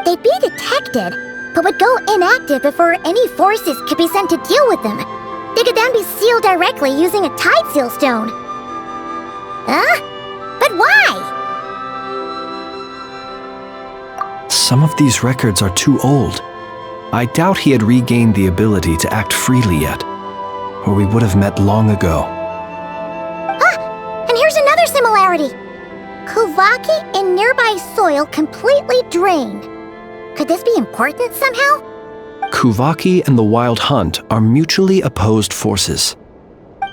They'd be detected, but would go inactive before any forces could be sent to deal with them. They could then be sealed directly using a tide seal stone. But why? Some of these records are too old. I doubt he had regained the ability to act freely yet, or we would have met long ago. And here's another similarity. Kuvaki and nearby soil completely drained. Could this be important somehow? Kuvaki and the Wild Hunt are mutually opposed forces.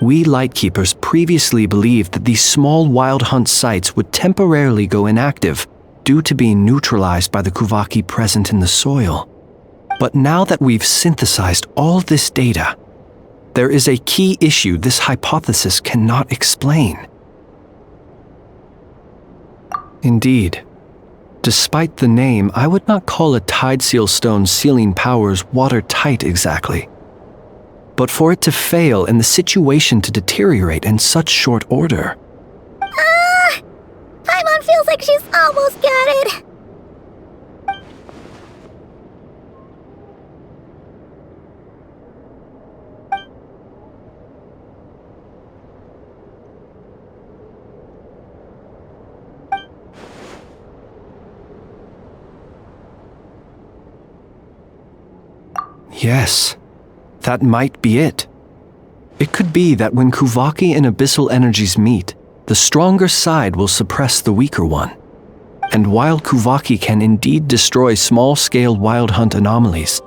We Lightkeepers previously believed that these small Wild Hunt sites would temporarily go inactive due to being neutralized by the Kuvaki present in the soil. But now that we've synthesized all this data, there is a key issue this hypothesis cannot explain. Indeed, despite the name, I would not call a tide seal stone's sealing powers watertight exactly. But for it to fail and the situation to deteriorate in such short order. Paimon feels like she's almost got it. Yes, that might be it. It could be that when Kuvaki and abyssal energies meet, the stronger side will suppress the weaker one. And while Kuvaki can indeed destroy small-scale Wild Hunt anomalies,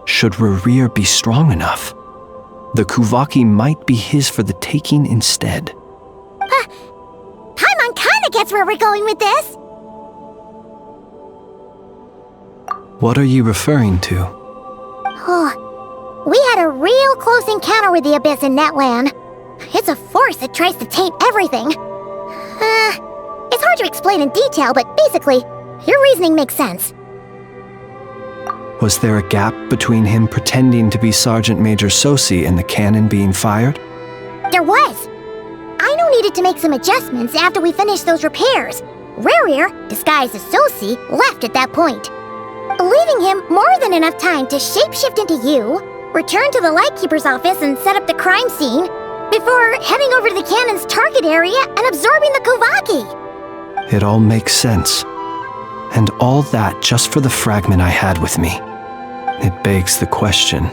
should Rerir be strong enough, the Kuvaki might be his for the taking instead. Paimon kinda gets where we're going with this. What are you referring to? We had a real close encounter with the Abyss in Netland. It's a force that tries to taint everything. It's hard to explain in detail, but basically, your reasoning makes sense. Was there a gap between him pretending to be Sergeant Major Sosi and the cannon being fired? There was. Aino needed to make some adjustments after we finished those repairs. Rerir, disguised as Sosi, left at that point, leaving him more than enough time to shapeshift into you, return to the Lightkeeper's office and set up the crime scene, before heading over to the cannon's target area and absorbing the Kuvaki. It all makes sense. And all that just for the fragment I had with me. It begs the question,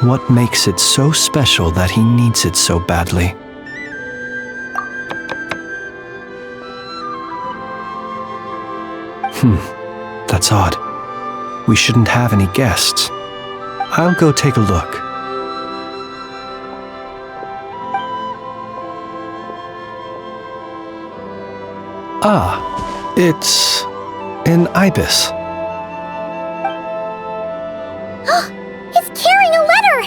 what makes it so special that he needs it so badly? That's odd. We shouldn't have any guests. I'll go take a look. It's an ibis. It's carrying a letter!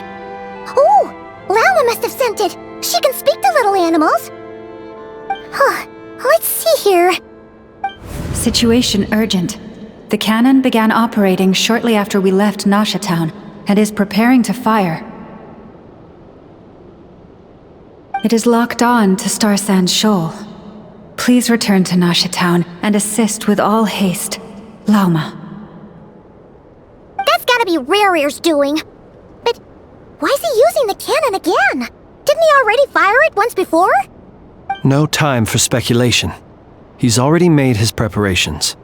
Oh, Laume must have sent it. She can speak to little animals. Let's see here. Situation urgent. The cannon began operating shortly after we left Nasha Town and is preparing to fire. It is locked on to Star Sand Shoal. Please return to Nasha Town and assist with all haste. Laume. That's gotta be Rare's doing. But why is he using the cannon again? Didn't he already fire it once before? No time for speculation. He's already made his preparations.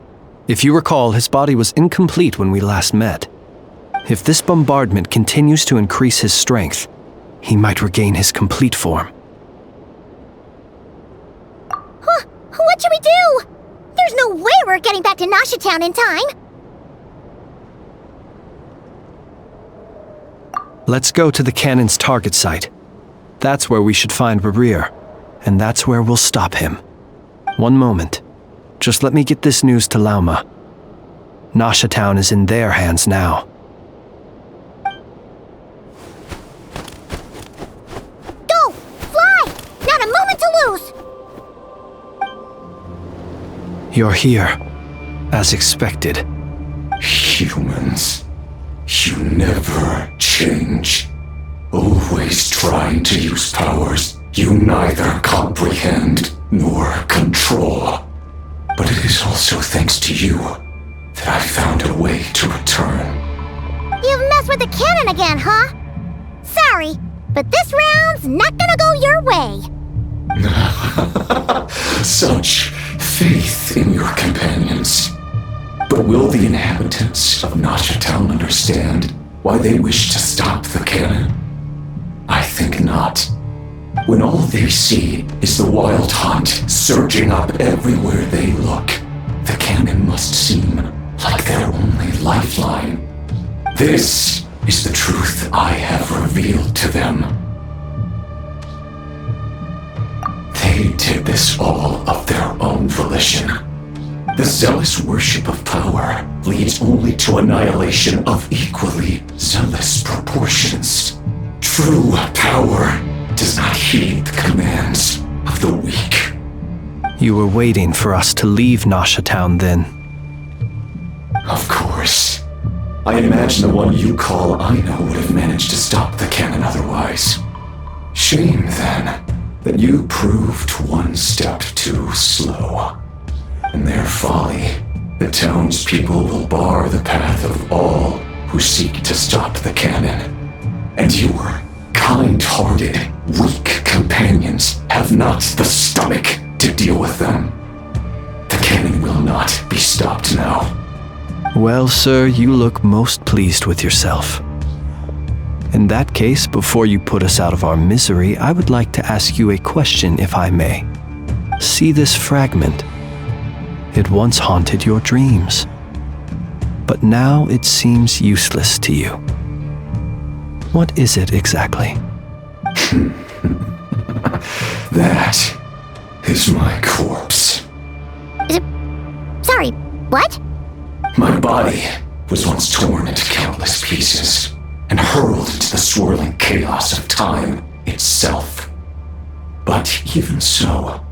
If you recall, his body was incomplete when we last met. If this bombardment continues to increase his strength, he might regain his complete form. Huh, what should we do? There's no way we're getting back to Nasha Town in time. Let's go to the cannon's target site. That's where we should find Rare, and that's where we'll stop him. One moment. Just let me get this news to Laume. Nasha Town is in their hands now. Go! Fly! Not a moment to lose! You're here, as expected. Humans, you never change. Always trying to use powers you neither comprehend nor control. But it is also thanks to you that I found a way to return. You've messed with the cannon again, huh? Sorry, but this round's not gonna go your way. Such faith in your companions. But will the inhabitants of Nasha Town understand why they wish to stop the cannon? I think not. When all they see is the wild hunt surging up everywhere they look, the cannon must seem like their only lifeline. This is the truth I have revealed to them. They did this all of their own volition. The zealous worship of power leads only to annihilation of equally zealous proportions. True power does not heed the commands of the weak. You were waiting for us to leave Nasha Town then. Of course. I imagine the one you call Ayno would have managed to stop the cannon otherwise. Shame, then, that you proved one step too slow. In their folly, the townspeople will bar the path of all who seek to stop the cannon. And your kind-hearted, weak companions have not the stomach to deal with them. The cannon will not be stopped now. Well, sir, you look most pleased with yourself. In that case, before you put us out of our misery, I would like to ask you a question, if I may. See this fragment? It once haunted your dreams, but now it seems useless to you. What is it exactly? That is my corpse. Sorry, what? My body was once torn into countless pieces and hurled into the swirling chaos of time itself. But even so,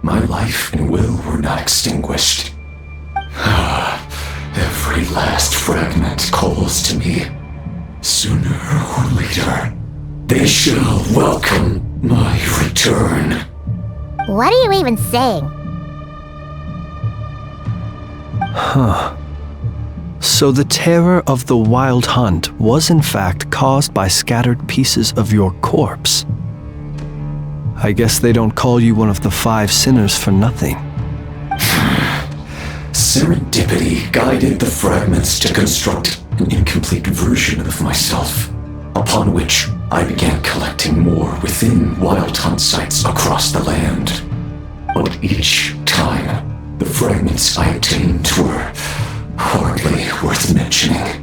my life and will were not extinguished. Every last fragment calls to me. Sooner or later, they shall welcome my return. What are you even saying? Huh. So the terror of the wild hunt was in fact caused by scattered pieces of your corpse. I guess they don't call you one of the 5 sinners for nothing. Serendipity guided the fragments to construct an incomplete version of myself, upon which I began collecting more within wild hunt sites across the land. But each time, the fragments I obtained were hardly worth mentioning,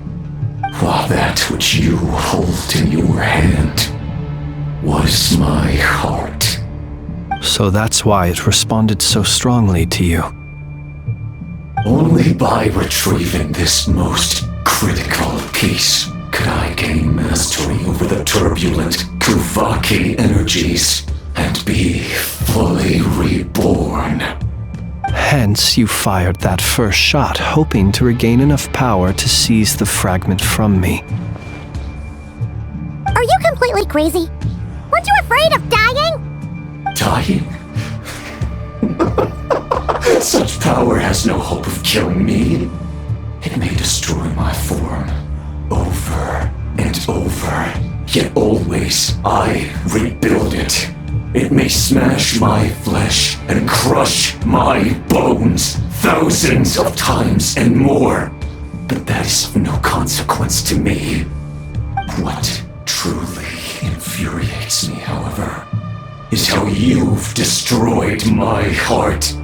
while that which you hold in your hand was my heart. So that's why it responded so strongly to you. Only by retrieving this most critical piece could I gain mastery over the turbulent Kuvaki energies and be fully reborn. Hence, you fired that first shot, hoping to regain enough power to seize the fragment from me. Are you completely crazy? Weren't you afraid of dying? dying? Such power has no hope of killing me. It may destroy my form over and over, yet always I rebuild it. It may smash my flesh and crush my bones thousands of times and more, but that is of no consequence to me. What truly infuriates me, however, is how you've destroyed my heart.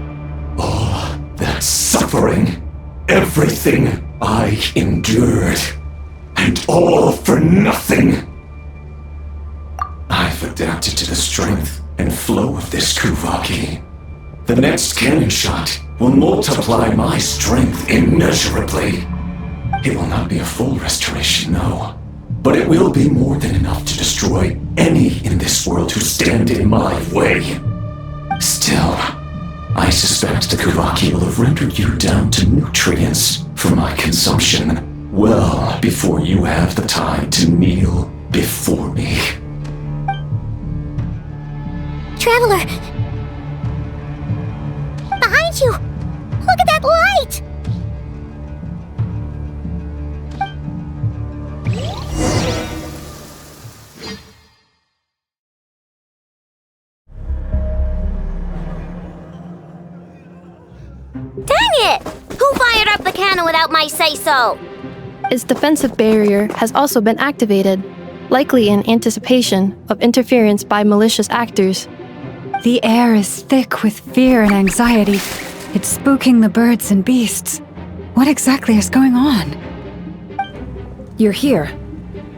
All that suffering, everything I endured, and all for nothing. I've adapted to the strength and flow of this Kuvaki. The next cannon shot will multiply my strength immeasurably. It will not be a full restoration, no, but it will be more than enough to destroy any in this world who stand in my way. Still, I suspect the Kuvaki will have rendered you down to nutrients for my consumption well before you have the time to kneel before me. Traveler! Behind you! Look at that light! Dang it! Who fired up the cannon without my say-so? Its defensive barrier has also been activated, likely in anticipation of interference by malicious actors. The air is thick with fear and anxiety. It's spooking the birds and beasts. What exactly is going on? You're here.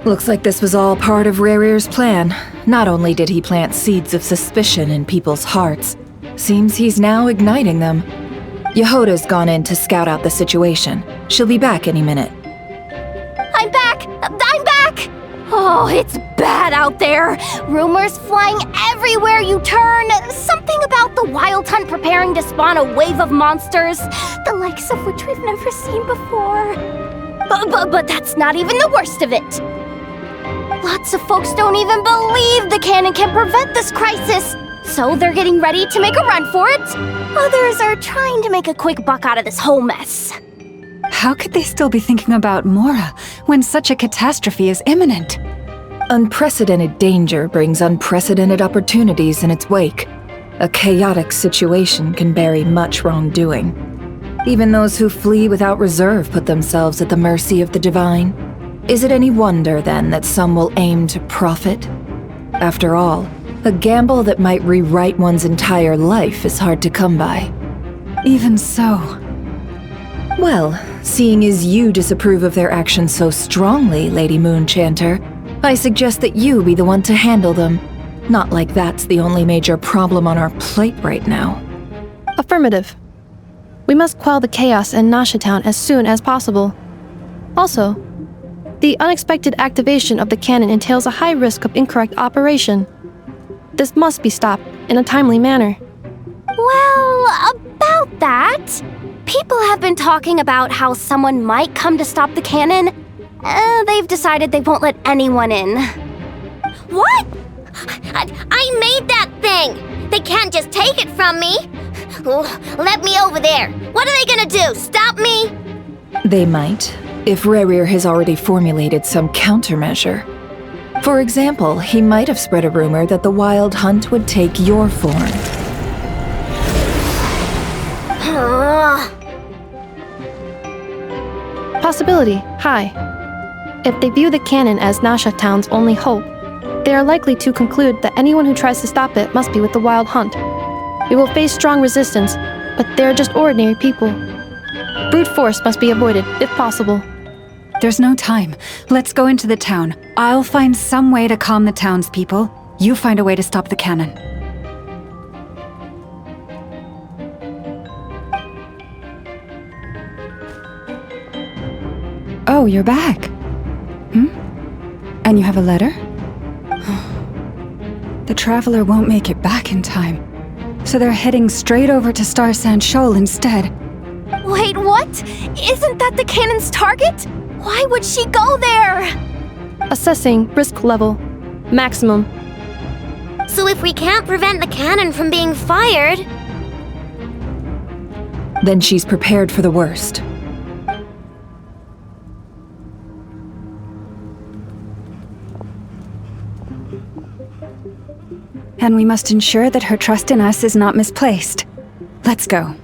Looks like this was all part of Rerir's plan. Not only did he plant seeds of suspicion in people's hearts, seems he's now igniting them. Yehoda's gone in to scout out the situation. She'll be back any minute. I'm back! I'm back! Oh, it's bad out there. Rumors flying everywhere you turn. Something about the Wild Hunt preparing to spawn a wave of monsters, the likes of which we've never seen before. But that's not even the worst of it. Lots of folks don't even believe the cannon can prevent this crisis, so they're getting ready to make a run for it. Others are trying to make a quick buck out of this whole mess. How could they still be thinking about Mora when such a catastrophe is imminent? Unprecedented danger brings unprecedented opportunities in its wake. A chaotic situation can bury much wrongdoing. Even those who flee without reserve put themselves at the mercy of the divine. Is it any wonder, then, that some will aim to profit? After all, a gamble that might rewrite one's entire life is hard to come by. Even so. Well, seeing as you disapprove of their actions so strongly, Lady Moonchanter, I suggest that you be the one to handle them. Not like that's the only major problem on our plate right now. Affirmative. We must quell the chaos in Nasha Town as soon as possible. Also, the unexpected activation of the cannon entails a high risk of incorrect operation. This must be stopped in a timely manner. Well, about that, people have been talking about how someone might come to stop the cannon. They've decided they won't let anyone in. What? I made that thing! They can't just take it from me! Let me over there! What are they gonna do? Stop me? They might, if Rerir has already formulated some countermeasure. For example, he might have spread a rumor that the Wild Hunt would take your form. Possibility high. If they view the cannon as Nasha Town's only hope, they are likely to conclude that anyone who tries to stop it must be with the Wild Hunt. We will face strong resistance, but they're just ordinary people. Brute force must be avoided, if possible. There's no time. Let's go into the town. I'll find some way to calm the townspeople. You find a way to stop the cannon. Oh, you're back. And you have a letter? The Traveler won't make it back in time. So they're heading straight over to Star Sand Shoal instead. Wait, what? Isn't that the cannon's target? Why would she go there? Assessing risk level. Maximum. So if we can't prevent the cannon from being fired... Then she's prepared for the worst. And we must ensure that her trust in us is not misplaced. Let's go.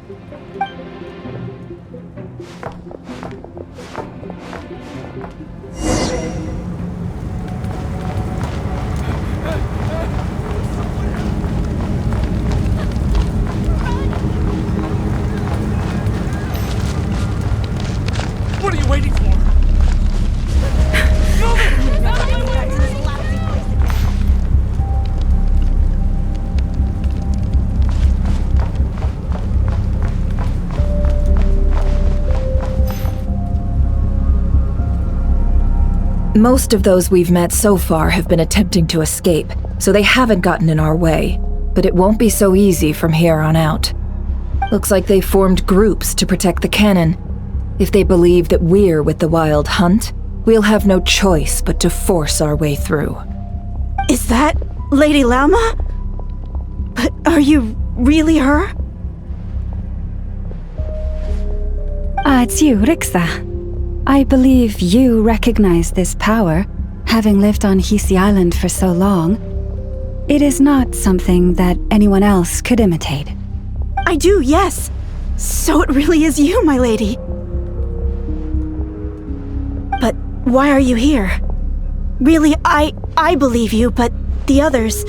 What are you waiting for? Most of those we've met so far have been attempting to escape, so they haven't gotten in our way. But it won't be so easy from here on out. Looks like they formed groups to protect the cannon. If they believe that we're with the Wild Hunt, we'll have no choice but to force our way through. Is that Lady Laume? But are you really her? It's you, Rixa. I believe you recognize this power, having lived on Hisi Island for so long. It is not something that anyone else could imitate. I do, yes. So it really is you, my lady. But why are you here? Really, I believe you, but the others,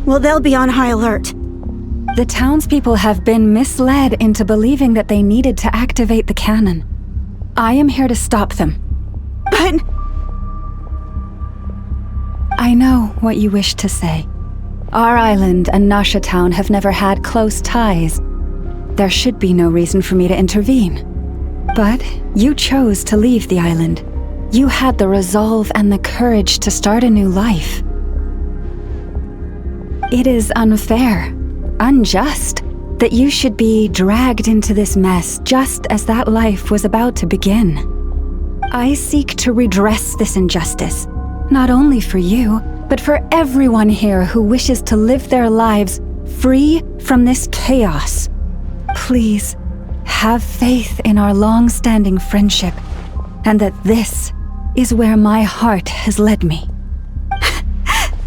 well, they'll be on high alert. The townspeople have been misled into believing that they needed to activate the cannon. I am here to stop them. But... I know what you wish to say. Our island and Nasha Town have never had close ties. There should be no reason for me to intervene. But you chose to leave the island. You had the resolve and the courage to start a new life. It is unfair, unjust, that you should be dragged into this mess just as that life was about to begin. I seek to redress this injustice, not only for you, but for everyone here who wishes to live their lives free from this chaos. Please, have faith in our long-standing friendship, and that this is where my heart has led me.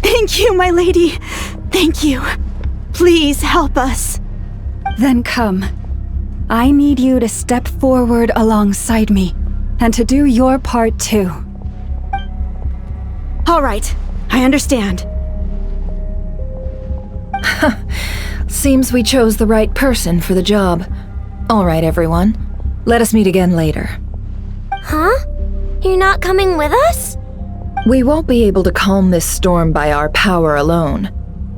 Thank you, my lady. Thank you. Please help us. Then come. I need you to step forward alongside me, and to do your part too. All right, I understand. Seems we chose the right person for the job. All right, everyone. Let us meet again later. Huh? You're not coming with us? We won't be able to calm this storm by our power alone.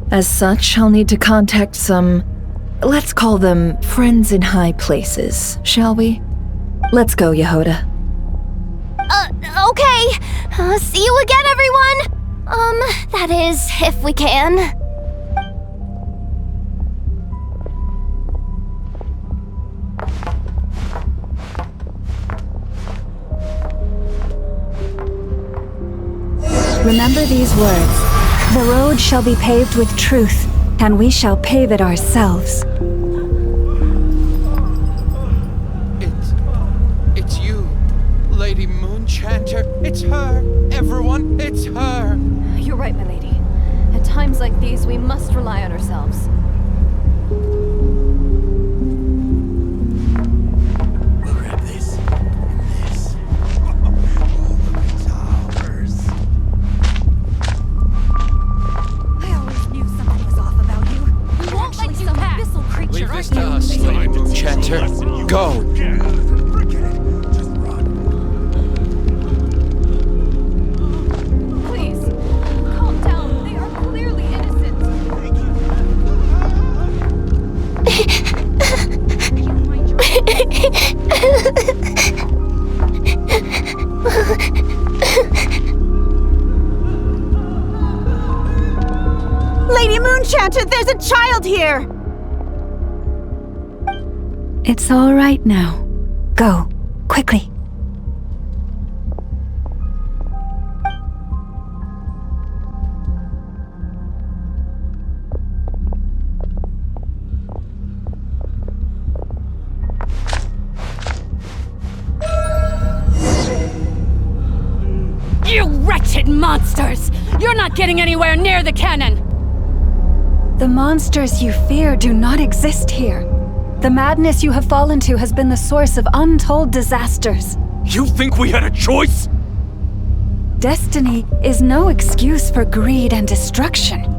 As such, I'll need to contact some... let's call them friends in high places, shall we? Let's go, Yehoda. Okay. See you again, everyone! That is, if we can. Remember these words. The road shall be paved with truth, and we shall pave it ourselves. It's you, Lady Moonchanter. It's her. Everyone, it's her. You're right, my lady. At times like these, we must rely on ourselves. We'll grab this and this. It's ours. I always knew something was off about you. You won't like some abyssal creature, Leave this aren't to us, Lady Moonchanter. Go. Please, calm down. They are clearly innocent. Lady Moonchanter, there's a child here! It's all right now. Go, quickly. monsters! You're not getting anywhere near the cannon! The monsters you fear do not exist here. The madness you have fallen to has been the source of untold disasters. You think we had a choice? Destiny is no excuse for greed and destruction.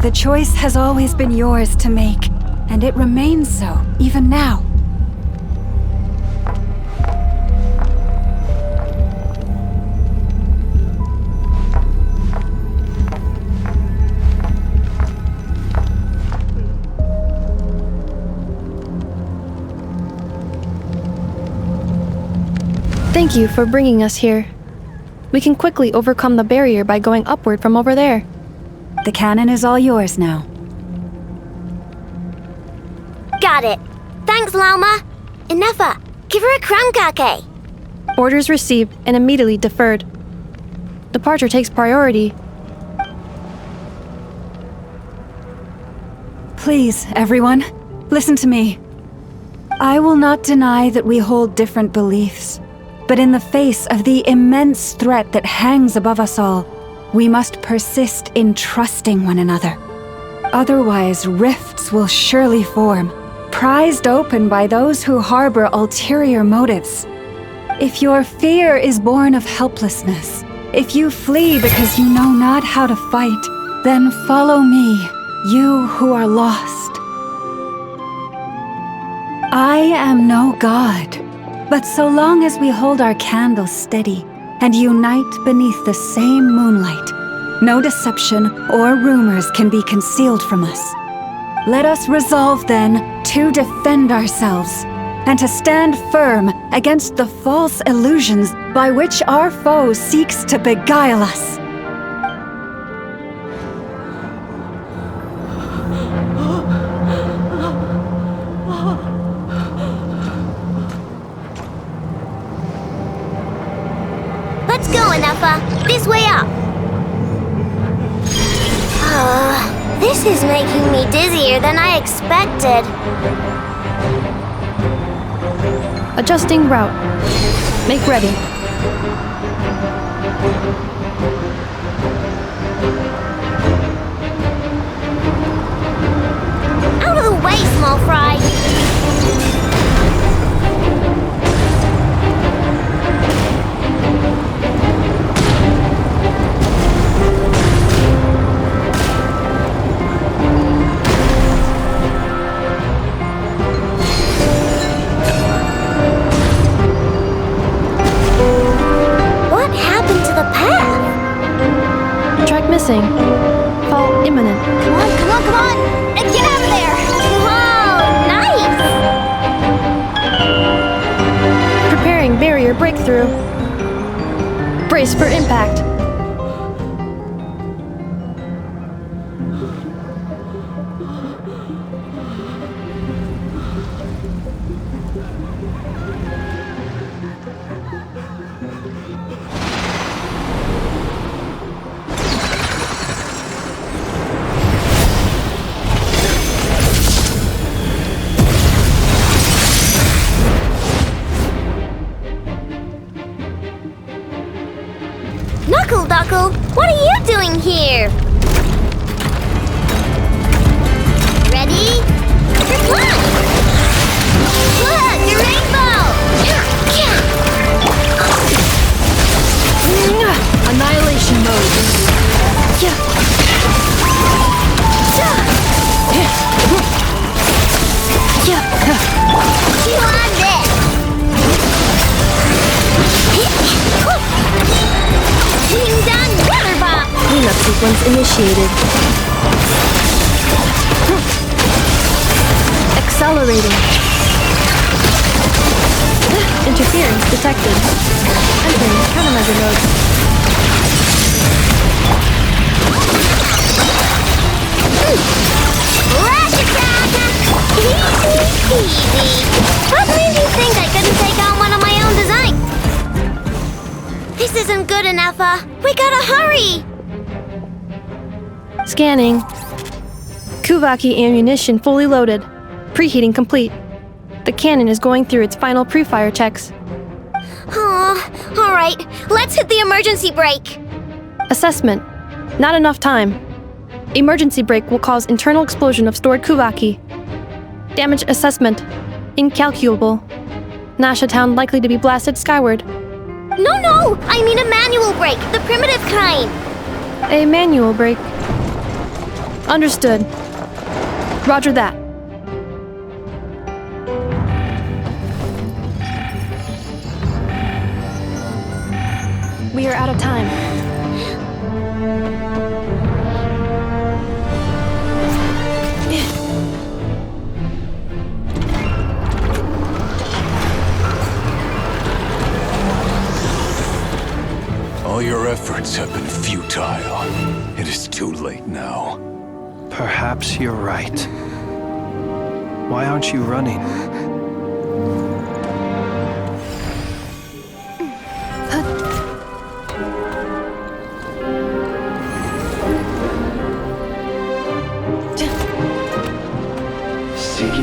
The choice has always been yours to make, and it remains so, even now. Thank you for bringing us here. We can quickly overcome the barrier by going upward from over there. The cannon is all yours now. Got it. Thanks, Lauma. Innefe, give her a crankake. Orders received and immediately deferred. Departure takes priority. Please, everyone, listen to me. I will not deny that we hold different beliefs. But in the face of the immense threat that hangs above us all, we must persist in trusting one another. Otherwise, rifts will surely form, prized open by those who harbor ulterior motives. If your fear is born of helplessness, if you flee because you know not how to fight, then follow me, you who are lost. I am no god. But so long as we hold our candles steady and unite beneath the same moonlight, no deception or rumors can be concealed from us. Let us resolve then to defend ourselves and to stand firm against the false illusions by which our foe seeks to beguile us. Let's go, Innefe. This way up. This is making me dizzier than I expected. Adjusting route. Make ready. Out of the way, small fry. Missing. Fall imminent. Come on, come on, come on! And get out of there! Whoa, nice! Preparing barrier breakthrough. Brace for impact. What are you doing here? Ready? Reply! Look, a rainbow! Annihilation mode. You want this? Being done, water bomb! Cleanup sequence initiated. Accelerating. Interference detected. Entering countermeasure mode. Flash attack! Easy peasy. What made you think I couldn't take on one of my own designs? This isn't good, Innefe. We gotta hurry! Scanning. Kuvaki ammunition fully loaded. Preheating complete. The cannon is going through its final pre-fire checks. Alright, let's hit the emergency brake. Assessment. Not enough time. Emergency brake will cause internal explosion of stored Kuvaki. Damage assessment. Incalculable. Nasha Town likely to be blasted skyward. No! I mean a manual brake, the primitive kind. A manual brake. Understood. Roger that. We are out of time. All your efforts have been futile. It is too late now. Perhaps you're right. Why aren't you running?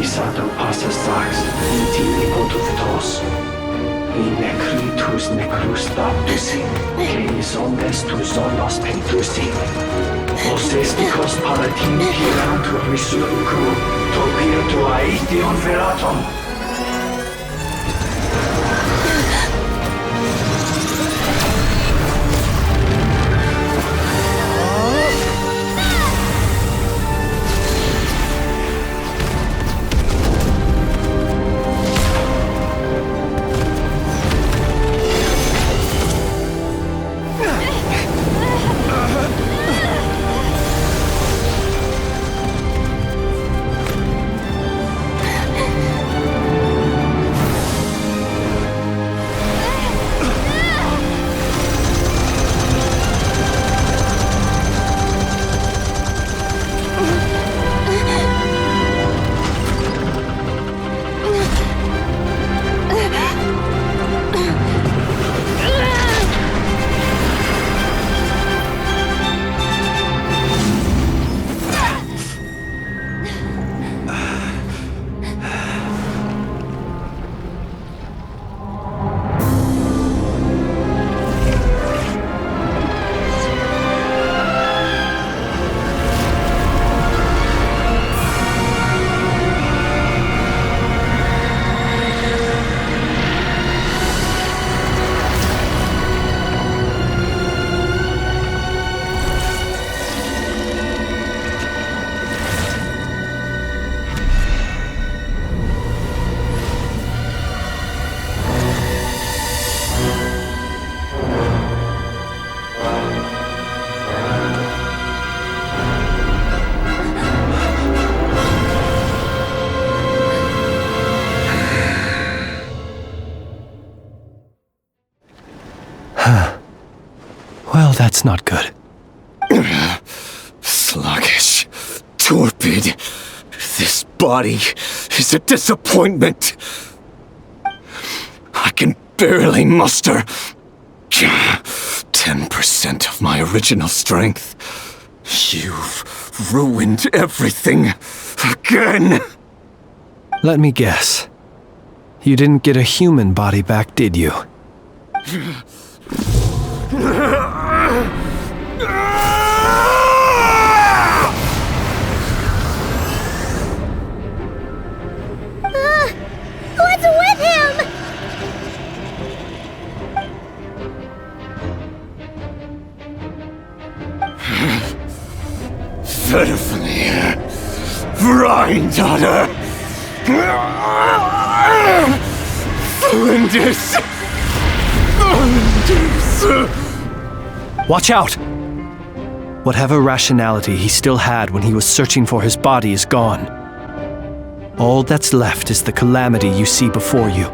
Sato passa sax, intimi potutos. Necritus necrus baptusi, canis omnes tu zonos pentusi. Osesticos palatin pirantur risurcu, topirtu aethion veratum. Well, that's not good. Sluggish. Torpid. This body is a disappointment. I can barely muster 10% of my original strength. You've ruined everything again. Let me guess. You didn't get a human body back, did you? What's with him? Verfnir. Rheindaughter. Flinders. Watch out! Whatever rationality he still had when he was searching for his body is gone. All that's left is the calamity you see before you.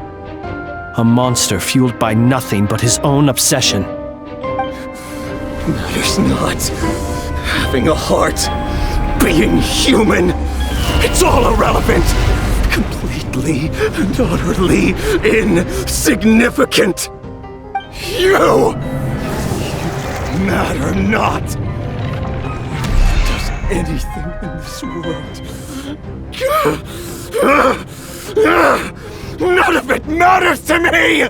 A monster fueled by nothing but his own obsession. Matters not. Having a heart. Being human. It's all irrelevant. Completely and utterly insignificant. You matter not. Does anything this world. None of it matters to me!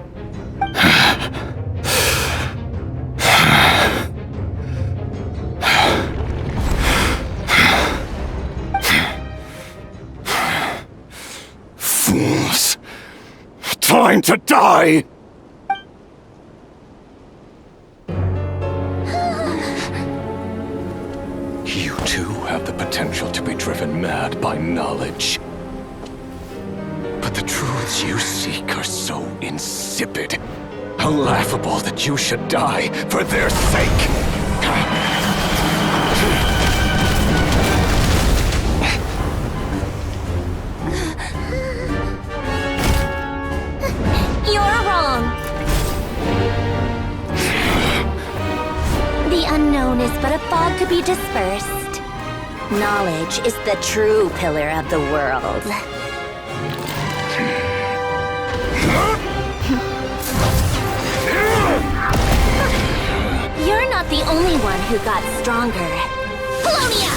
Fools. Time to die! You too have the potential to be driven mad by knowledge. But the truths you seek are so insipid, how laughable that you should die for their sake. You're wrong. The unknown is but a fog to be dispersed. Knowledge is the true pillar of the world. You're not the only one who got stronger. Polonia!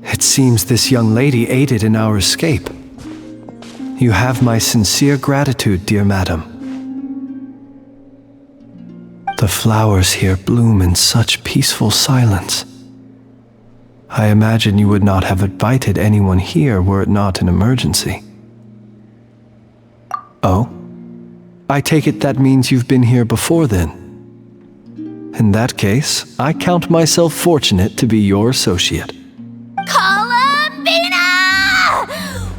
It seems this young lady aided in our escape. You have my sincere gratitude, dear madam. The flowers here bloom in such peaceful silence. I imagine you would not have invited anyone here were it not an emergency. Oh? I take it that means you've been here before then. In that case, I count myself fortunate to be your associate.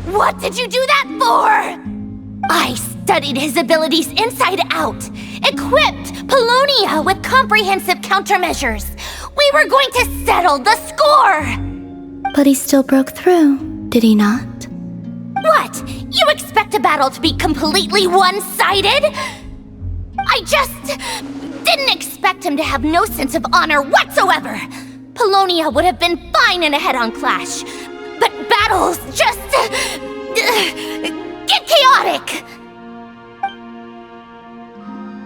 What did you do that for? I studied his abilities inside out, equipped Polonia with comprehensive countermeasures. We were going to settle the score! But he still broke through, did he not? What? You expect a battle to be completely one-sided? I just didn't expect him to have no sense of honor whatsoever. Polonia would have been fine in a head-on clash, but battles just get chaotic!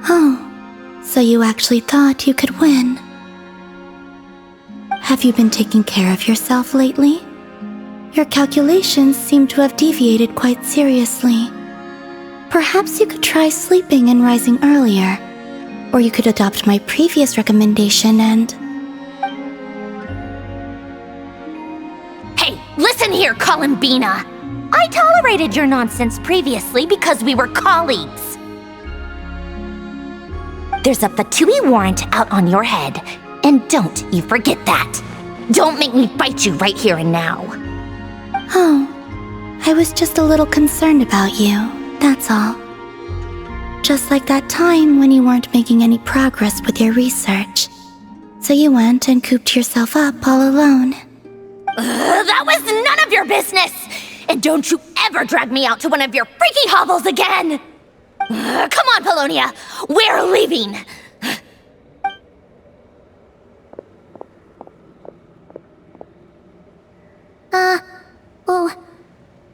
Oh, so you actually thought you could win. Have you been taking care of yourself lately? Your calculations seem to have deviated quite seriously. Perhaps you could try sleeping and rising earlier, or you could adopt my previous recommendation and... Hey, listen here, Columbina! I tolerated your nonsense previously because we were colleagues. There's a Fatui warrant out on your head, and don't you forget that. Don't make me fight you right here and now. Oh, I was just a little concerned about you, that's all. Just like that time when you weren't making any progress with your research. So you went and cooped yourself up all alone. That was none of your business! And don't you ever drag me out to one of your freaky hovels again! Come on, Polonia! We're leaving!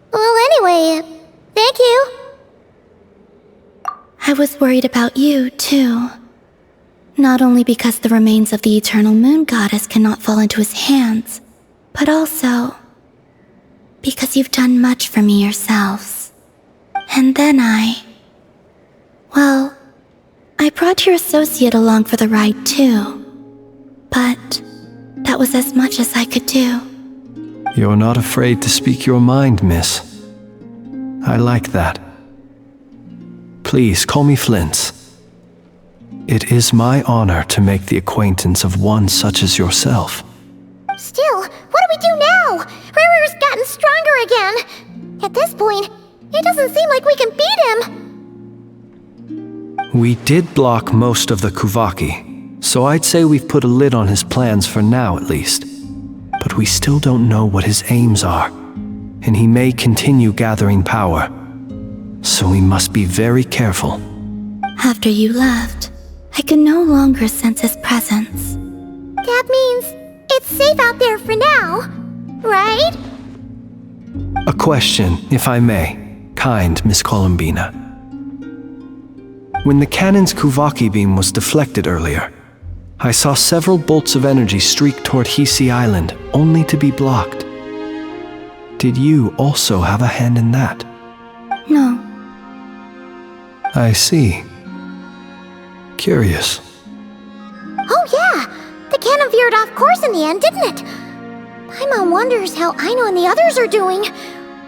Well, anyway, thank you. I was worried about you, too. Not only because the remains of the eternal moon goddess cannot fall into his hands, but also because you've done much for me yourselves. And then I brought your associate along for the ride, too. But that was as much as I could do. You're not afraid to speak your mind, miss. I like that. Please call me Flint. It is my honor to make the acquaintance of one such as yourself. Still, what do we do now? Rare's gotten stronger again. At this point, it doesn't seem like we can beat him. We did block most of the Kuvaki, so I'd say we've put a lid on his plans for now at least. But we still don't know what his aims are, and he may continue gathering power. So we must be very careful. After you left, I could no longer sense his presence. That means it's safe out there for now, right? A question, if I may, kind Miss Columbina. When the cannon's Kuvaki beam was deflected earlier, I saw several bolts of energy streak toward Hisi Island, only to be blocked. Did you also have a hand in that? No. I see. Curious. Oh yeah! The cannon veered off course in the end, didn't it? Paimon wonders how Aino and the others are doing.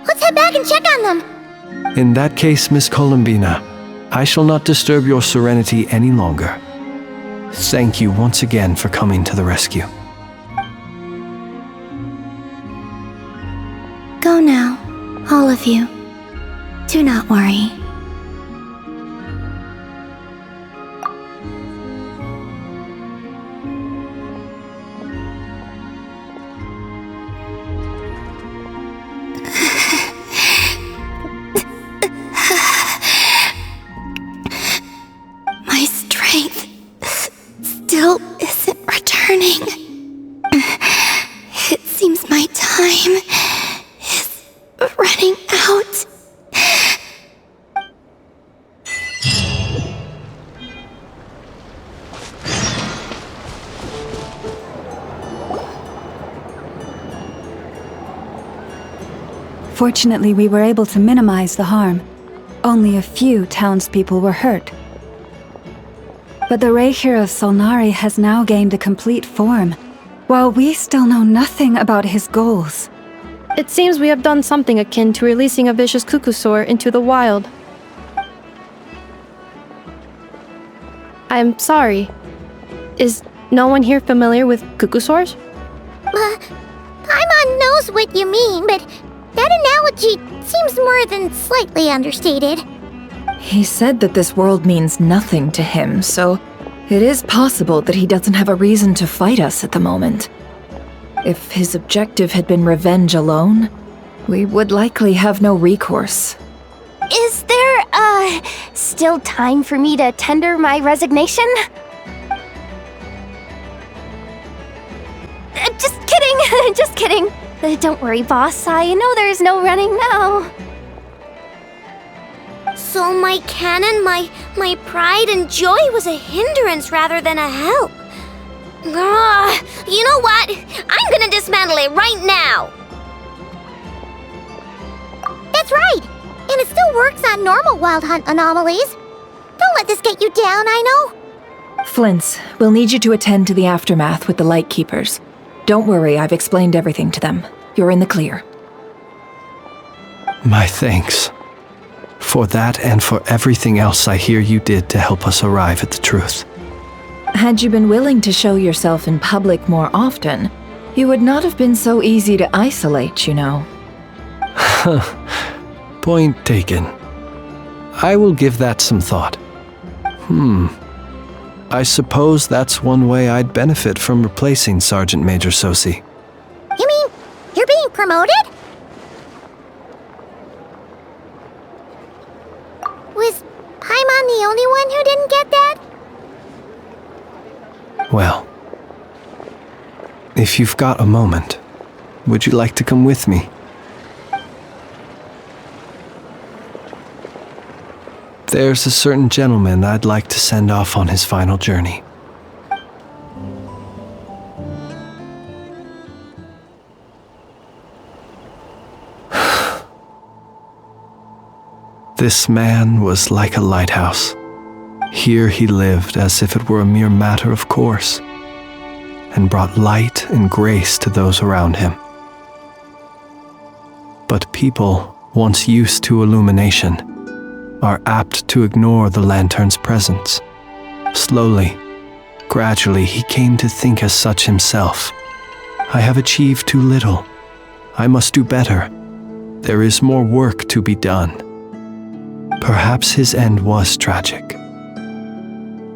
Let's head back and check on them. In that case, Miss Columbina, I shall not disturb your serenity any longer. Thank you once again for coming to the rescue. Go now, all of you. Do not worry. My strength still isn't returning. It seems my time is running out. Fortunately, we were able to minimize the harm. Only a few townspeople were hurt. But the Reikir of Solnari has now gained a complete form, while we still know nothing about his goals. It seems we have done something akin to releasing a vicious Kukusaur into the wild. I'm sorry. Is no one here familiar with Kukusaurs? Paimon knows what you mean, but that analogy seems more than slightly understated. He said that this world means nothing to him, so it is possible that he doesn't have a reason to fight us at the moment. If his objective had been revenge alone, we would likely have no recourse. Is there, still time for me to tender my resignation? Just kidding, just kidding. Don't worry, boss, I know there's no running now. So my cannon, my pride and joy was a hindrance rather than a help. You know what? I'm gonna dismantle it right now. That's right! And it still works on normal Wild Hunt anomalies. Don't let this get you down, Aino. Flints, we'll need you to attend to the aftermath with the Lightkeepers. Don't worry, I've explained everything to them. You're in the clear. My thanks. For that and for everything else I hear you did to help us arrive at the truth. Had you been willing to show yourself in public more often, you would not have been so easy to isolate, you know. Point taken. I will give that some thought. I suppose that's one way I'd benefit from replacing Sergeant Major Sosi. You mean you're being promoted? Was Paimon the only one who didn't get that? Well, if you've got a moment, would you like to come with me? There's a certain gentleman I'd like to send off on his final journey. This man was like a lighthouse. Here he lived as if it were a mere matter of course, and brought light and grace to those around him. But people, once used to illumination, are apt to ignore the lantern's presence. Slowly, gradually, he came to think as such himself. I have achieved too little. I must do better. There is more work to be done. Perhaps his end was tragic.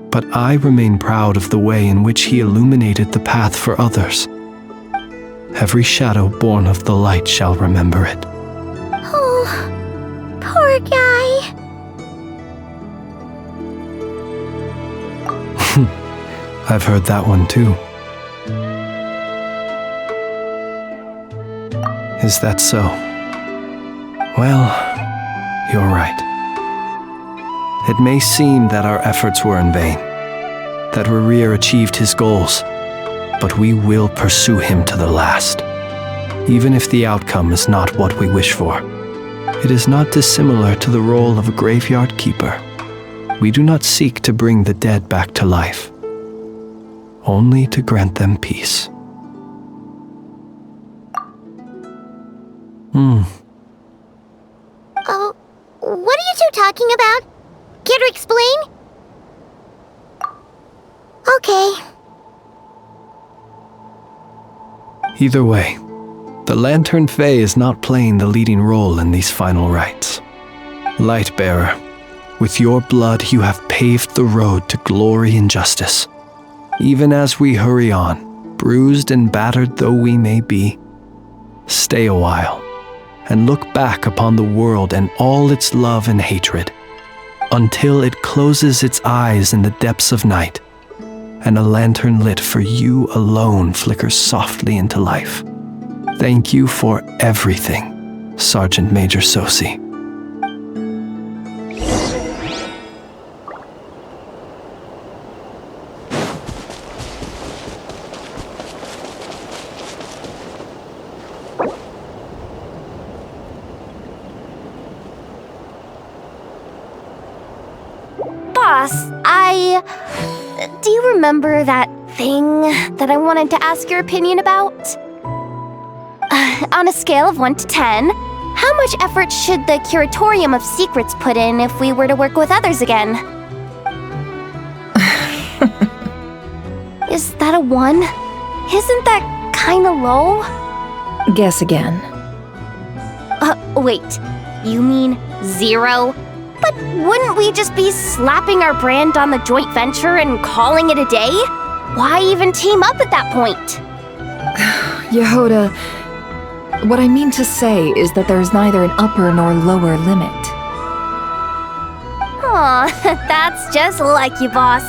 But I remain proud of the way in which he illuminated the path for others. Every shadow born of the light shall remember it. Oh, poor guy. I've heard that one too. Is that so? Well, you're right. It may seem that our efforts were in vain, that Rerir achieved his goals, but we will pursue him to the last, even if the outcome is not what we wish for. It is not dissimilar to the role of a graveyard keeper. We do not seek to bring the dead back to life, only to grant them peace. Oh, what are you two talking about? Care to explain? Okay. Either way, the Lantern Fae is not playing the leading role in these final rites. Lightbearer, with your blood you have paved the road to glory and justice. Even as we hurry on, bruised and battered though we may be, stay a while and look back upon the world and all its love and hatred, until it closes its eyes in the depths of night, and a lantern lit for you alone flickers softly into life. Thank you for everything, Sergeant Major Sosi. Do you remember that thing that I wanted to ask your opinion about? On a scale of 1 to 10, how much effort should the Curatorium of Secrets put in if we were to work with others again? Is that a 1? Isn't that kinda low? Guess again. Wait, you mean 0? But wouldn't we just be slapping our brand on the joint venture and calling it a day? Why even team up at that point? Yehoda, what I mean to say is that there's neither an upper nor lower limit. Aw, that's just like you, boss.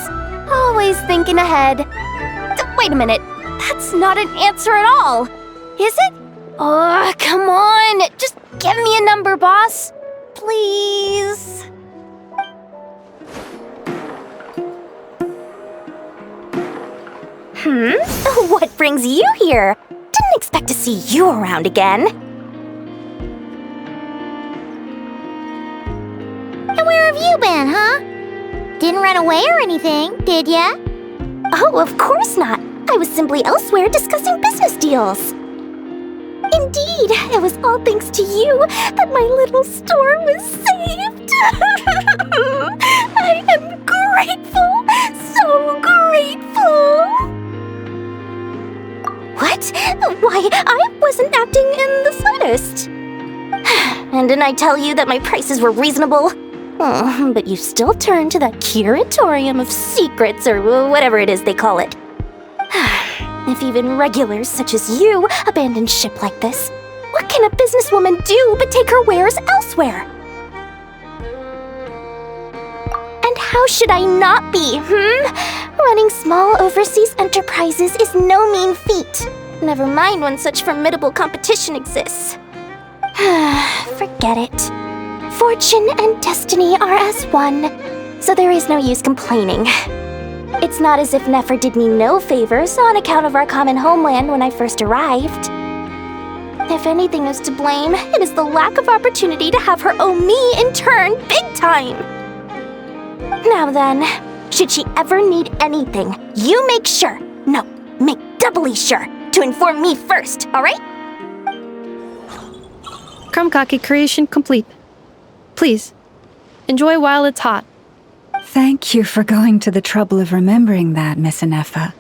Always thinking ahead. Wait a minute, that's not an answer at all. Is it? Oh, come on, just give me a number, boss. Please. What brings you here? Didn't expect to see you around again. And where have you been, huh? Didn't run away or anything, did ya? Oh, of course not. I was simply elsewhere discussing business deals. Indeed, it was all thanks to you that my little store was saved. I am grateful, so grateful. What? Why, I wasn't acting in the slightest. didn't I tell you that my prices were reasonable? Oh, but you still turn to that curatorium of secrets or whatever it is they call it. If even regulars such as you abandon ship like this, what can a businesswoman do but take her wares elsewhere? And how should I not be, Running small overseas enterprises is no mean feat. Never mind when such formidable competition exists. Forget it. Fortune and destiny are as one, so there is no use complaining. It's not as if Nefer did me no favors on account of our common homeland when I first arrived. If anything is to blame, it is the lack of opportunity to have her owe me in turn big time. Now then, should she ever need anything, you make sure, make doubly sure, to inform me first, alright? Crumbcocky creation complete. Please, enjoy while it's hot. Thank you for going to the trouble of remembering that, Miss Innefe.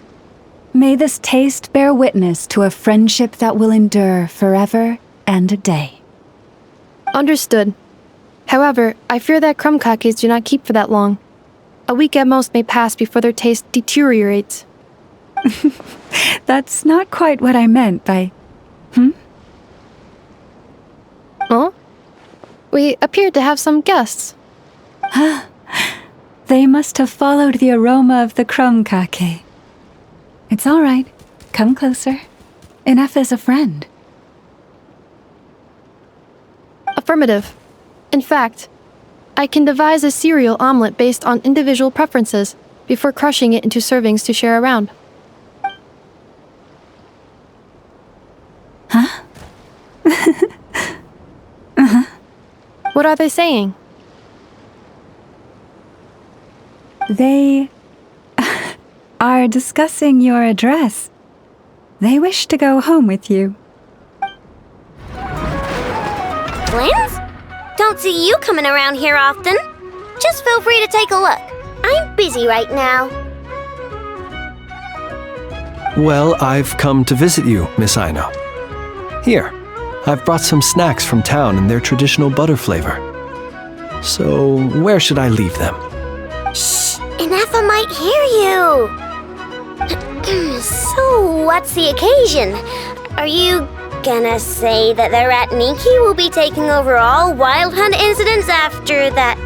May this taste bear witness to a friendship that will endure forever and a day. Understood. However, I fear that crumbcockies do not keep for that long. A week at most may pass before their taste deteriorates. That's not quite what I meant by... Huh? We appeared to have some guests. They must have followed the aroma of the crumbcocky. It's all right. Come closer. Innefe is a friend. Affirmative. In fact, I can devise a cereal omelet based on individual preferences before crushing it into servings to share around. Huh? What are they saying? They are discussing your address. They wish to go home with you. Twins? Don't see you coming around here often. Just feel free to take a look. I'm busy right now. Well, I've come to visit you, Miss Ayno. Here, I've brought some snacks from town in their traditional butter flavor. So, where should I leave them? Shh! Innefe might hear you! So, what's the occasion? Are you gonna say that the Rat Niki will be taking over all Wild Hunt incidents after that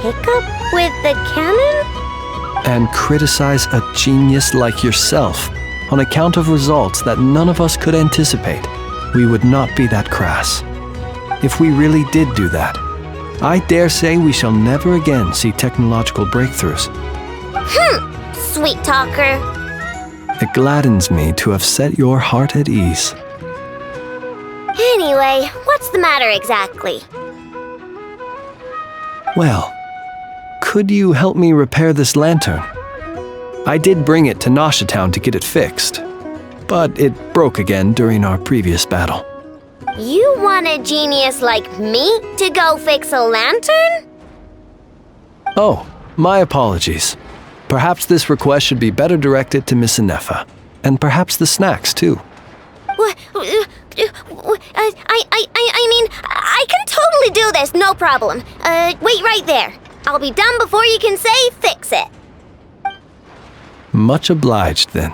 hiccup with the cannon? And criticize a genius like yourself on account of results that none of us could anticipate. We would not be that crass. If we really did do that, I dare say we shall never again see technological breakthroughs. Sweet talker. It gladdens me to have set your heart at ease. Anyway, what's the matter exactly? Well, could you help me repair this lantern? I did bring it to Nasha Town to get it fixed, but it broke again during our previous battle. You want a genius like me to go fix a lantern? Oh, my apologies. Perhaps this request should be better directed to Miss Innefe, and perhaps the snacks too. I mean, I can totally do this, no problem. Wait right there. I'll be done before you can say fix it. Much obliged then.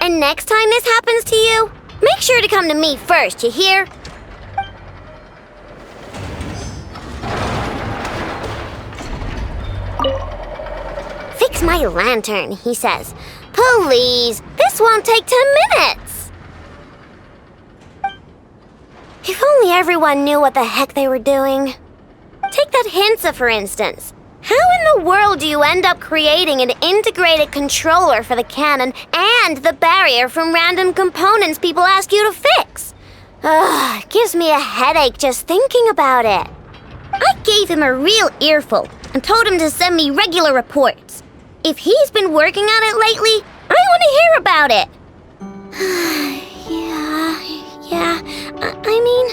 And next time this happens to you, make sure to come to me first, you hear? Fix my lantern, he says. Please, this won't take 10 minutes. If only everyone knew what the heck they were doing. Take that Hinsa, for instance. How in the world do you end up creating an integrated controller for the cannon and the barrier from random components people ask you to fix? Ugh, gives me a headache just thinking about it. I gave him a real earful and told him to send me regular reports. If he's been working on it lately, I want to hear about it. Yeah. I mean,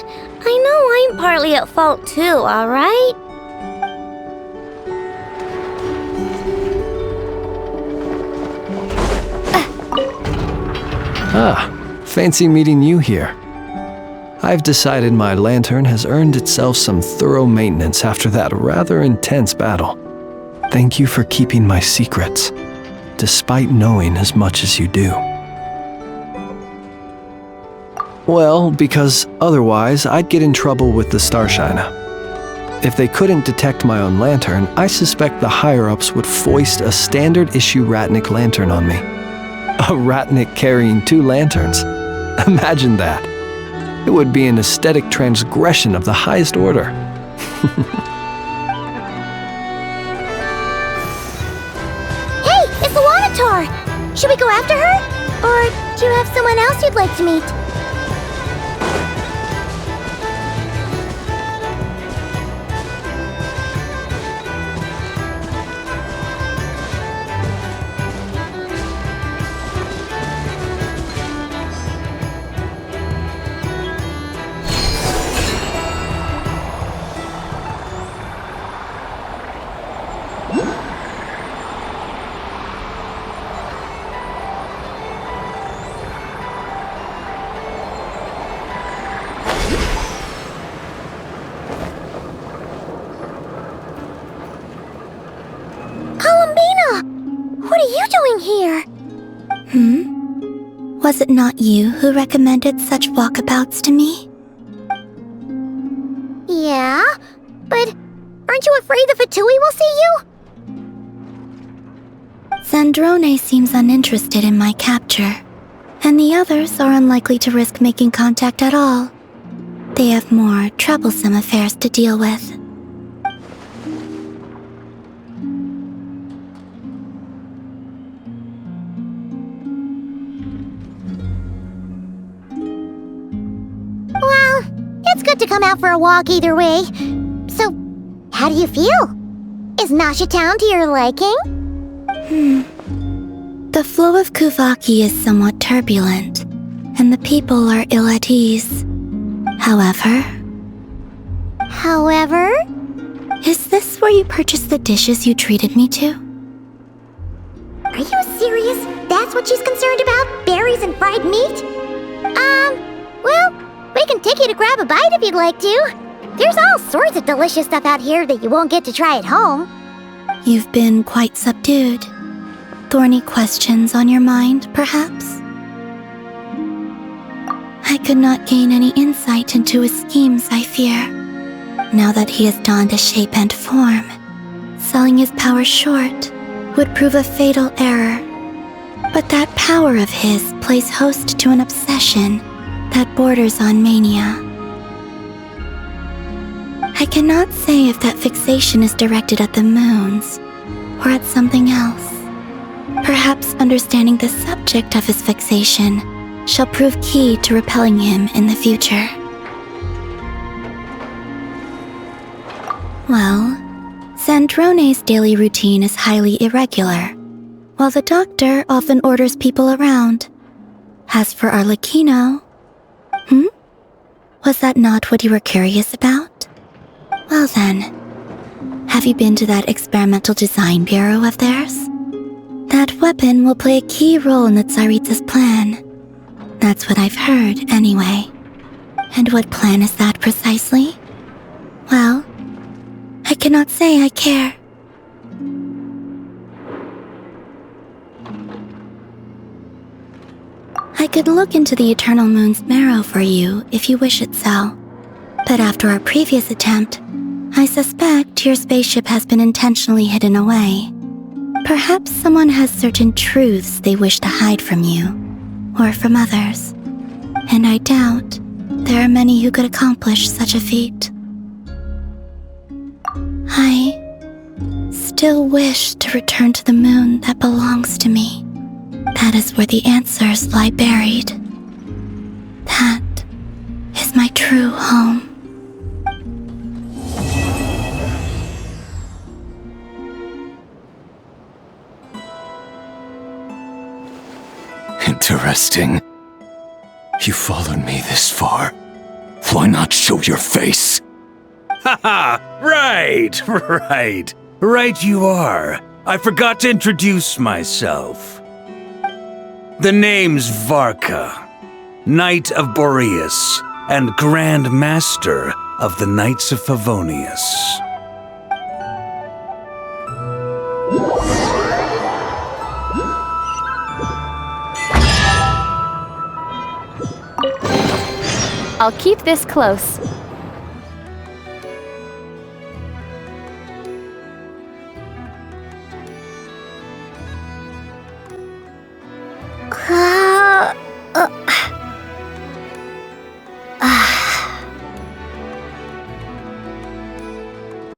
I know I'm partly at fault too, alright? Ah, fancy meeting you here. I've decided my lantern has earned itself some thorough maintenance after that rather intense battle. Thank you for keeping my secrets, despite knowing as much as you do. Well, because otherwise I'd get in trouble with the Starshiner. If they couldn't detect my own lantern, I suspect the higher-ups would foist a standard-issue Ratnik lantern on me. A Ratnik carrying 2 lanterns. Imagine that. It would be an aesthetic transgression of the highest order. Hey, it's the Wanator! Should we go after her? Or do you have someone else you'd like to meet? What are you doing here? Was it not you who recommended such walkabouts to me? Yeah, but aren't you afraid the Fatui will see you? Zandrone seems uninterested in my capture, and the others are unlikely to risk making contact at all. They have more troublesome affairs to deal with. Well, it's good to come out for a walk either way. So, how do you feel? Is Nasha Town to your liking? The flow of Kuvaki is somewhat turbulent, and the people are ill at ease. However... Is this where you purchased the dishes you treated me to? Are you serious? That's what she's concerned about? Berries and fried meat? Well, we can take you to grab a bite if you'd like to. There's all sorts of delicious stuff out here that you won't get to try at home. You've been quite subdued. Thorny questions on your mind, perhaps? I could not gain any insight into his schemes, I fear. Now that he has donned a shape and form, selling his power short would prove a fatal error. But that power of his plays host to an obsession that borders on mania. I cannot say if that fixation is directed at the moons or at something else. Perhaps understanding the subject of his fixation shall prove key to repelling him in the future. Well, Zandrone's daily routine is highly irregular, while the doctor often orders people around. As for Arlecchino... Was that not what you were curious about? Well then, have you been to that experimental design bureau of theirs? That weapon will play a key role in the Tsaritsa's plan. That's what I've heard, anyway. And what plan is that precisely? Well, I cannot say I care. I could look into the Eternal Moon's marrow for you if you wish it so. But after our previous attempt, I suspect your spaceship has been intentionally hidden away. Perhaps someone has certain truths they wish to hide from you, or from others. And I doubt there are many who could accomplish such a feat. I still wish to return to the moon that belongs to me. That is where the answers lie buried. That is my true home. Interesting. You followed me this far. Why not show your face? Haha! Right! Right you are. I forgot to introduce myself. The name's Varka, Knight of Boreas, and Grand Master of the Knights of Favonius. I'll keep this close.